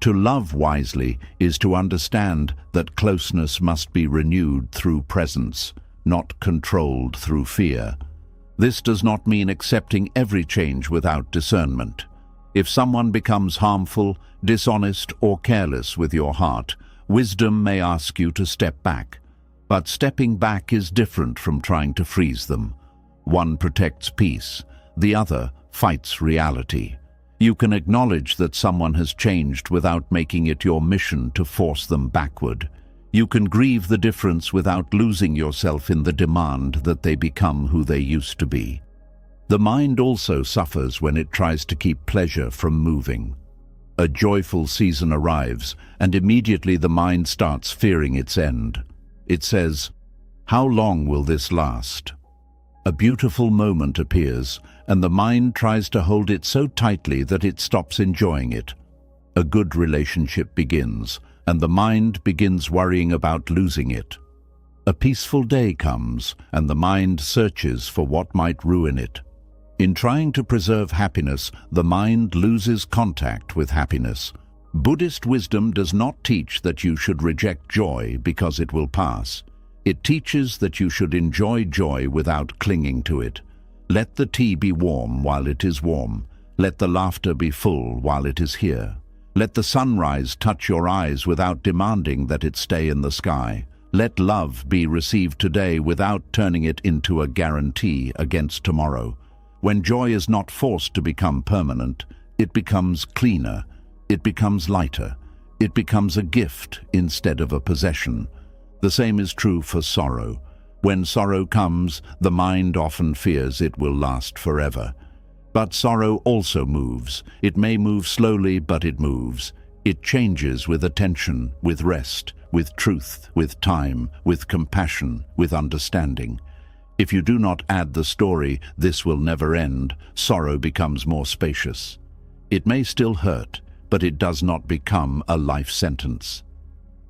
To love wisely is to understand that closeness must be renewed through presence, not controlled through fear. This does not mean accepting every change without discernment. If someone becomes harmful, dishonest, or careless with your heart, wisdom may ask you to step back. But stepping back is different from trying to freeze them. One protects peace, the other fights reality. You can acknowledge that someone has changed without making it your mission to force them backward. You can grieve the difference without losing yourself in the demand that they become who they used to be. The mind also suffers when it tries to keep pleasure from moving. A joyful season arrives, and immediately the mind starts fearing its end. It says, "How long will this last?" A beautiful moment appears, and the mind tries to hold it so tightly that it stops enjoying it. A good relationship begins, and the mind begins worrying about losing it. A peaceful day comes, and the mind searches for what might ruin it. In trying to preserve happiness, the mind loses contact with happiness. Buddhist wisdom does not teach that you should reject joy because it will pass. It teaches that you should enjoy joy without clinging to it. Let the tea be warm while it is warm. Let the laughter be full while it is here. Let the sunrise touch your eyes without demanding that it stay in the sky. Let love be received today without turning it into a guarantee against tomorrow. When joy is not forced to become permanent, it becomes cleaner, it becomes lighter, it becomes a gift instead of a possession. The same is true for sorrow. When sorrow comes, the mind often fears it will last forever. But sorrow also moves. It may move slowly, but it moves. It changes with attention, with rest, with truth, with time, with compassion, with understanding. If you do not add the story, "This will never end," sorrow becomes more spacious. It may still hurt, but it does not become a life sentence.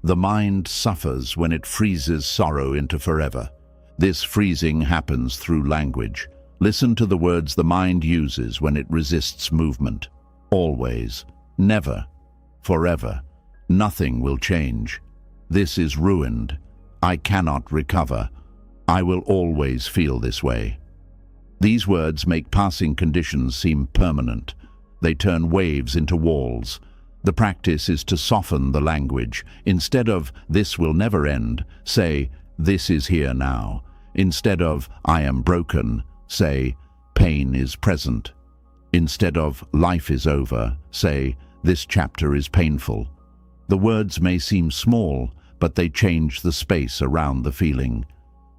The mind suffers when it freezes sorrow into forever. This freezing happens through language. Listen to the words the mind uses when it resists movement. Always, never, forever, nothing will change. This is ruined. I cannot recover. I will always feel this way. These words make passing conditions seem permanent. They turn waves into walls. The practice is to soften the language. Instead of "this will never end," say this is here now. Instead of, I am broken, say, pain is present. Instead of, life is over, say, this chapter is painful. The words may seem small, but they change the space around the feeling.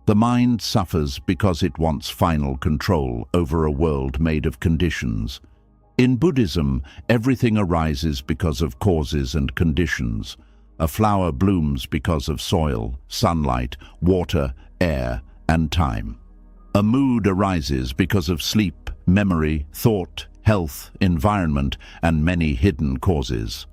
The mind suffers because it wants final control over a world made of conditions. In Buddhism, everything arises because of causes and conditions. A flower blooms because of soil, sunlight, water, air, and time. A mood arises because of sleep, memory, thought, health, environment, and many hidden causes.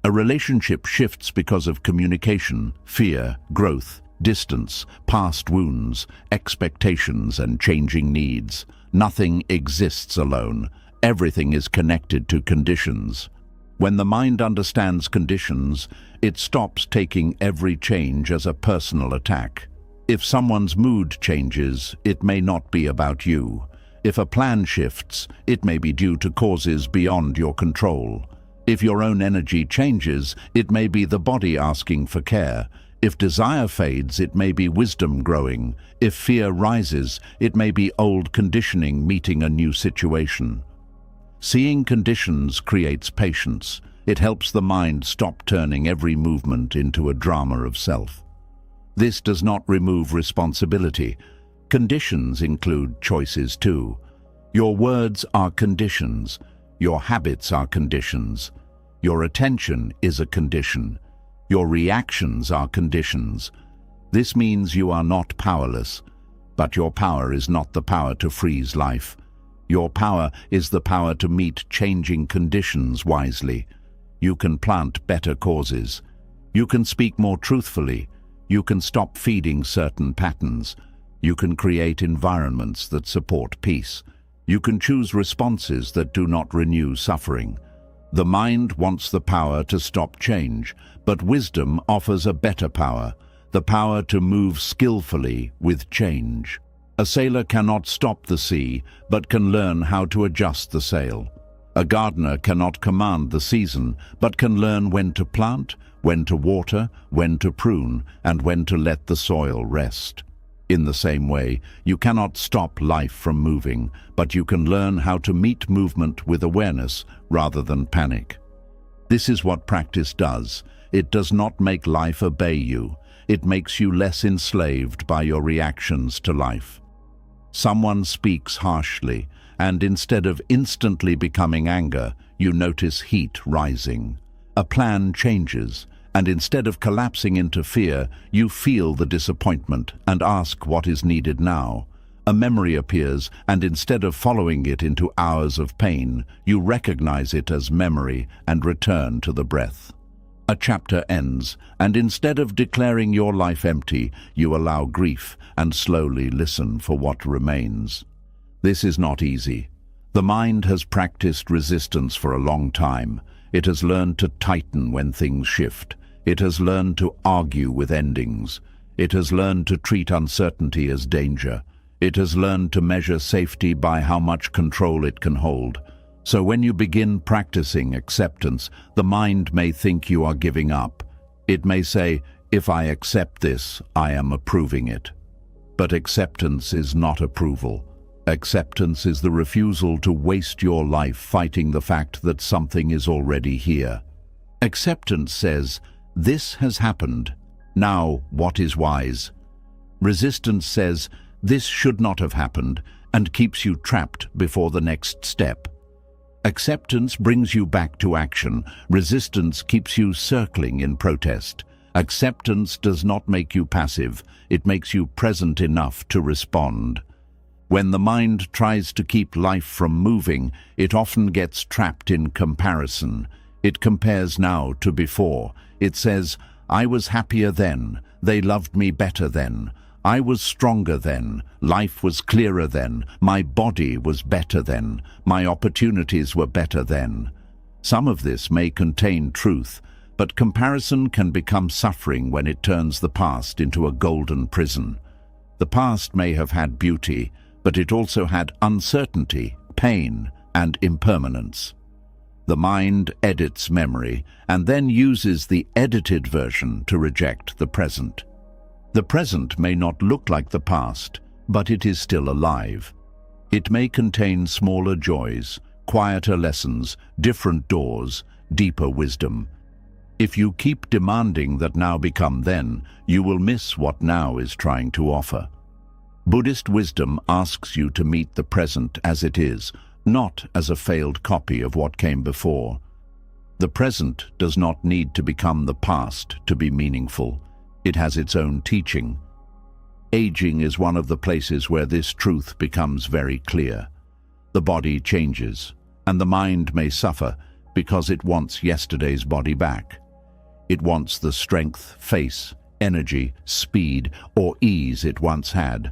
A relationship shifts because of communication, fear, growth, distance, past wounds, expectations, and changing needs. Nothing exists alone. Everything is connected to conditions. When the mind understands conditions, it stops taking every change as a personal attack. If someone's mood changes, it may not be about you. If a plan shifts, it may be due to causes beyond your control. If your own energy changes, it may be the body asking for care. If desire fades, it may be wisdom growing. If fear rises, it may be old conditioning meeting a new situation. Seeing conditions creates patience. It helps the mind stop turning every movement into a drama of self. This does not remove responsibility. Conditions include choices too. Your words are conditions. Your habits are conditions. Your attention is a condition. Your reactions are conditions. This means you are not powerless, but your power is not the power to freeze life. Your power is the power to meet changing conditions wisely. You can plant better causes. You can speak more truthfully. You can stop feeding certain patterns. You can create environments that support peace. You can choose responses that do not renew suffering. The mind wants the power to stop change, but wisdom offers a better power, the power to move skillfully with change. A sailor cannot stop the sea, but can learn how to adjust the sail. A gardener cannot command the season, but can learn when to plant, when to water, when to prune, and when to let the soil rest. In the same way, you cannot stop life from moving, but you can learn how to meet movement with awareness rather than panic. This is what practice does. It does not make life obey you. It makes you less enslaved by your reactions to life. Someone speaks harshly, and instead of instantly becoming anger, you notice heat rising. A plan changes, and instead of collapsing into fear, you feel the disappointment and ask what is needed now. A memory appears, and instead of following it into hours of pain, you recognize it as memory and return to the breath. A chapter ends, and instead of declaring your life empty, you allow grief and slowly listen for what remains. This is not easy. The mind has practiced resistance for a long time. It has learned to tighten when things shift. It has learned to argue with endings. It has learned to treat uncertainty as danger. It has learned to measure safety by how much control it can hold. So when you begin practicing acceptance, the mind may think you are giving up. It may say, if I accept this, I am approving it. But acceptance is not approval. Acceptance is the refusal to waste your life fighting the fact that something is already here. Acceptance says, this has happened. Now, what is wise? Resistance says, this should not have happened, and keeps you trapped before the next step. Acceptance brings you back to action. Resistance keeps you circling in protest. Acceptance does not make you passive. It makes you present enough to respond. When the mind tries to keep life from moving, it often gets trapped in comparison. It compares now to before. It says, I was happier then. They loved me better then. I was stronger then. Life was clearer then. My body was better then. My opportunities were better then. Some of this may contain truth, but comparison can become suffering when it turns the past into a golden prison. The past may have had beauty, but it also had uncertainty, pain, and impermanence. The mind edits memory and then uses the edited version to reject the present. The present may not look like the past, but it is still alive. It may contain smaller joys, quieter lessons, different doors, deeper wisdom. If you keep demanding that now become then, you will miss what now is trying to offer. Buddhist wisdom asks you to meet the present as it is, not as a failed copy of what came before. The present does not need to become the past to be meaningful. It has its own teaching. Aging is one of the places where this truth becomes very clear. The body changes, and the mind may suffer because it wants yesterday's body back. It wants the strength, face, energy, speed, or ease it once had.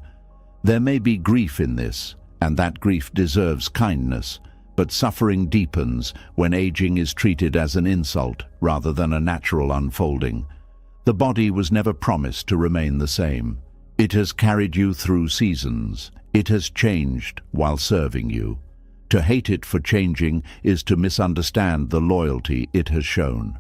There may be grief in this, and that grief deserves kindness, but suffering deepens when aging is treated as an insult rather than a natural unfolding. The body was never promised to remain the same. It has carried you through seasons. It has changed while serving you. To hate it for changing is to misunderstand the loyalty it has shown.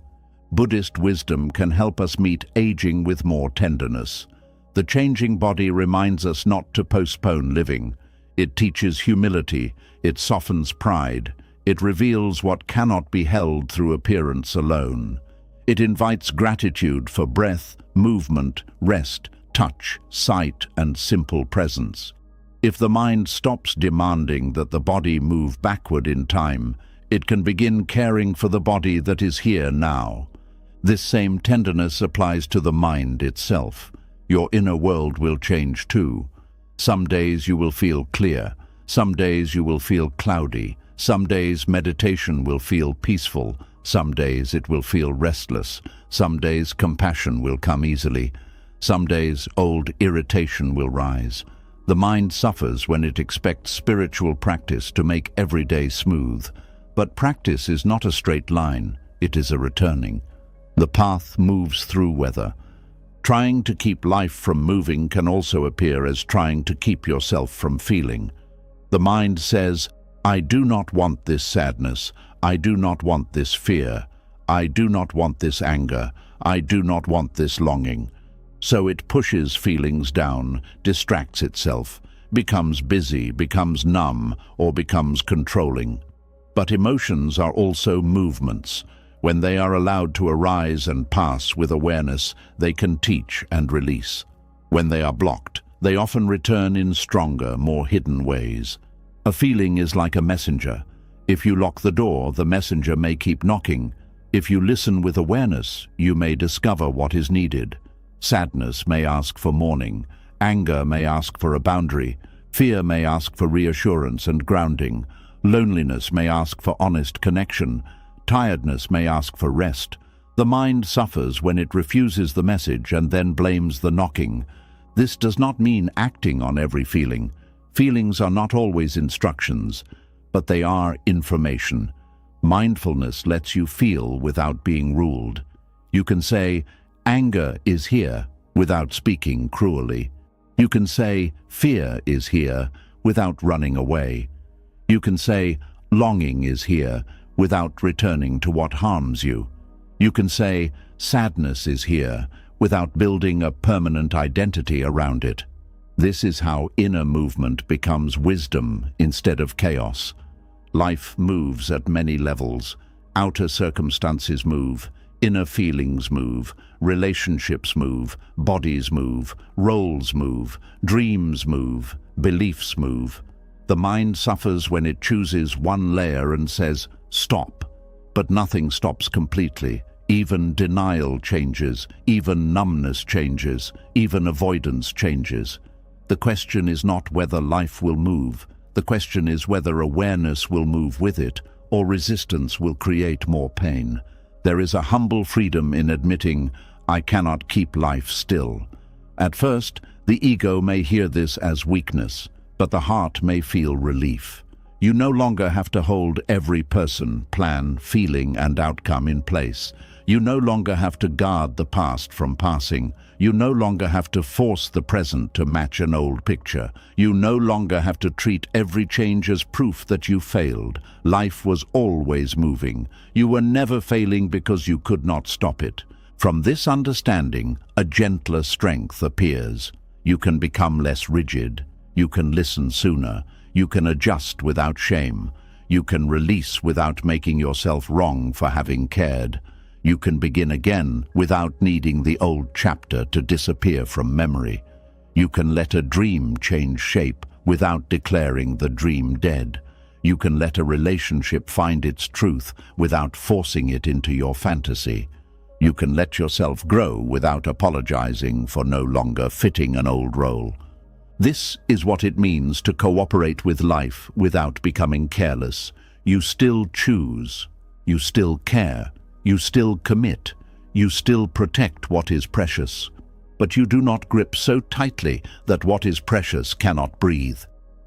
Buddhist wisdom can help us meet aging with more tenderness. The changing body reminds us not to postpone living. It teaches humility. It softens pride. It reveals what cannot be held through appearance alone. It invites gratitude for breath, movement, rest, touch, sight, and simple presence. If the mind stops demanding that the body move backward in time, it can begin caring for the body that is here now. This same tenderness applies to the mind itself. Your inner world will change too. Some days you will feel clear. Some days you will feel cloudy. Some days meditation will feel peaceful. Some days it will feel restless. Some days compassion will come easily. Some days old irritation will rise. The mind suffers when it expects spiritual practice to make every day smooth. But practice is not a straight line. It is a returning. The path moves through weather. Trying to keep life from moving can also appear as trying to keep yourself from feeling. The mind says, I do not want this sadness. I do not want this fear. I do not want this anger. I do not want this longing. So it pushes feelings down, distracts itself, becomes busy, becomes numb, or becomes controlling. But emotions are also movements. When they are allowed to arise and pass with awareness, they can teach and release. When they are blocked, they often return in stronger, more hidden ways. A feeling is like a messenger. If you lock the door, the messenger may keep knocking. If you listen with awareness, you may discover what is needed. Sadness may ask for mourning. Anger may ask for a boundary. Fear may ask for reassurance and grounding. Loneliness may ask for honest connection. Tiredness may ask for rest. The mind suffers when it refuses the message and then blames the knocking. This does not mean acting on every feeling. Feelings are not always instructions, but they are information. Mindfulness lets you feel without being ruled. You can say, anger is here, without speaking cruelly. You can say, fear is here, without running away. You can say, longing is here, without returning to what harms you. You can say, sadness is here, without building a permanent identity around it. This is how inner movement becomes wisdom instead of chaos. Life moves at many levels. Outer circumstances move, inner feelings move, relationships move, bodies move, roles move, dreams move, beliefs move. The mind suffers when it chooses one layer and says, stop. But nothing stops completely. Even denial changes, even numbness changes, even avoidance changes. The question is not whether life will move. The question is whether awareness will move with it, or resistance will create more pain. There is a humble freedom in admitting, I cannot keep life still. At first, the ego may hear this as weakness, but the heart may feel relief. You no longer have to hold every person, plan, feeling, and outcome in place. You no longer have to guard the past from passing. You no longer have to force the present to match an old picture. You no longer have to treat every change as proof that you failed. Life was always moving. You were never failing because you could not stop it. From this understanding, a gentler strength appears. You can become less rigid. You can listen sooner. You can adjust without shame. You can release without making yourself wrong for having cared. You can begin again without needing the old chapter to disappear from memory. You can let a dream change shape without declaring the dream dead. You can let a relationship find its truth without forcing it into your fantasy. You can let yourself grow without apologizing for no longer fitting an old role. This is what it means to cooperate with life without becoming careless. You still choose. You still care. You still commit. You still protect what is precious. But you do not grip so tightly that what is precious cannot breathe.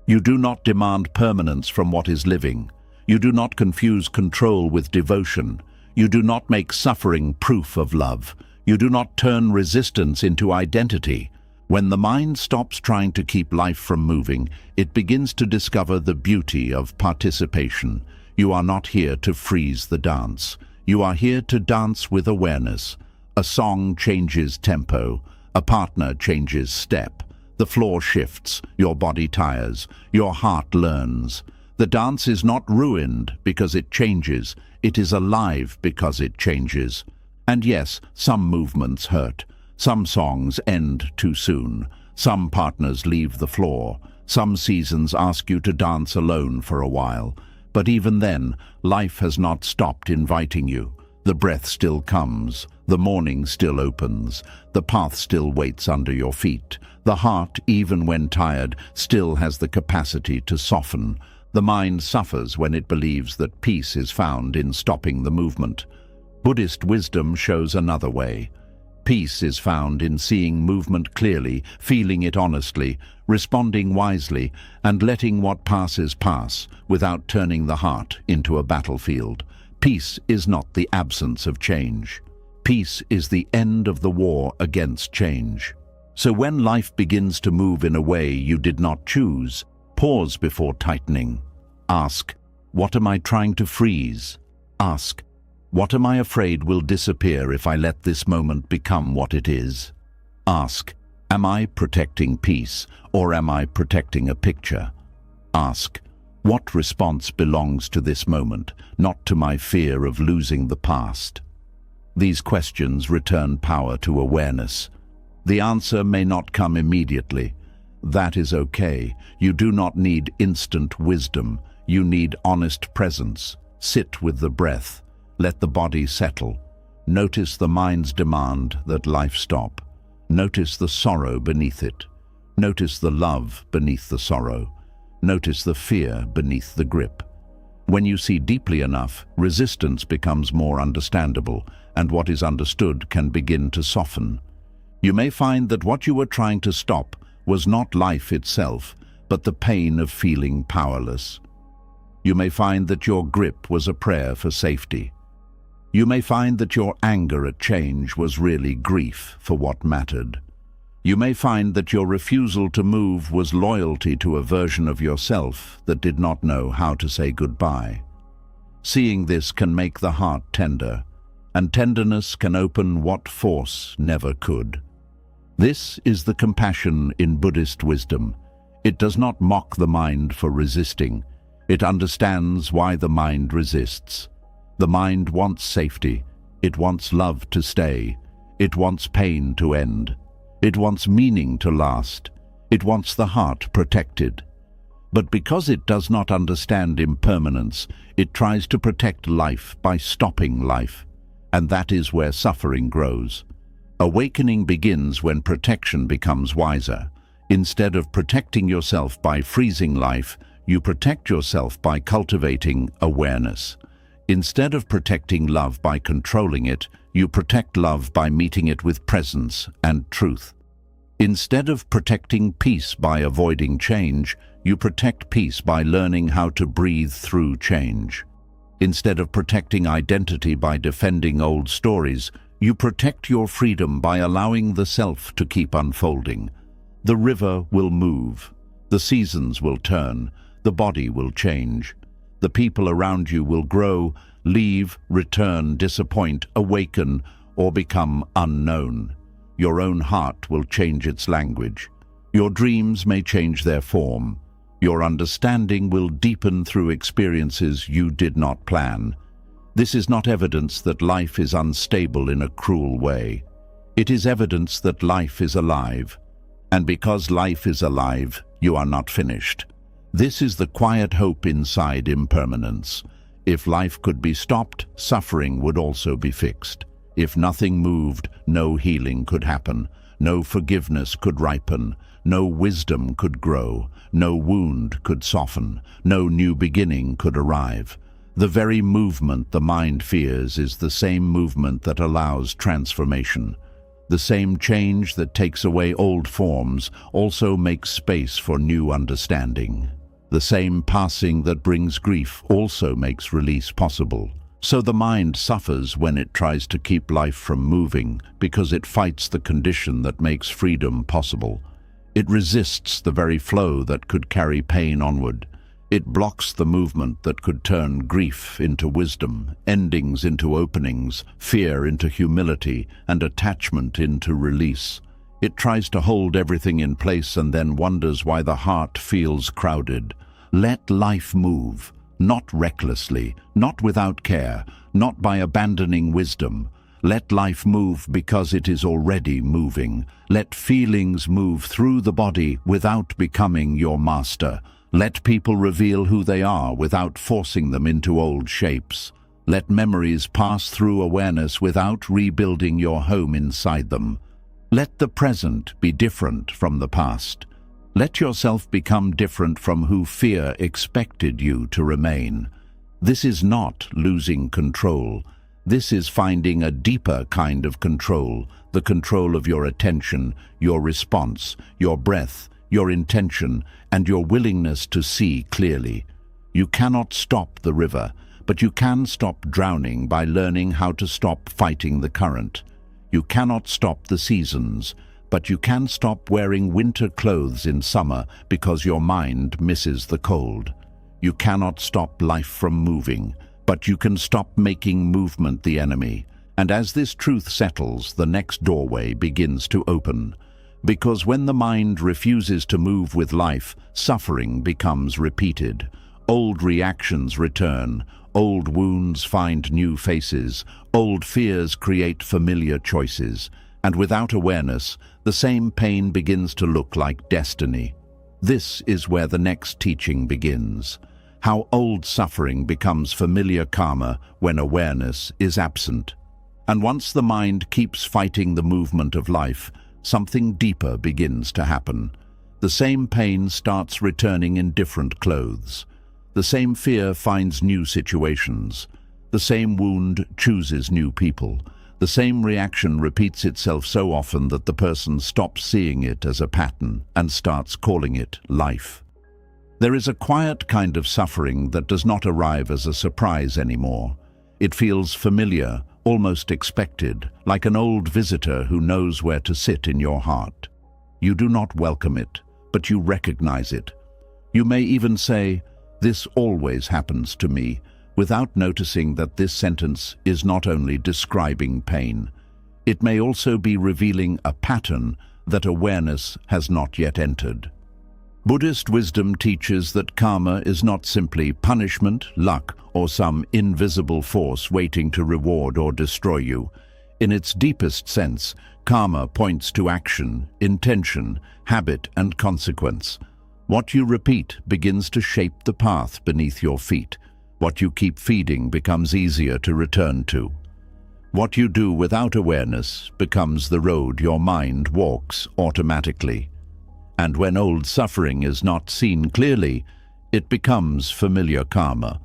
You do not demand permanence from what is living. You do not confuse control with devotion. You do not make suffering proof of love. You do not turn resistance into identity. When the mind stops trying to keep life from moving, it begins to discover the beauty of participation. You are not here to freeze the dance. You are here to dance with awareness. A song changes tempo. A partner changes step. The floor shifts. Your body tires. Your heart learns. The dance is not ruined because it changes. It is alive because it changes. And yes, some movements hurt. Some songs end too soon. Some partners leave the floor. Some seasons ask you to dance alone for a while. But even then, life has not stopped inviting you. The breath still comes. The morning still opens. The path still waits under your feet. The heart, even when tired, still has the capacity to soften. The mind suffers when it believes that peace is found in stopping the movement. Buddhist wisdom shows another way. Peace is found in seeing movement clearly, feeling it honestly, responding wisely, and letting what passes pass without turning the heart into a battlefield. Peace is not the absence of change. Peace is the end of the war against change. So when life begins to move in a way you did not choose, pause before tightening. Ask, what am I trying to freeze? Ask, what am I afraid will disappear if I let this moment become what it is? Ask, am I protecting peace or am I protecting a picture? Ask, what response belongs to this moment, not to my fear of losing the past? These questions return power to awareness. The answer may not come immediately. That is okay. You do not need instant wisdom. You need honest presence. Sit with the breath. Let the body settle. Notice the mind's demand that life stop. Notice the sorrow beneath it. Notice the love beneath the sorrow. Notice the fear beneath the grip. When you see deeply enough, resistance becomes more understandable, and what is understood can begin to soften. You may find that what you were trying to stop was not life itself, but the pain of feeling powerless. You may find that your grip was a prayer for safety. You may find that your anger at change was really grief for what mattered. You may find that your refusal to move was loyalty to a version of yourself that did not know how to say goodbye. Seeing this can make the heart tender, and tenderness can open what force never could. This is the compassion in Buddhist wisdom. It does not mock the mind for resisting. It understands why the mind resists. The mind wants safety. It wants love to stay. It wants pain to end. It wants meaning to last. It wants the heart protected. But because it does not understand impermanence, it tries to protect life by stopping life. And that is where suffering grows. Awakening begins when protection becomes wiser. Instead of protecting yourself by freezing life, you protect yourself by cultivating awareness. Instead of protecting love by controlling it, you protect love by meeting it with presence and truth. Instead of protecting peace by avoiding change, you protect peace by learning how to breathe through change. Instead of protecting identity by defending old stories, you protect your freedom by allowing the self to keep unfolding. The river will move. The seasons will turn. The body will change. The people around you will grow, leave, return, disappoint, awaken, or become unknown. Your own heart will change its language. Your dreams may change their form. Your understanding will deepen through experiences you did not plan. This is not evidence that life is unstable in a cruel way. It is evidence that life is alive. And because life is alive, you are not finished. This is the quiet hope inside impermanence. If life could be stopped, suffering would also be fixed. If nothing moved, no healing could happen, no forgiveness could ripen, no wisdom could grow, no wound could soften, no new beginning could arrive. The very movement the mind fears is the same movement that allows transformation. The same change that takes away old forms also makes space for new understanding. The same passing that brings grief also makes release possible. So the mind suffers when it tries to keep life from moving because it fights the condition that makes freedom possible. It resists the very flow that could carry pain onward. It blocks the movement that could turn grief into wisdom, endings into openings, fear into humility, and attachment into release. It tries to hold everything in place and then wonders why the heart feels crowded. Let life move. Not recklessly, not without care, not by abandoning wisdom. Let life move because it is already moving. Let feelings move through the body without becoming your master. Let people reveal who they are without forcing them into old shapes. Let memories pass through awareness without rebuilding your home inside them. Let the present be different from the past. Let yourself become different from who fear expected you to remain. This is not losing control. This is finding a deeper kind of control, the control of your attention, your response, your breath, your intention, and your willingness to see clearly. You cannot stop the river, but you can stop drowning by learning how to stop fighting the current. You cannot stop the seasons, but you can stop wearing winter clothes in summer because your mind misses the cold. You cannot stop life from moving, but you can stop making movement the enemy. And as this truth settles, the next doorway begins to open. Because when the mind refuses to move with life, suffering becomes repeated. Old reactions return. Old wounds find new faces. Old fears create familiar choices. And without awareness, the same pain begins to look like destiny. This is where the next teaching begins. How old suffering becomes familiar karma when awareness is absent. And once the mind keeps fighting the movement of life, something deeper begins to happen. The same pain starts returning in different clothes. The same fear finds new situations. The same wound chooses new people. The same reaction repeats itself so often that the person stops seeing it as a pattern and starts calling it life. There is a quiet kind of suffering that does not arrive as a surprise anymore. It feels familiar, almost expected, like an old visitor who knows where to sit in your heart. You do not welcome it, but you recognize it. You may even say, "This always happens to me," without noticing that this sentence is not only describing pain. It may also be revealing a pattern that awareness has not yet entered. Buddhist wisdom teaches that karma is not simply punishment, luck, or some invisible force waiting to reward or destroy you. In its deepest sense, karma points to action, intention, habit, and consequence. What you repeat begins to shape the path beneath your feet. What you keep feeding becomes easier to return to. What you do without awareness becomes the road your mind walks automatically. And when old suffering is not seen clearly, it becomes familiar karma.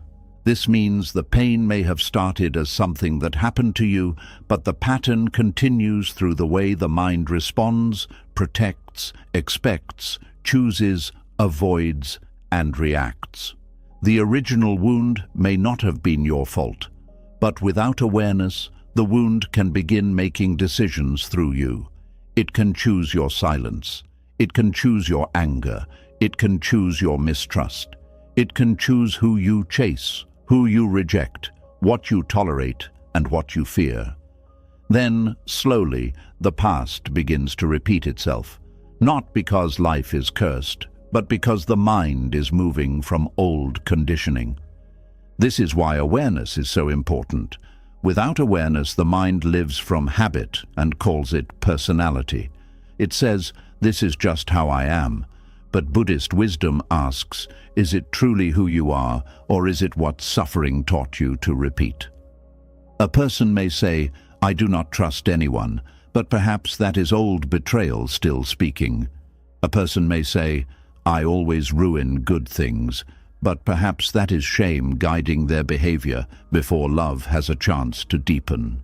This means the pain may have started as something that happened to you, but the pattern continues through the way the mind responds, protects, expects, chooses, avoids, and reacts. The original wound may not have been your fault, but without awareness, the wound can begin making decisions through you. It can choose your silence. It can choose your anger. It can choose your mistrust. It can choose who you chase, who you reject, what you tolerate, and what you fear. Then, slowly, the past begins to repeat itself, not because life is cursed, but because the mind is moving from old conditioning. This is why awareness is so important. Without awareness, the mind lives from habit and calls it personality. It says, "This is just how I am." But Buddhist wisdom asks, is it truly who you are, or is it what suffering taught you to repeat? A person may say, "I do not trust anyone," but perhaps that is old betrayal still speaking. A person may say, "I always ruin good things," but perhaps that is shame guiding their behavior before love has a chance to deepen.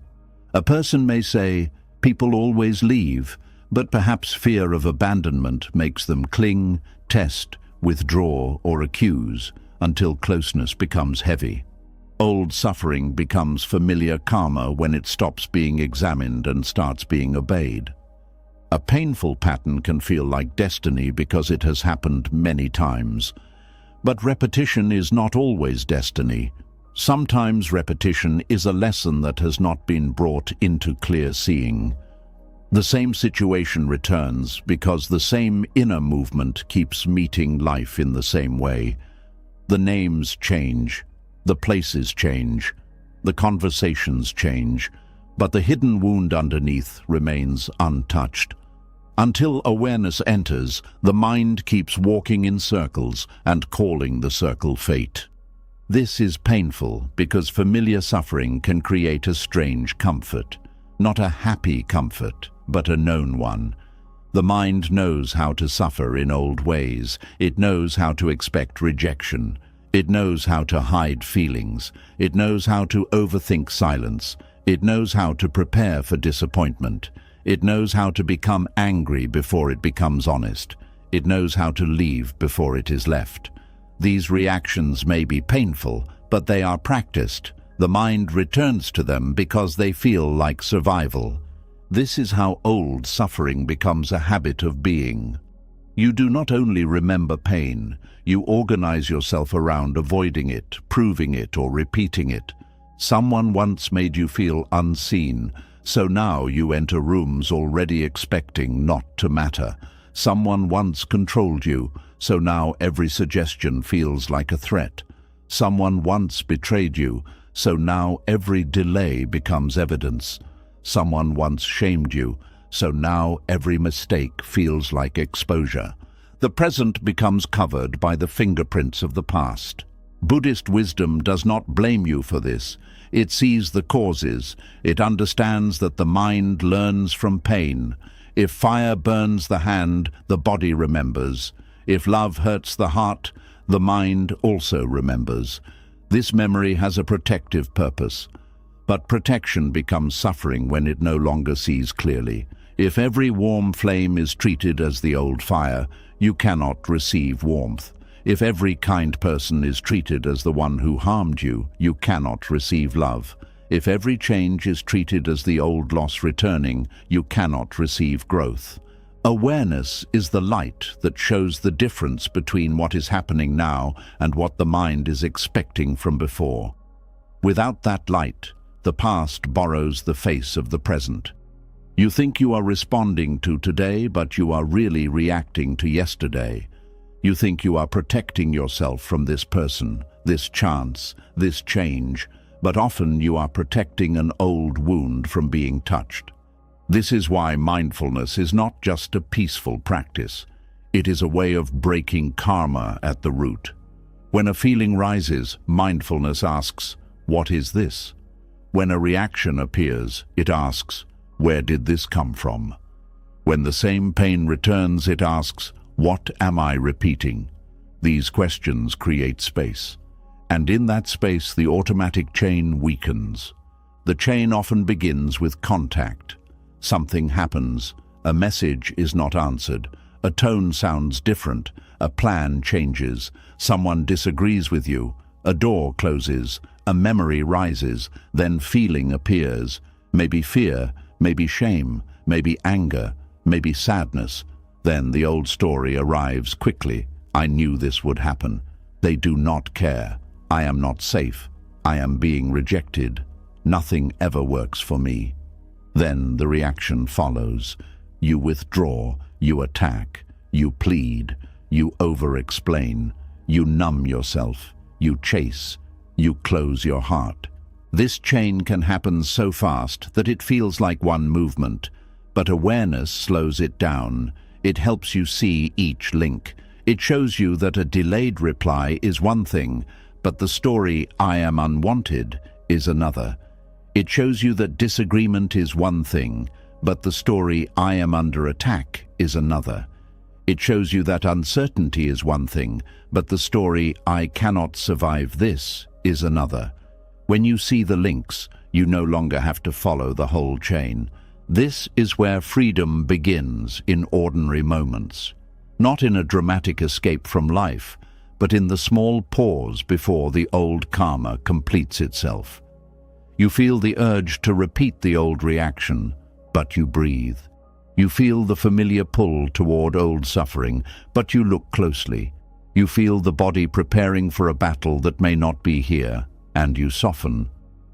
A person may say, "People always leave," but perhaps fear of abandonment makes them cling, test, withdraw, or accuse until closeness becomes heavy. Old suffering becomes familiar karma when it stops being examined and starts being obeyed. A painful pattern can feel like destiny because it has happened many times. But repetition is not always destiny. Sometimes repetition is a lesson that has not been brought into clear seeing. The same situation returns because the same inner movement keeps meeting life in the same way. The names change, the places change, the conversations change, but the hidden wound underneath remains untouched. Until awareness enters, the mind keeps walking in circles and calling the circle fate. This is painful because familiar suffering can create a strange comfort, not a happy comfort, but a known one. The mind knows how to suffer in old ways. It knows how to expect rejection. It knows how to hide feelings. It knows how to overthink silence. It knows how to prepare for disappointment. It knows how to become angry before it becomes honest. It knows how to leave before it is left. These reactions may be painful, but they are practiced. The mind returns to them because they feel like survival. This is how old suffering becomes a habit of being. You do not only remember pain, you organize yourself around avoiding it, proving it, or repeating it. Someone once made you feel unseen, so now you enter rooms already expecting not to matter. Someone once controlled you, so now every suggestion feels like a threat. Someone once betrayed you, so now every delay becomes evidence. Someone once shamed you, so now every mistake feels like exposure. The present becomes covered by the fingerprints of the past. Buddhist wisdom does not blame you for this. It sees the causes. It understands that the mind learns from pain. If fire burns the hand, the body remembers. If love hurts the heart, the mind also remembers. This memory has a protective purpose. But protection becomes suffering when it no longer sees clearly. If every warm flame is treated as the old fire, you cannot receive warmth. If every kind person is treated as the one who harmed you, you cannot receive love. If every change is treated as the old loss returning, you cannot receive growth. Awareness is the light that shows the difference between what is happening now and what the mind is expecting from before. Without that light, the past borrows the face of the present. You think you are responding to today, but you are really reacting to yesterday. You think you are protecting yourself from this person, this chance, this change, but often you are protecting an old wound from being touched. This is why mindfulness is not just a peaceful practice. It is a way of breaking karma at the root. When a feeling rises, mindfulness asks, "What is this?" When a reaction appears, it asks, "Where did this come from?" When the same pain returns, it asks, "What am I repeating?" These questions create space. And in that space, the automatic chain weakens. The chain often begins with contact. Something happens. A message is not answered. A tone sounds different. A plan changes. Someone disagrees with you. A door closes. A memory rises. Then feeling appears. Maybe fear, maybe shame, maybe anger, maybe sadness. Then the old story arrives quickly. I knew this would happen. They do not care. I am not safe. I am being rejected. Nothing ever works for me. Then the reaction follows. You withdraw, you attack, you plead, you over-explain, you numb yourself, you chase, you close your heart. This chain can happen so fast that it feels like one movement, but awareness slows it down. It helps you see each link. It shows you that a delayed reply is one thing, but the story "I am unwanted" is another. It shows you that disagreement is one thing, but the story "I am under attack" is another. It shows you that uncertainty is one thing, but the story "I cannot survive this" is another. When you see the links, you no longer have to follow the whole chain. This is where freedom begins in ordinary moments. Not in a dramatic escape from life, but in the small pause before the old karma completes itself. You feel the urge to repeat the old reaction, but you breathe. You feel the familiar pull toward old suffering, but you look closely. You feel the body preparing for a battle that may not be here, and you soften.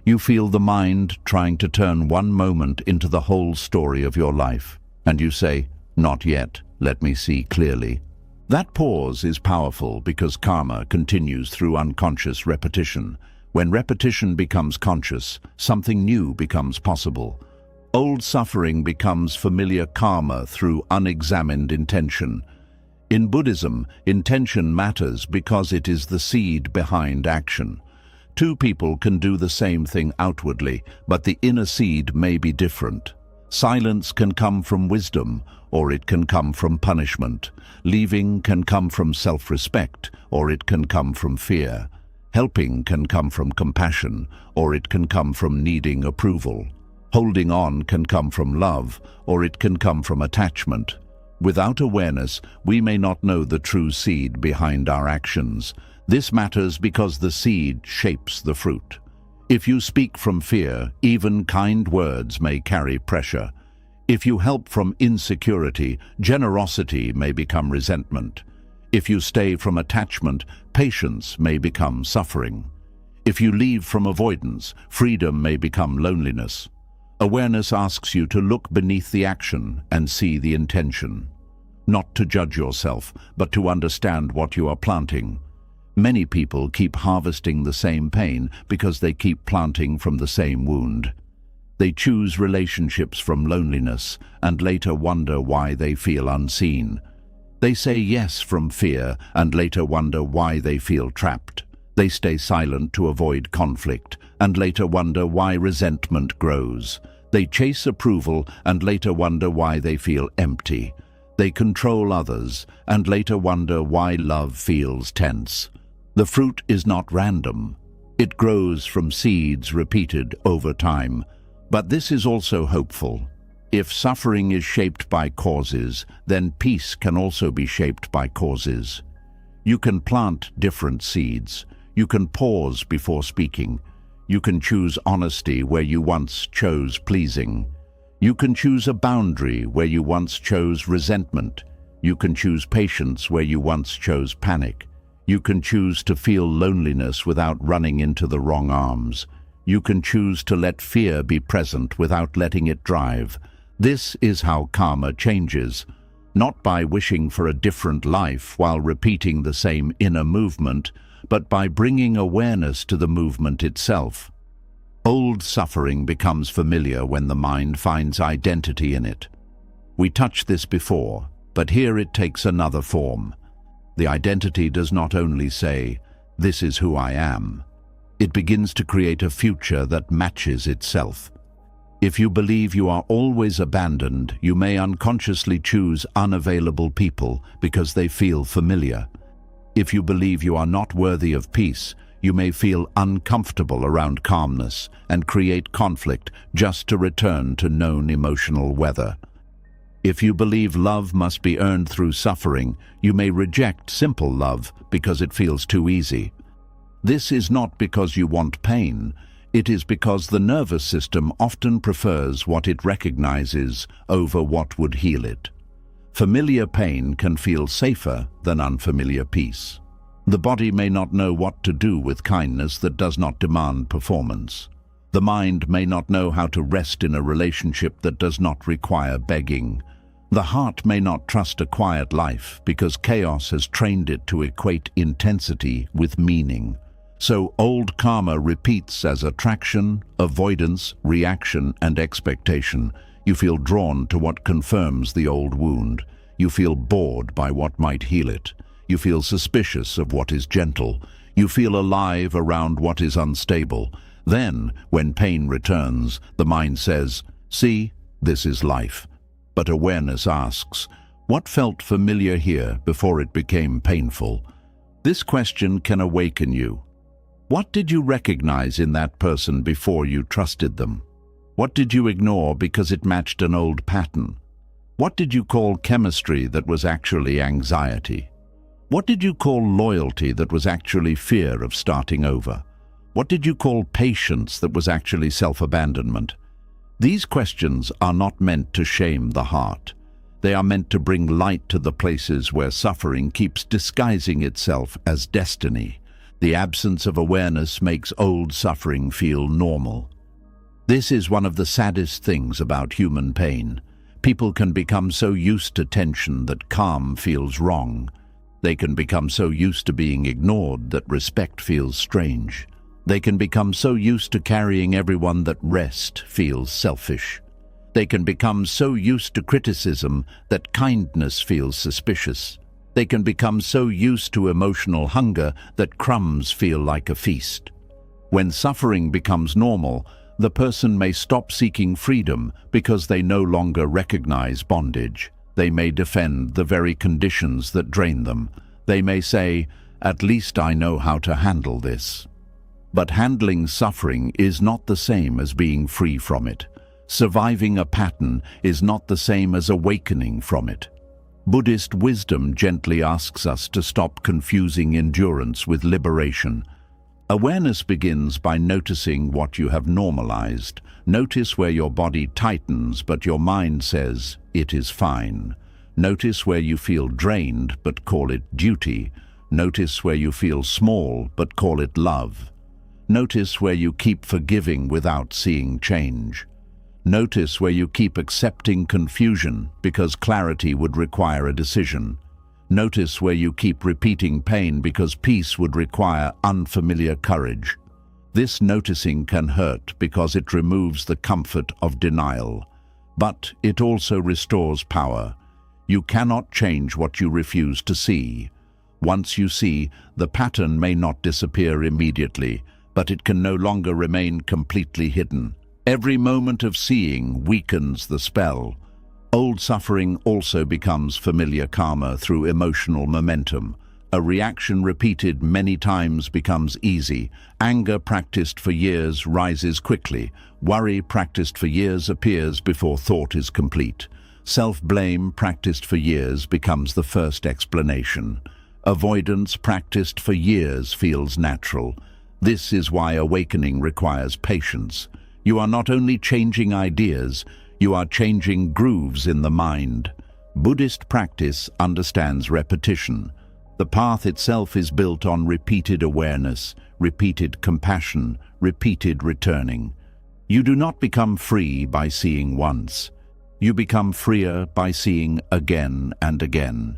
You feel the mind trying to turn one moment into the whole story of your life, and you say, "Not yet, let me see clearly." That pause is powerful because karma continues through unconscious repetition. When repetition becomes conscious, something new becomes possible. Old suffering becomes familiar karma through unexamined intention. In Buddhism, intention matters because it is the seed behind action. Two people can do the same thing outwardly, but the inner seed may be different. Silence can come from wisdom, or it can come from punishment. Leaving can come from self-respect, or it can come from fear. Helping can come from compassion, or it can come from needing approval. Holding on can come from love, or it can come from attachment. Without awareness, we may not know the true seed behind our actions. This matters because the seed shapes the fruit. If you speak from fear, even kind words may carry pressure. If you help from insecurity, generosity may become resentment. If you stay from attachment, patience may become suffering. If you leave from avoidance, freedom may become loneliness. Awareness asks you to look beneath the action and see the intention. Not to judge yourself, but to understand what you are planting. Many people keep harvesting the same pain because they keep planting from the same wound. They choose relationships from loneliness and later wonder why they feel unseen. They say yes from fear and later wonder why they feel trapped. They stay silent to avoid conflict and later wonder why resentment grows. They chase approval and later wonder why they feel empty. They control others and later wonder why love feels tense. The fruit is not random. It grows from seeds repeated over time. But this is also hopeful. If suffering is shaped by causes, then peace can also be shaped by causes. You can plant different seeds. You can pause before speaking. You can choose honesty where you once chose pleasing. You can choose a boundary where you once chose resentment. You can choose patience where you once chose panic. You can choose to feel loneliness without running into the wrong arms. You can choose to let fear be present without letting it drive. This is how karma changes, not by wishing for a different life while repeating the same inner movement, but by bringing awareness to the movement itself. Old suffering becomes familiar when the mind finds identity in it. We touched this before, but here it takes another form. The identity does not only say, "This is who I am." It begins to create a future that matches itself. If you believe you are always abandoned, you may unconsciously choose unavailable people because they feel familiar. If you believe you are not worthy of peace, you may feel uncomfortable around calmness and create conflict just to return to known emotional weather. If you believe love must be earned through suffering, you may reject simple love because it feels too easy. This is not because you want pain. It is because the nervous system often prefers what it recognizes over what would heal it. Familiar pain can feel safer than unfamiliar peace. The body may not know what to do with kindness that does not demand performance. The mind may not know how to rest in a relationship that does not require begging. The heart may not trust a quiet life because chaos has trained it to equate intensity with meaning. So old karma repeats as attraction, avoidance, reaction, and expectation. You feel drawn to what confirms the old wound. You feel bored by what might heal it. You feel suspicious of what is gentle. You feel alive around what is unstable. Then, when pain returns, the mind says, "See, this is life." But awareness asks, what felt familiar here before it became painful? This question can awaken you. What did you recognize in that person before you trusted them? What did you ignore because it matched an old pattern? What did you call chemistry that was actually anxiety? What did you call loyalty that was actually fear of starting over? What did you call patience that was actually self-abandonment? These questions are not meant to shame the heart. They are meant to bring light to the places where suffering keeps disguising itself as destiny. The absence of awareness makes old suffering feel normal. This is one of the saddest things about human pain. People can become so used to tension that calm feels wrong. They can become so used to being ignored that respect feels strange. They can become so used to carrying everyone that rest feels selfish. They can become so used to criticism that kindness feels suspicious. They can become so used to emotional hunger that crumbs feel like a feast. When suffering becomes normal, the person may stop seeking freedom because they no longer recognize bondage. They may defend the very conditions that drain them. They may say, "At least I know how to handle this." But handling suffering is not the same as being free from it. Surviving a pattern is not the same as awakening from it. Buddhist wisdom gently asks us to stop confusing endurance with liberation. Awareness begins by noticing what you have normalized. Notice where your body tightens but your mind says, "It is fine." Notice where you feel drained but call it duty. Notice where you feel small but call it love. Notice where you keep forgiving without seeing change. Notice where you keep accepting confusion because clarity would require a decision. Notice where you keep repeating pain because peace would require unfamiliar courage. This noticing can hurt because it removes the comfort of denial, but it also restores power. You cannot change what you refuse to see. Once you see, the pattern may not disappear immediately, but it can no longer remain completely hidden. Every moment of seeing weakens the spell. Old suffering also becomes familiar karma through emotional momentum. A reaction repeated many times becomes easy. Anger practiced for years rises quickly. Worry practiced for years appears before thought is complete. Self-blame practiced for years becomes the first explanation. Avoidance practiced for years feels natural. This is why awakening requires patience. You are not only changing ideas, you are changing grooves in the mind. Buddhist practice understands repetition. The path itself is built on repeated awareness, repeated compassion, repeated returning. You do not become free by seeing once. You become freer by seeing again and again.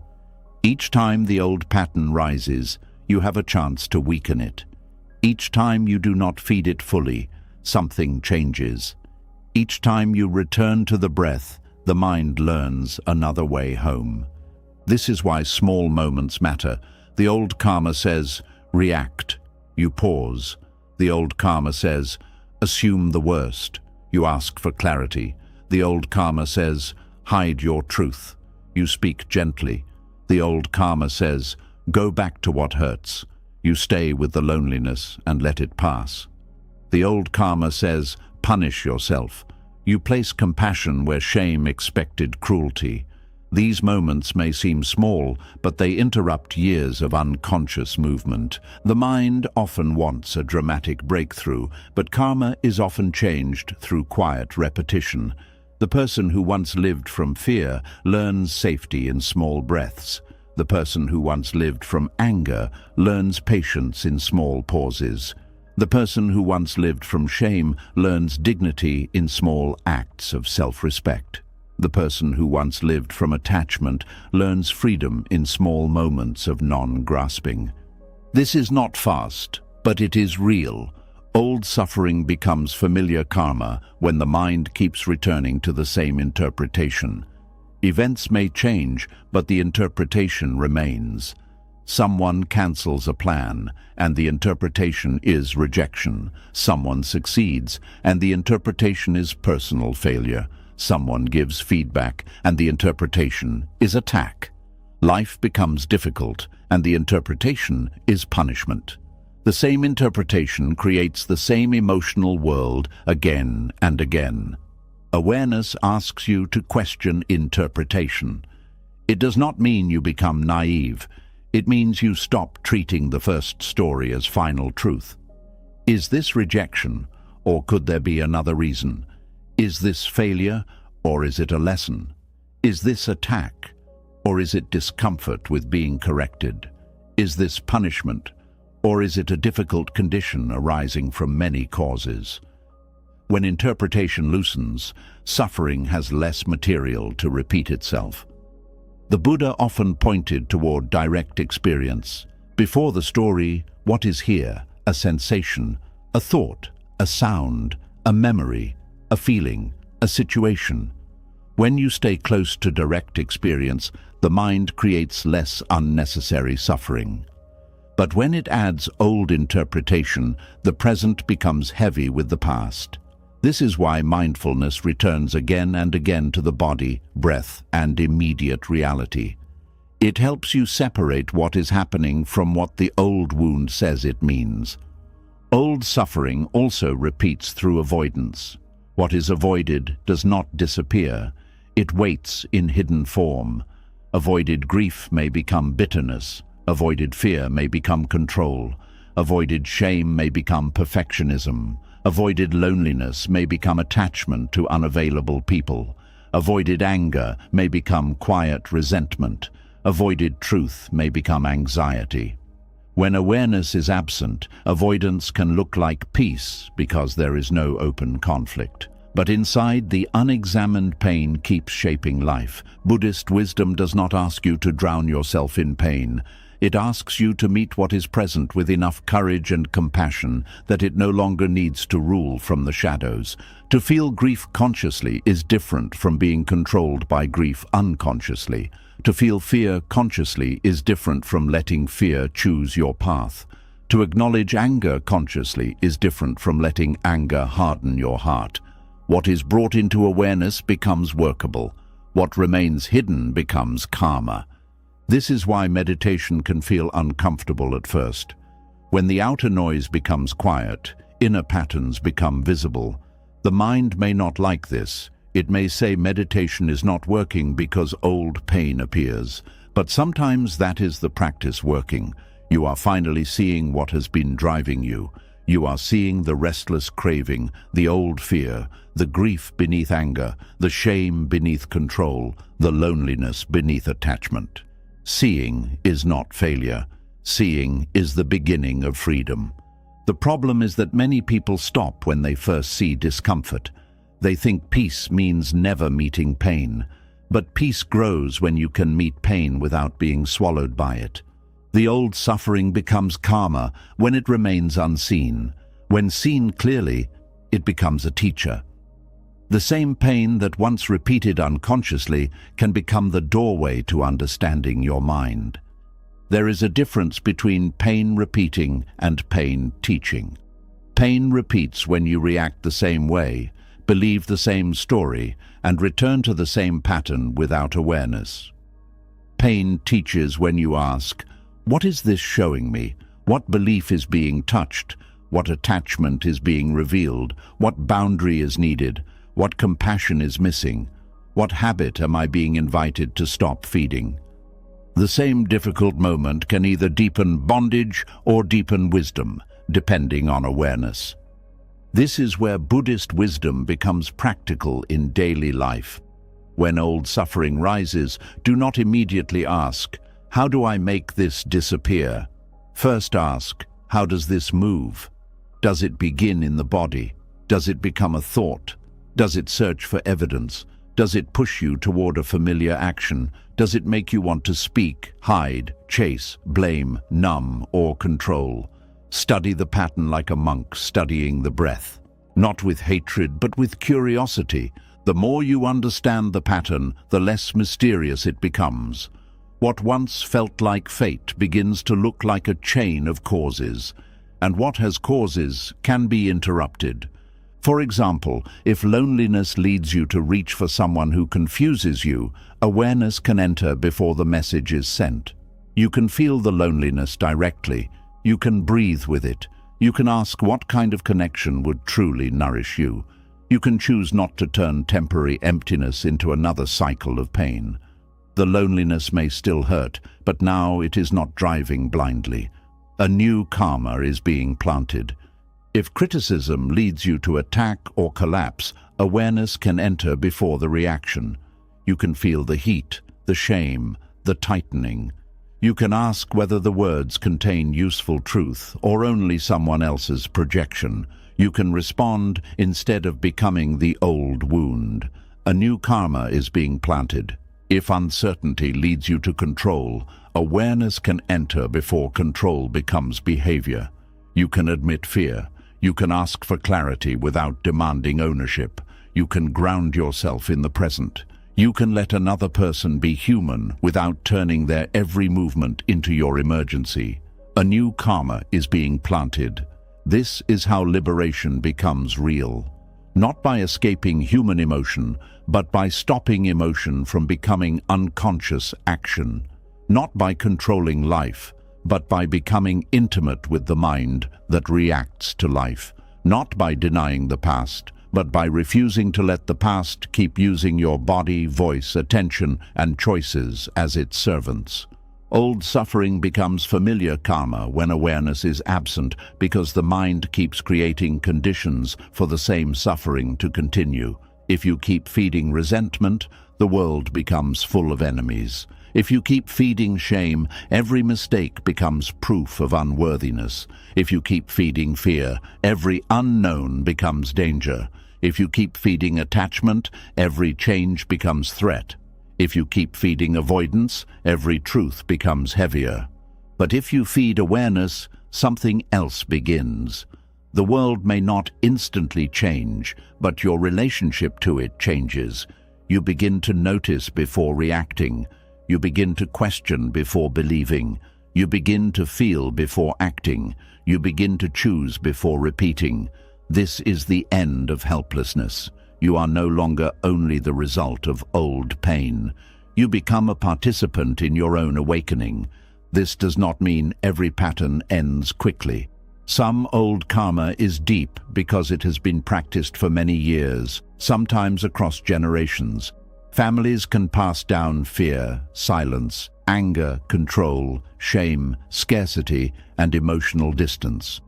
Each time the old pattern rises, you have a chance to weaken it. Each time you do not feed it fully, something changes. Each time you return to the breath, the mind learns another way home. This is why small moments matter. The old karma says, react. You pause. The old karma says, assume the worst. You ask for clarity. The old karma says, hide your truth. You speak gently. The old karma says, go back to what hurts. You stay with the loneliness and let it pass. The old karma says, punish yourself. You place compassion where shame expected cruelty. These moments may seem small, but they interrupt years of unconscious movement. The mind often wants a dramatic breakthrough, but karma is often changed through quiet repetition. The person who once lived from fear learns safety in small breaths. The person who once lived from anger learns patience in small pauses. The person who once lived from shame learns dignity in small acts of self-respect. The person who once lived from attachment learns freedom in small moments of non-grasping. This is not fast, but it is real. Old suffering becomes familiar karma when the mind keeps returning to the same interpretation. Events may change, but the interpretation remains. Someone cancels a plan, and the interpretation is rejection. Someone succeeds, and the interpretation is personal failure. Someone gives feedback, and the interpretation is attack. Life becomes difficult, and the interpretation is punishment. The same interpretation creates the same emotional world again and again. Awareness asks you to question interpretation. It does not mean you become naive. It means you stop treating the first story as final truth. Is this rejection, or could there be another reason? Is this failure, or is it a lesson? Is this attack, or is it discomfort with being corrected? Is this punishment, or is it a difficult condition arising from many causes? When interpretation loosens, suffering has less material to repeat itself. The Buddha often pointed toward direct experience. Before the story, what is here? A sensation, a thought, a sound, a memory, a feeling, a situation. When you stay close to direct experience, the mind creates less unnecessary suffering. But when it adds old interpretation, the present becomes heavy with the past. This is why mindfulness returns again and again to the body, breath, and immediate reality. It helps you separate what is happening from what the old wound says it means. Old suffering also repeats through avoidance. What is avoided does not disappear. It waits in hidden form. Avoided grief may become bitterness. Avoided fear may become control. Avoided shame may become perfectionism. Avoided loneliness may become attachment to unavailable people. Avoided anger may become quiet resentment. Avoided truth may become anxiety. When awareness is absent, avoidance can look like peace because there is no open conflict. But inside, the unexamined pain keeps shaping life. Buddhist wisdom does not ask you to drown yourself in pain. It asks you to meet what is present with enough courage and compassion that it no longer needs to rule from the shadows. To feel grief consciously is different from being controlled by grief unconsciously. To feel fear consciously is different from letting fear choose your path. To acknowledge anger consciously is different from letting anger harden your heart. What is brought into awareness becomes workable. What remains hidden becomes karma. This is why meditation can feel uncomfortable at first. When the outer noise becomes quiet, inner patterns become visible. The mind may not like this. It may say meditation is not working because old pain appears. But sometimes that is the practice working. You are finally seeing what has been driving you. You are seeing the restless craving, the old fear, the grief beneath anger, the shame beneath control, the loneliness beneath attachment. Seeing is not failure. Seeing is the beginning of freedom. The problem is that many people stop when they first see discomfort. They think peace means never meeting pain. But peace grows when you can meet pain without being swallowed by it. The old suffering becomes karma when it remains unseen. When seen clearly, it becomes a teacher. The same pain that once repeated unconsciously can become the doorway to understanding your mind. There is a difference between pain repeating and pain teaching. Pain repeats when you react the same way, believe the same story, and return to the same pattern without awareness. Pain teaches when you ask, what is this showing me? What belief is being touched? What attachment is being revealed? What boundary is needed? What compassion is missing? What habit am I being invited to stop feeding? The same difficult moment can either deepen bondage or deepen wisdom, depending on awareness. This is where Buddhist wisdom becomes practical in daily life. When old suffering rises, do not immediately ask, how do I make this disappear? First ask, how does this move? Does it begin in the body? Does it become a thought? Does it search for evidence? Does it push you toward a familiar action? Does it make you want to speak, hide, chase, blame, numb, or control? Study the pattern like a monk studying the breath. Not with hatred, but with curiosity. The more you understand the pattern, the less mysterious it becomes. What once felt like fate begins to look like a chain of causes, and what has causes can be interrupted. For example, if loneliness leads you to reach for someone who confuses you, awareness can enter before the message is sent. You can feel the loneliness directly. You can breathe with it. You can ask what kind of connection would truly nourish you. You can choose not to turn temporary emptiness into another cycle of pain. The loneliness may still hurt, but now it is not driving blindly. A new karma is being planted. If criticism leads you to attack or collapse, awareness can enter before the reaction. You can feel the heat, the shame, the tightening. You can ask whether the words contain useful truth or only someone else's projection. You can respond instead of becoming the old wound. A new karma is being planted. If uncertainty leads you to control, awareness can enter before control becomes behavior. You can admit fear. You can ask for clarity without demanding ownership. You can ground yourself in the present. You can let another person be human without turning their every movement into your emergency. A new karma is being planted. This is how liberation becomes real. Not by escaping human emotion, but by stopping emotion from becoming unconscious action. Not by controlling life, but by becoming intimate with the mind that reacts to life. Not by denying the past, but by refusing to let the past keep using your body, voice, attention, and choices as its servants. Old suffering becomes familiar karma when awareness is absent because the mind keeps creating conditions for the same suffering to continue. If you keep feeding resentment, the world becomes full of enemies. If you keep feeding shame, every mistake becomes proof of unworthiness. If you keep feeding fear, every unknown becomes danger. If you keep feeding attachment, every change becomes threat. If you keep feeding avoidance, every truth becomes heavier. But if you feed awareness, something else begins. The world may not instantly change, but your relationship to it changes. You begin to notice before reacting. You begin to question before believing. You begin to feel before acting. You begin to choose before repeating. This is the end of helplessness. You are no longer only the result of old pain. You become a participant in your own awakening. This does not mean every pattern ends quickly. Some old karma is deep because it has been practiced for many years, sometimes across generations. Families can pass down fear, silence, anger, control, shame, scarcity, and emotional distance.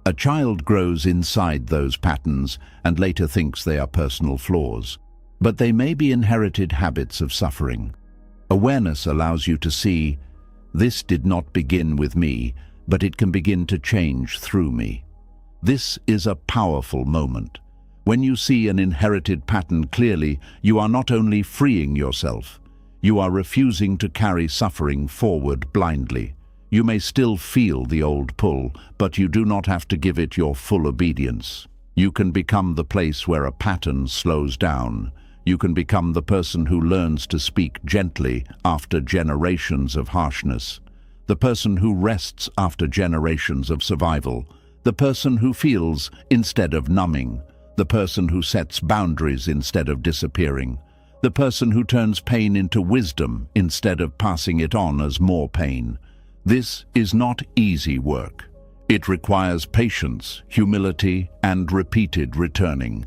A child grows inside those patterns and later thinks they are personal flaws, but they may be inherited habits of suffering. Awareness allows you to see, this did not begin with me, but it can begin to change through me. This is a powerful moment. When you see an inherited pattern clearly, you are not only freeing yourself, you are refusing to carry suffering forward blindly. You may still feel the old pull, but you do not have to give it your full obedience. You can become the place where a pattern slows down. You can become the person who learns to speak gently after generations of harshness. The person who rests after generations of survival. The person who feels instead of numbing. The person who sets boundaries instead of disappearing. The person who turns pain into wisdom instead of passing it on as more pain. This is not easy work. It requires patience, humility, and repeated returning.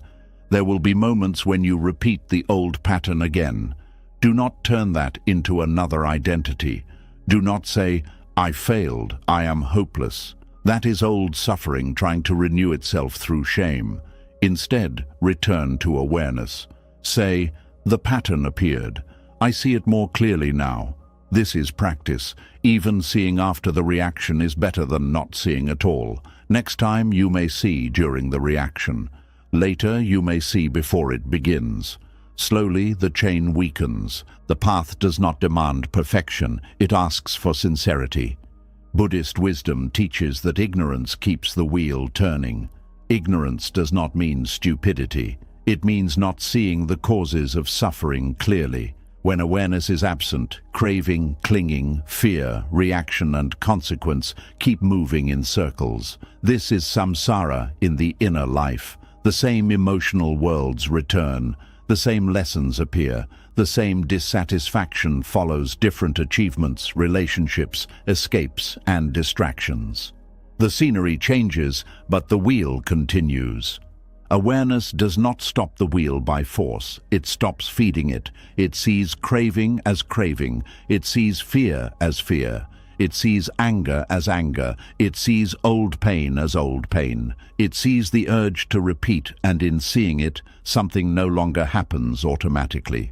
There will be moments when you repeat the old pattern again. Do not turn that into another identity. Do not say, I failed, I am hopeless. That is old suffering trying to renew itself through shame. Instead, return to awareness. Say, the pattern appeared. I see it more clearly now. This is practice. Even seeing after the reaction is better than not seeing at all. Next time you may see during the reaction. Later you may see before it begins. Slowly the chain weakens. The path does not demand perfection, it asks for sincerity. Buddhist wisdom teaches that ignorance keeps the wheel turning. Ignorance does not mean stupidity. It means not seeing the causes of suffering clearly. When awareness is absent, craving, clinging, fear, reaction and consequence keep moving in circles. This is samsara in the inner life. The same emotional worlds return. The same lessons appear. The same dissatisfaction follows different achievements, relationships, escapes, and distractions. The scenery changes, but the wheel continues. Awareness does not stop the wheel by force. It stops feeding it. It sees craving as craving. It sees fear as fear. It sees anger as anger. It sees old pain as old pain. It sees the urge to repeat, and in seeing it, something no longer happens automatically.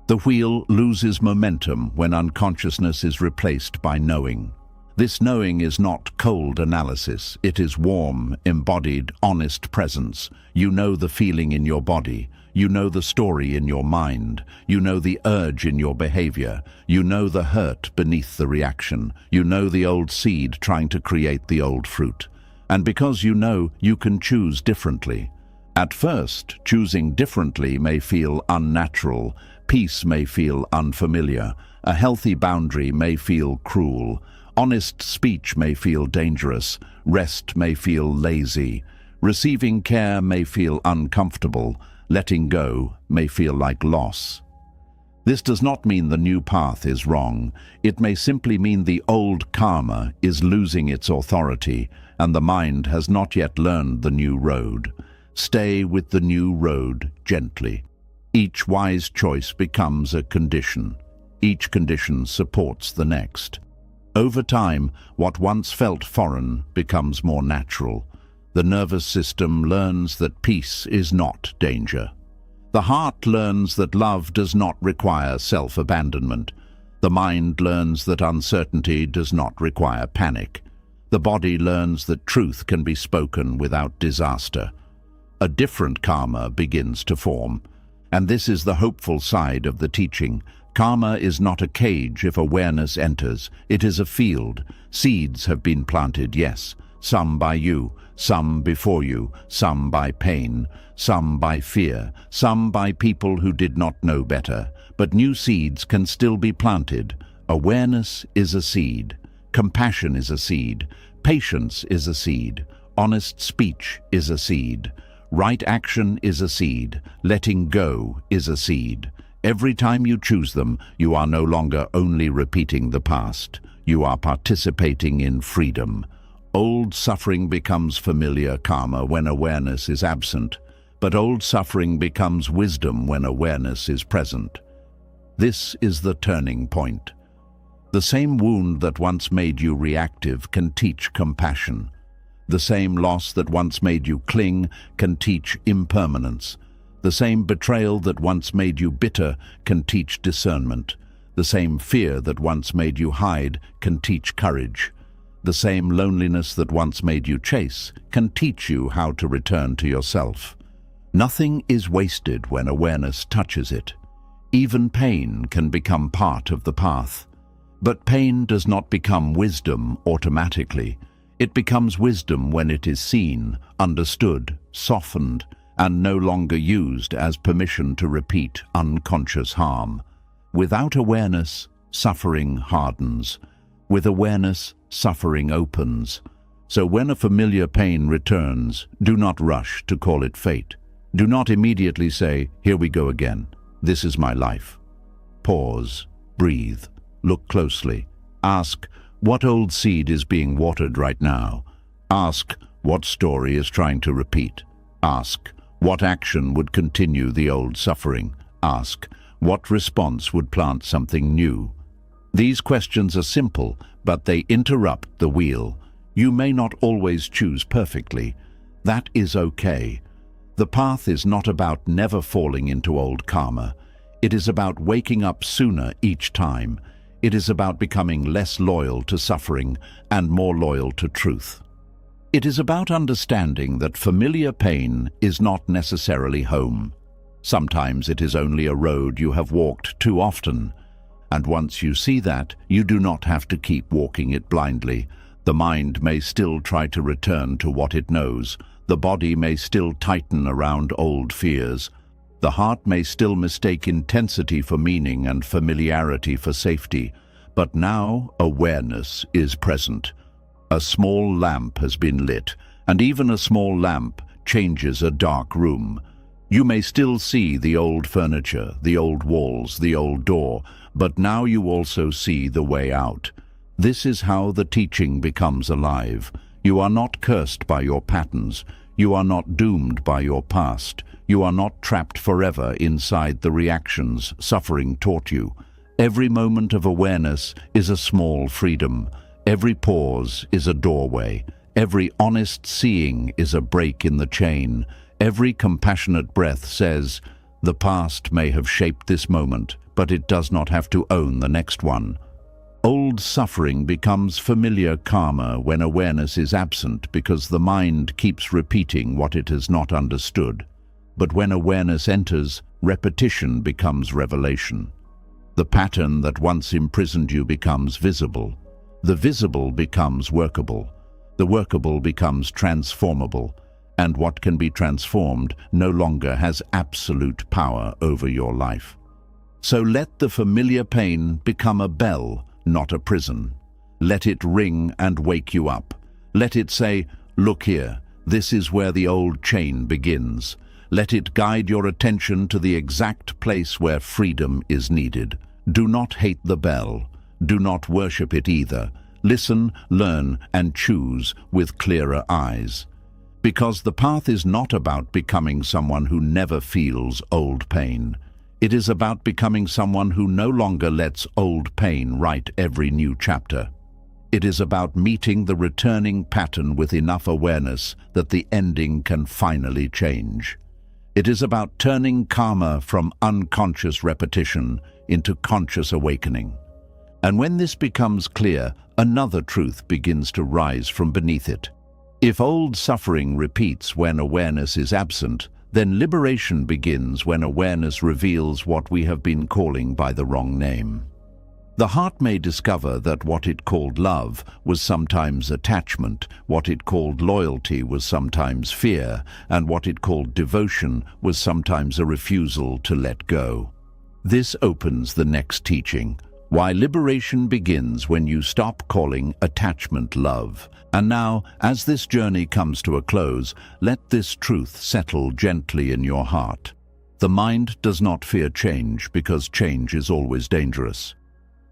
The wheel loses momentum when unconsciousness is replaced by knowing. This knowing is not cold analysis. It is warm, embodied, honest presence. You know the feeling in your body. You know the story in your mind. You know the urge in your behavior. You know the hurt beneath the reaction. You know the old seed trying to create the old fruit. And because you know, you can choose differently. At first, choosing differently may feel unnatural. Peace may feel unfamiliar. A healthy boundary may feel cruel. Honest speech may feel dangerous. Rest may feel lazy. Receiving care may feel uncomfortable. Letting go may feel like loss. This does not mean the new path is wrong. It may simply mean the old karma is losing its authority, and the mind has not yet learned the new road. Stay with the new road gently. Each wise choice becomes a condition. Each condition supports the next. Over time, what once felt foreign becomes more natural. The nervous system learns that peace is not danger. The heart learns that love does not require self-abandonment. The mind learns that uncertainty does not require panic. The body learns that truth can be spoken without disaster. A different karma begins to form. And this is the hopeful side of the teaching. Karma is not a cage if awareness enters. It is a field. Seeds have been planted, yes. Some by you, some before you, some by pain, some by fear, some by people who did not know better. But new seeds can still be planted. Awareness is a seed. Compassion is a seed. Patience is a seed. Honest speech is a seed. Right action is a seed. Letting go is a seed. Every time you choose them, you are no longer only repeating the past. You are participating in freedom. Old suffering becomes familiar karma when awareness is absent, but old suffering becomes wisdom when awareness is present. This is the turning point. The same wound that once made you reactive can teach compassion. The same loss that once made you cling can teach impermanence. The same betrayal that once made you bitter can teach discernment. The same fear that once made you hide can teach courage. The same loneliness that once made you chase can teach you how to return to yourself. Nothing is wasted when awareness touches it. Even pain can become part of the path. But pain does not become wisdom automatically. It becomes wisdom when it is seen, understood, softened, and no longer used as permission to repeat unconscious harm. Without awareness, suffering hardens. With awareness, suffering opens. So when a familiar pain returns, do not rush to call it fate. Do not immediately say, "Here we go again. This is my life." Pause, breathe, look closely. Ask, what old seed is being watered right now? Ask, what story is trying to repeat? Ask, what action would continue the old suffering? Ask, what response would plant something new? These questions are simple, but they interrupt the wheel. You may not always choose perfectly. That is okay. The path is not about never falling into old karma. It is about waking up sooner each time. It is about becoming less loyal to suffering and more loyal to truth. It is about understanding that familiar pain is not necessarily home. Sometimes it is only a road you have walked too often. And once you see that, you do not have to keep walking it blindly. The mind may still try to return to what it knows. The body may still tighten around old fears. The heart may still mistake intensity for meaning and familiarity for safety. But now awareness is present. A small lamp has been lit, and even a small lamp changes a dark room. You may still see the old furniture, the old walls, the old door, but now you also see the way out. This is how the teaching becomes alive. You are not cursed by your patterns. You are not doomed by your past. You are not trapped forever inside the reactions suffering taught you. Every moment of awareness is a small freedom. Every pause is a doorway. Every honest seeing is a break in the chain. Every compassionate breath says, "The past may have shaped this moment, but it does not have to own the next one." Old suffering becomes familiar karma when awareness is absent because the mind keeps repeating what it has not understood. But when awareness enters, repetition becomes revelation. The pattern that once imprisoned you becomes visible. The visible becomes workable. The workable becomes transformable. And what can be transformed no longer has absolute power over your life. So let the familiar pain become a bell, not a prison. Let it ring and wake you up. Let it say, "Look here, this is where the old chain begins." Let it guide your attention to the exact place where freedom is needed. Do not hate the bell. Do not worship it either. Listen, learn, and choose with clearer eyes. Because the path is not about becoming someone who never feels old pain. It is about becoming someone who no longer lets old pain write every new chapter. It is about meeting the returning pattern with enough awareness that the ending can finally change. It is about turning karma from unconscious repetition into conscious awakening. And when this becomes clear, another truth begins to rise from beneath it. If old suffering repeats when awareness is absent, then liberation begins when awareness reveals what we have been calling by the wrong name. The heart may discover that what it called love was sometimes attachment, what it called loyalty was sometimes fear, and what it called devotion was sometimes a refusal to let go. This opens the next teaching, why liberation begins when you stop calling attachment love. And now, as this journey comes to a close, let this truth settle gently in your heart. The mind does not fear change because change is always dangerous.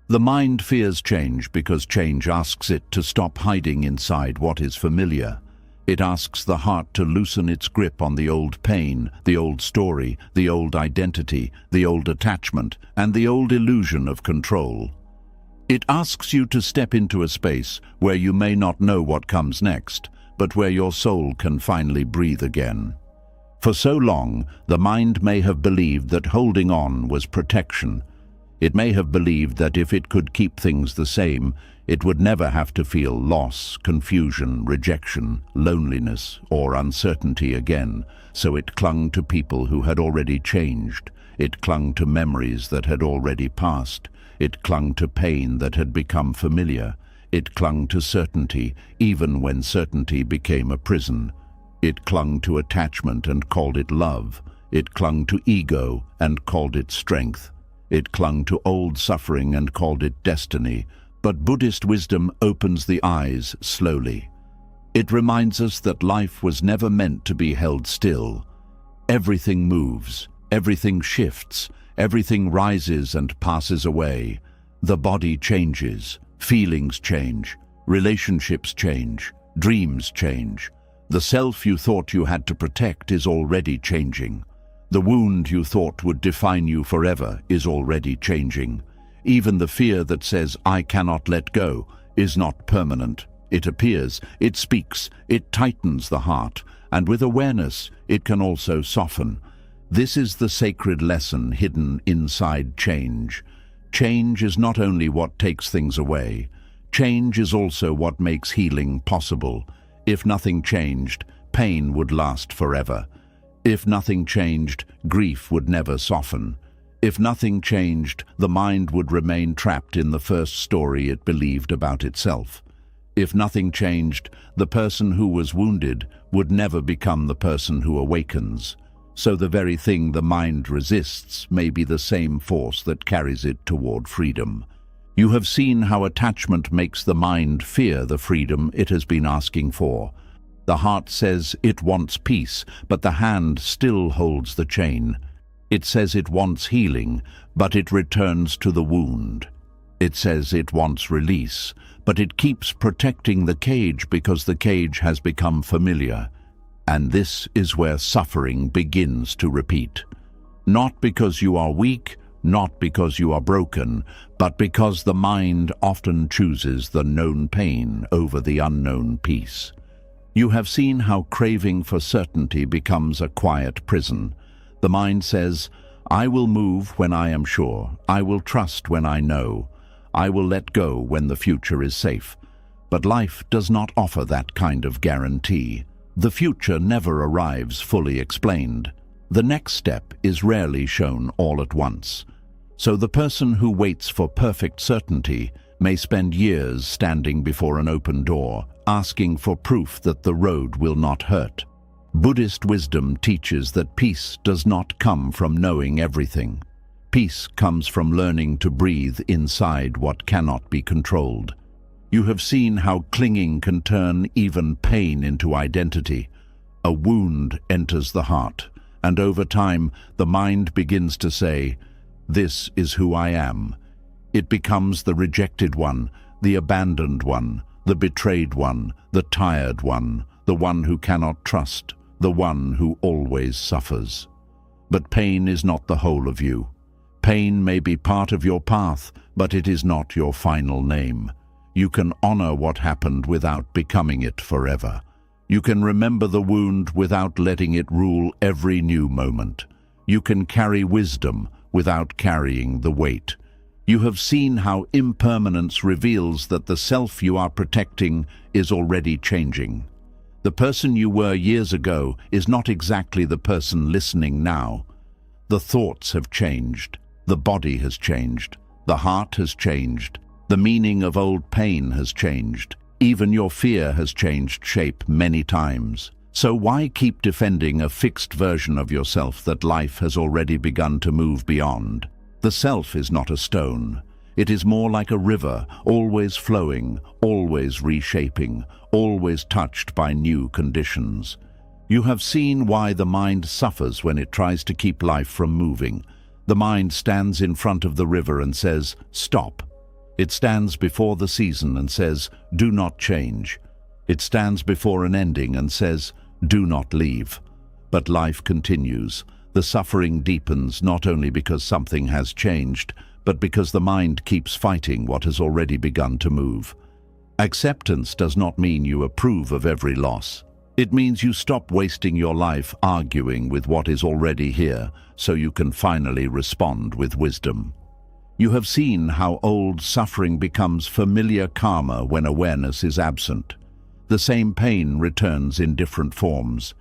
The mind fears change because change asks it to stop hiding inside what is familiar. It asks the heart to loosen its grip on the old pain, the old story, the old identity, the old attachment, and the old illusion of control. It asks you to step into a space where you may not know what comes next, but where your soul can finally breathe again. For so long, the mind may have believed that holding on was protection. It may have believed that if it could keep things the same, it would never have to feel loss, confusion, rejection, loneliness, or uncertainty again, so it clung to people who had already changed. It clung to memories that had already passed. It clung to pain that had become familiar. It clung to certainty, even when certainty became a prison. It clung to attachment and called it love. It clung to ego and called it strength. It clung to old suffering and called it destiny. But Buddhist wisdom opens the eyes slowly. It reminds us that life was never meant to be held still. Everything moves, everything shifts, everything rises and passes away. The body changes, feelings change, relationships change, dreams change. The self you thought you had to protect is already changing. The wound you thought would define you forever is already changing. Even the fear that says, "I cannot let go," is not permanent. It appears, it speaks, it tightens the heart, and with awareness, it can also soften. This is the sacred lesson hidden inside change. Change is not only what takes things away. Change is also what makes healing possible. If nothing changed, pain would last forever. If nothing changed, grief would never soften. If nothing changed, the mind would remain trapped in the first story it believed about itself. If nothing changed, the person who was wounded would never become the person who awakens. So the very thing the mind resists may be the same force that carries it toward freedom. You have seen how attachment makes the mind fear the freedom it has been asking for. The heart says it wants peace, but the hand still holds the chain. It says it wants healing, but it returns to the wound. It says it wants release, but it keeps protecting the cage because the cage has become familiar. And this is where suffering begins to repeat. Not because you are weak, not because you are broken, but because the mind often chooses the known pain over the unknown peace. You have seen how craving for certainty becomes a quiet prison. The mind says, I will move when I am sure, I will trust when I know, I will let go when the future is safe. But life does not offer that kind of guarantee. The future never arrives fully explained. The next step is rarely shown all at once. So the person who waits for perfect certainty may spend years standing before an open door, asking for proof that the road will not hurt. Buddhist wisdom teaches that peace does not come from knowing everything. Peace comes from learning to breathe inside what cannot be controlled. You have seen how clinging can turn even pain into identity. A wound enters the heart, and over time the mind begins to say, this is who I am. It becomes the rejected one, the abandoned one, the betrayed one, the tired one, the one who cannot trust, the one who always suffers. But pain is not the whole of you. Pain may be part of your path, but it is not your final name. You can honor what happened without becoming it forever. You can remember the wound without letting it rule every new moment. You can carry wisdom without carrying the weight. You have seen how impermanence reveals that the self you are protecting is already changing. The person you were years ago is not exactly the person listening now. The thoughts have changed. The body has changed. The heart has changed. The meaning of old pain has changed. Even your fear has changed shape many times. So why keep defending a fixed version of yourself that life has already begun to move beyond? The self is not a stone. It is more like a river, always flowing, always reshaping, always touched by new conditions. You have seen why the mind suffers when it tries to keep life from moving. The mind stands in front of the river and says, stop. It stands before the season and says, do not change. It stands before an ending and says, do not leave. But life continues. The suffering deepens not only because something has changed, but because the mind keeps fighting what has already begun to move. Acceptance does not mean you approve of every loss. It means you stop wasting your life arguing with what is already here, so you can finally respond with wisdom. You have seen how old suffering becomes familiar karma when awareness is absent. The same pain returns in different forms.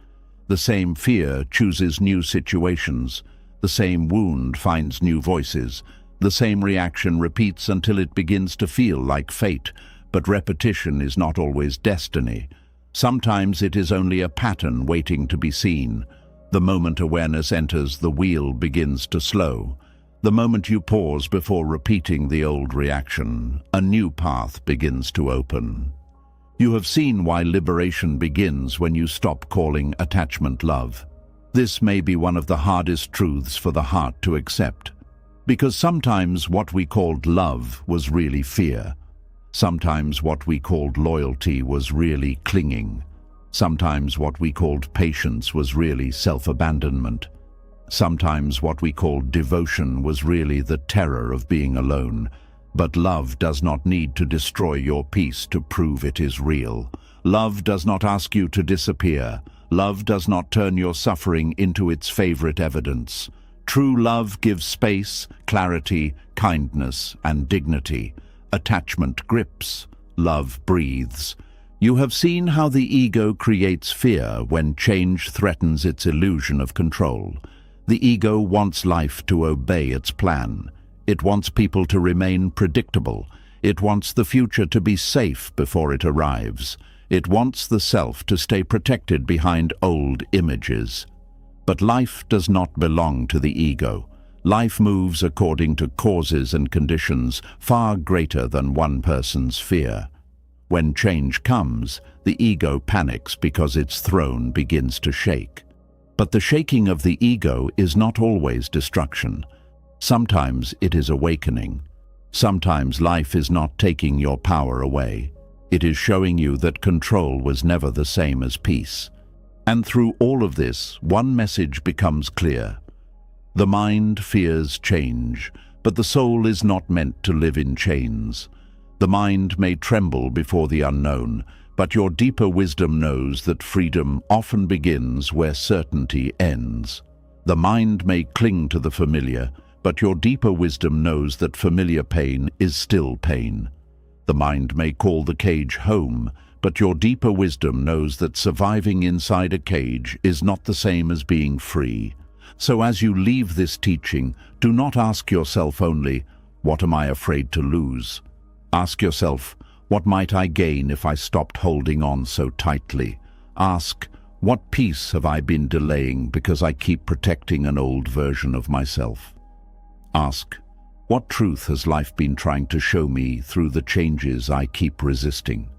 The same fear chooses new situations. The same wound finds new voices. The same reaction repeats until it begins to feel like fate, but repetition is not always destiny. Sometimes it is only a pattern waiting to be seen. The moment awareness enters, the wheel begins to slow. The moment you pause before repeating the old reaction, a new path begins to open. You have seen why liberation begins when you stop calling attachment love. This may be one of the hardest truths for the heart to accept, because sometimes what we called love was really fear. Sometimes what we called loyalty was really clinging. Sometimes what we called patience was really self-abandonment. Sometimes what we called devotion was really the terror of being alone. But love does not need to destroy your peace to prove it is real. Love does not ask you to disappear. Love does not turn your suffering into its favorite evidence. True love gives space, clarity, kindness, and dignity. Attachment grips. Love breathes. You have seen how the ego creates fear when change threatens its illusion of control. The ego wants life to obey its plan. It wants people to remain predictable. It wants the future to be safe before it arrives. It wants the self to stay protected behind old images. But life does not belong to the ego. Life moves according to causes and conditions far greater than one person's fear. When change comes, the ego panics because its throne begins to shake. But the shaking of the ego is not always destruction. Sometimes it is awakening. Sometimes life is not taking your power away. It is showing you that control was never the same as peace. And through all of this, one message becomes clear. The mind fears change, but the soul is not meant to live in chains. The mind may tremble before the unknown, but your deeper wisdom knows that freedom often begins where certainty ends. The mind may cling to the familiar, but your deeper wisdom knows that familiar pain is still pain. The mind may call the cage home, but your deeper wisdom knows that surviving inside a cage is not the same as being free. So as you leave this teaching, do not ask yourself only, "What am I afraid to lose?" Ask yourself, what might I gain if I stopped holding on so tightly? Ask, what peace have I been delaying because I keep protecting an old version of myself? Ask, what truth has life been trying to show me through the changes I keep resisting?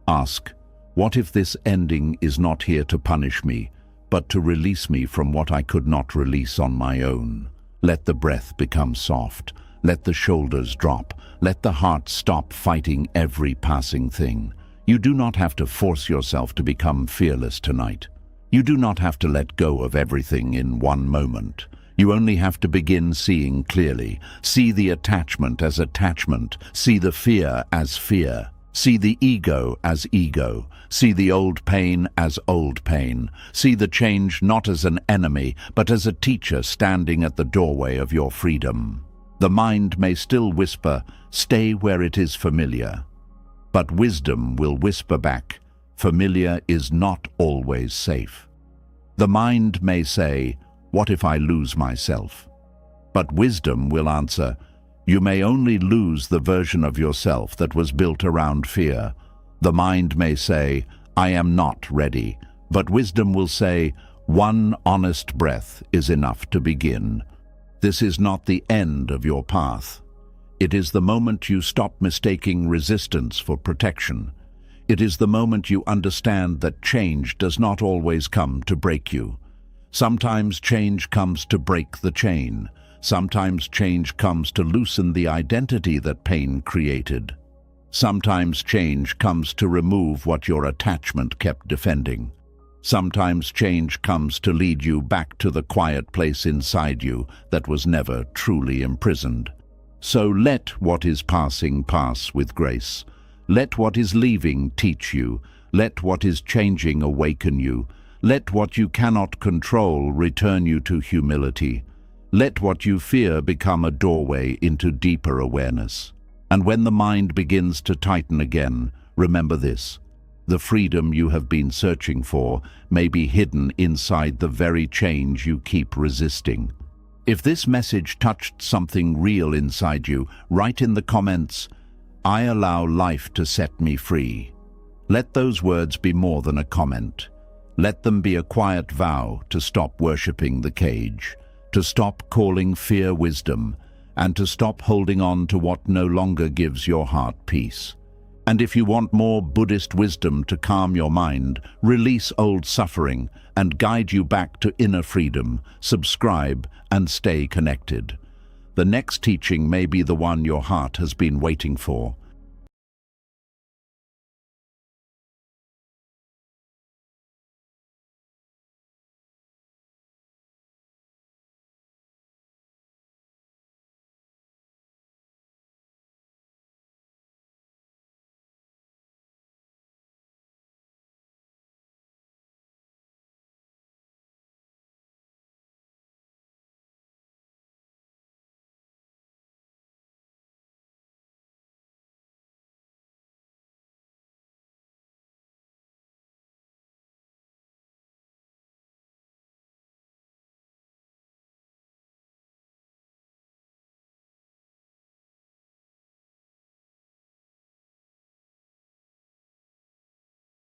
Ask, what if this ending is not here to punish me, but to release me from what I could not release on my own? Let the breath become soft. Let the shoulders drop. Let the heart stop fighting every passing thing. You do not have to force yourself to become fearless tonight. You do not have to let go of everything in one moment. You only have to begin seeing clearly. See the attachment as attachment. See the fear as fear. See the ego as ego. See the old pain as old pain. See the change not as an enemy, but as a teacher standing at the doorway of your freedom. The mind may still whisper, "Stay where it is familiar." But wisdom will whisper back, "Familiar is not always safe." The mind may say, "What if I lose myself?" But wisdom will answer, "You may only lose the version of yourself that was built around fear." The mind may say, "I am not ready." But wisdom will say, "One honest breath is enough to begin." This is not the end of your path. It is the moment you stop mistaking resistance for protection. It is the moment you understand that change does not always come to break you. Sometimes change comes to break the chain. Sometimes change comes to loosen the identity that pain created. Sometimes change comes to remove what your attachment kept defending. Sometimes change comes to lead you back to the quiet place inside you that was never truly imprisoned. So let what is passing pass with grace. Let what is leaving teach you. Let what is changing awaken you. Let what you cannot control return you to humility. Let what you fear become a doorway into deeper awareness. And when the mind begins to tighten again, remember this: the freedom you have been searching for may be hidden inside the very change you keep resisting. If this message touched something real inside you, write in the comments, "I allow life to set me free." Let those words be more than a comment. Let them be a quiet vow to stop worshipping the cage, to stop calling fear wisdom, and to stop holding on to what no longer gives your heart peace. And if you want more Buddhist wisdom to calm your mind, release old suffering, and guide you back to inner freedom, subscribe and stay connected. The next teaching may be the one your heart has been waiting for.